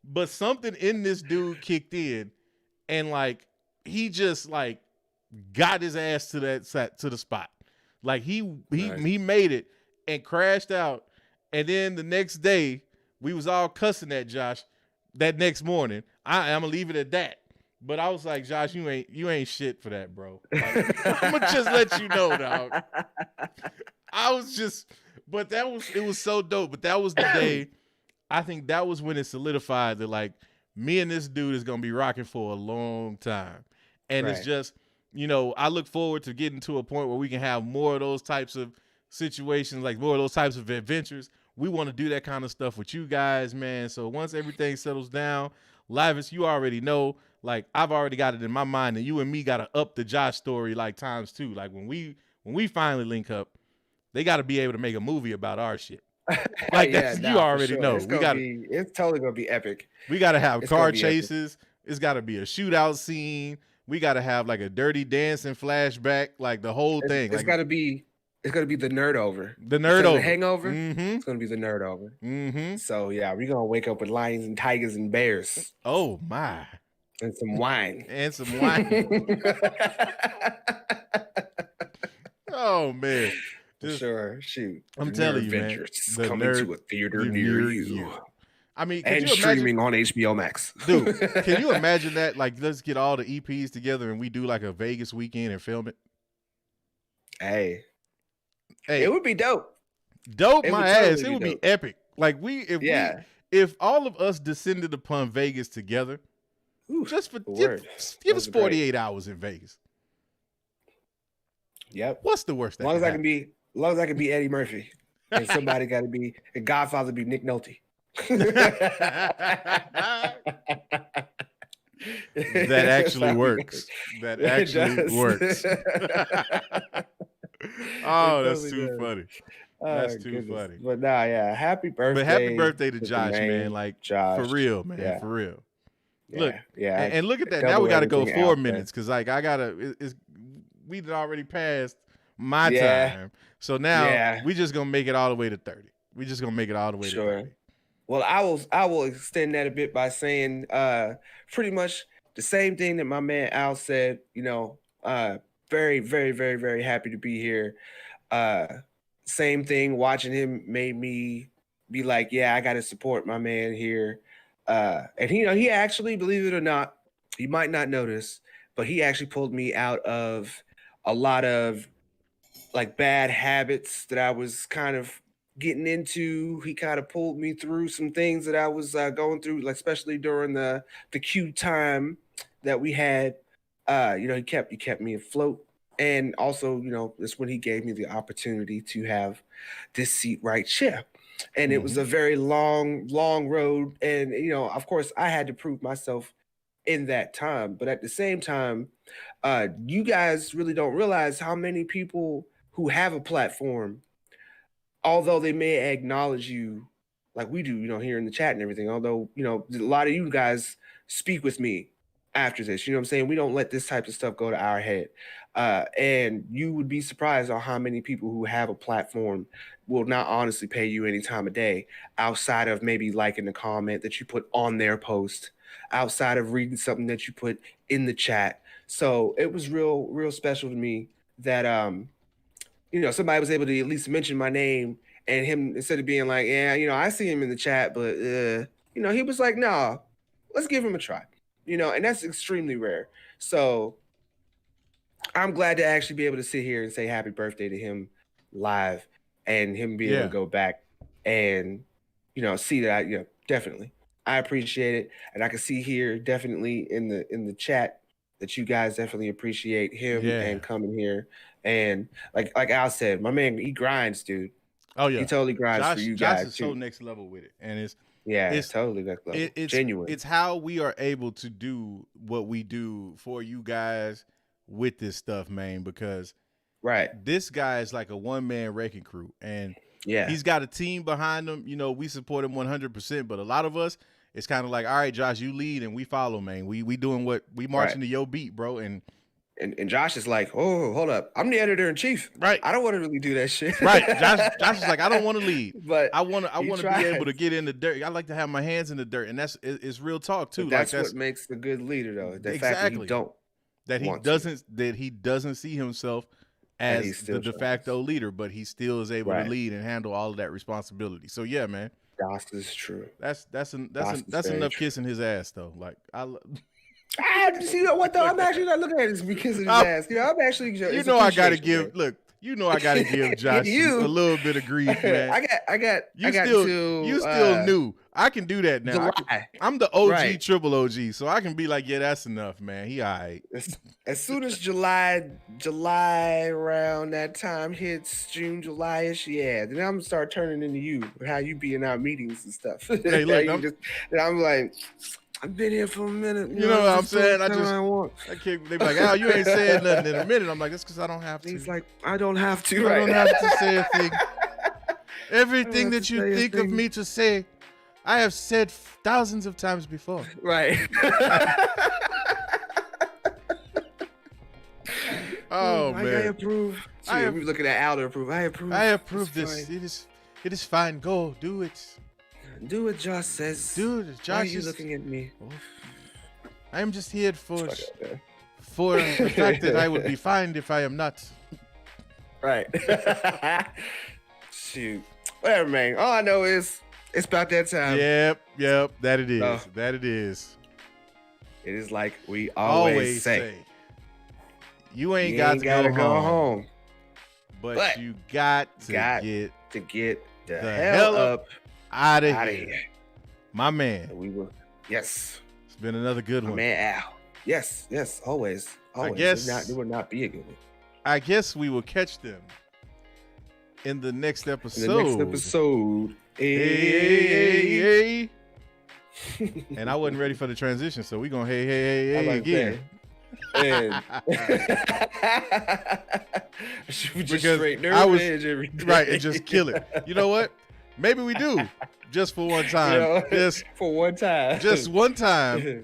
But something in this dude kicked in, and like he just like got his ass to the spot. Like he made it and crashed out. And then the next day, we was all cussing at Josh that next morning. I'm gonna leave it at that. But I was like, Josh, you ain't shit for that, bro. Like, I'm gonna just let you know, dog. It was so dope. But that was the day. I think that was when it solidified that, like, me and this dude is gonna be rocking for a long time. And it's Right. just, you know, I look forward to getting to a point where we can have more of those types of situations, like more of those types of adventures. We want to do that kind of stuff with you guys, man. So once everything settles down, Lavis, you already know, like I've already got it in my mind that you and me gotta up the Josh story like times two. Like when we finally link up, they gotta be able to make a movie about our shit. Like that's you already know. It's totally gonna be epic. We gotta have car chases. It's gotta be a shootout scene. We gotta have like a dirty dancing flashback, like the whole thing. It's gotta be the nerd over. The nerd over. The hangover. Mm-hmm. It's gonna be the nerd over. Mm-hmm. So yeah, we're gonna wake up with lions and tigers and bears. Oh my. And some wine. And some wine. Oh man. For sure. Shoot. I'm telling you, man. The coming to a theater near you. I mean, and streaming on HBO Max. Dude, can you imagine that? Like, let's get all the EPs together and we do like a Vegas weekend and film it. Hey, it would be dope. Dope, my ass. It would be epic. Like if all of us descended upon Vegas together, just for give us 48 hours in Vegas. Yep. What's the worst? As long as I can be Eddie Murphy, and somebody got to be a Godfather, be Nick Nolte. That actually works. That actually works. Oh, that's too funny. That's too funny. But nah, yeah. Happy birthday. But happy birthday to Josh, man. Like Josh. For real, man. Yeah. For real. Look, and look at that. Now we got to go 4 minutes because, like, we've already passed my time. So now we just gonna make it all the way to 30. We just gonna make it all the way to 30. Well, I will extend that a bit by saying pretty much the same thing that my man Al said. You know, very, very, very, very happy to be here. Same thing. Watching him made me be like, yeah, I got to support my man here. And he actually, believe it or not, you might not notice, but he actually pulled me out of a lot of like bad habits that I was kind of getting into. He kind of pulled me through some things that I was going through, like especially during the Q time that we had. He kept me afloat. And also, that's when he gave me the opportunity to have this seat right here. And it was a very long, long road. And, of course, I had to prove myself in that time. But at the same time, you guys really don't realize how many people who have a platform, although they may acknowledge you like we do, here in the chat and everything, although, a lot of you guys speak with me after this, you know what I'm saying? We don't let this type of stuff go to our head. And you would be surprised on how many people who have a platform will not honestly pay you any time of day outside of maybe liking the comment that you put on their post, outside of reading something that you put in the chat. So it was real, real special to me that, somebody was able to at least mention my name, and him, instead of being like, yeah, I see him in the chat, but, he was like, no, let's give him a try, and that's extremely rare. So I'm glad to actually be able to sit here and say happy birthday to him live, and him being able to go back and, see that definitely I appreciate it. And I can see here definitely in the chat that you guys definitely appreciate him and coming here. And like Al said, my man, he grinds, dude. Oh yeah, he totally grinds for you guys. Josh is so next level with it, and it's totally next level. It's genuine. It's how we are able to do what we do for you guys with this stuff, man. Because this guy is like a one-man wrecking crew, and he's got a team behind him. We support him 100%, but a lot of us, it's kind of like, all right, Josh, you lead and we follow, man. We doing what we marching to your beat, bro. And Josh is like, oh, hold up, I'm the editor-in-chief. Right. I don't want to really do that shit. Right. Josh is like, I don't want to lead, but I want to be able to get in the dirt. I like to have my hands in the dirt, and it's real talk too. That's what makes the good leader, though. The fact that he doesn't see himself as the de facto leader, but he still is able to lead and handle all of that responsibility. So yeah, man. Das is true. That's enough kissing his ass though. Like see what though? I'm actually not looking at this because of his ass. I'm actually. I gotta give. Look, I gotta give Josh a little bit of grief, man. You still new. I can do that now. I'm the OG triple OG, so I can be like, yeah, that's enough, man. He all right. As soon as July around that time hits, June, July-ish, yeah, then I'm gonna start turning into you, how you be in our meetings and stuff. Hey, look, I'm like, I've been here for a minute. You know what I'm saying? I can't. They be like, Al, you ain't saying nothing in a minute. I'm like, that's because I don't have to. He's like, I don't have to. I don't have to say a thing. Everything that you think of me to say, I have said thousands of times before. Right. Oh man. I approve. We're looking at Al to approve. I approve this. It is fine. Go do it. Do what Josh says. Do it. Josh, why are you looking at me? I am just here for the fact that I would be fined if I am not. Right. Shoot. Whatever, man. All I know is it's about that time. Yep. That it is. That it is. It is like we always say. You ain't got to go home. But you got to get the hell up out of here. My man. Yes. It's been another good one. Man, Al. Yes, always. I guess it would not be a good one. I guess we will catch them in the next episode. Hey. And I wasn't ready for the transition, so we're going to hey again. And right, and just kill it. You know what? Maybe we do just for one time. For one time. Just one time.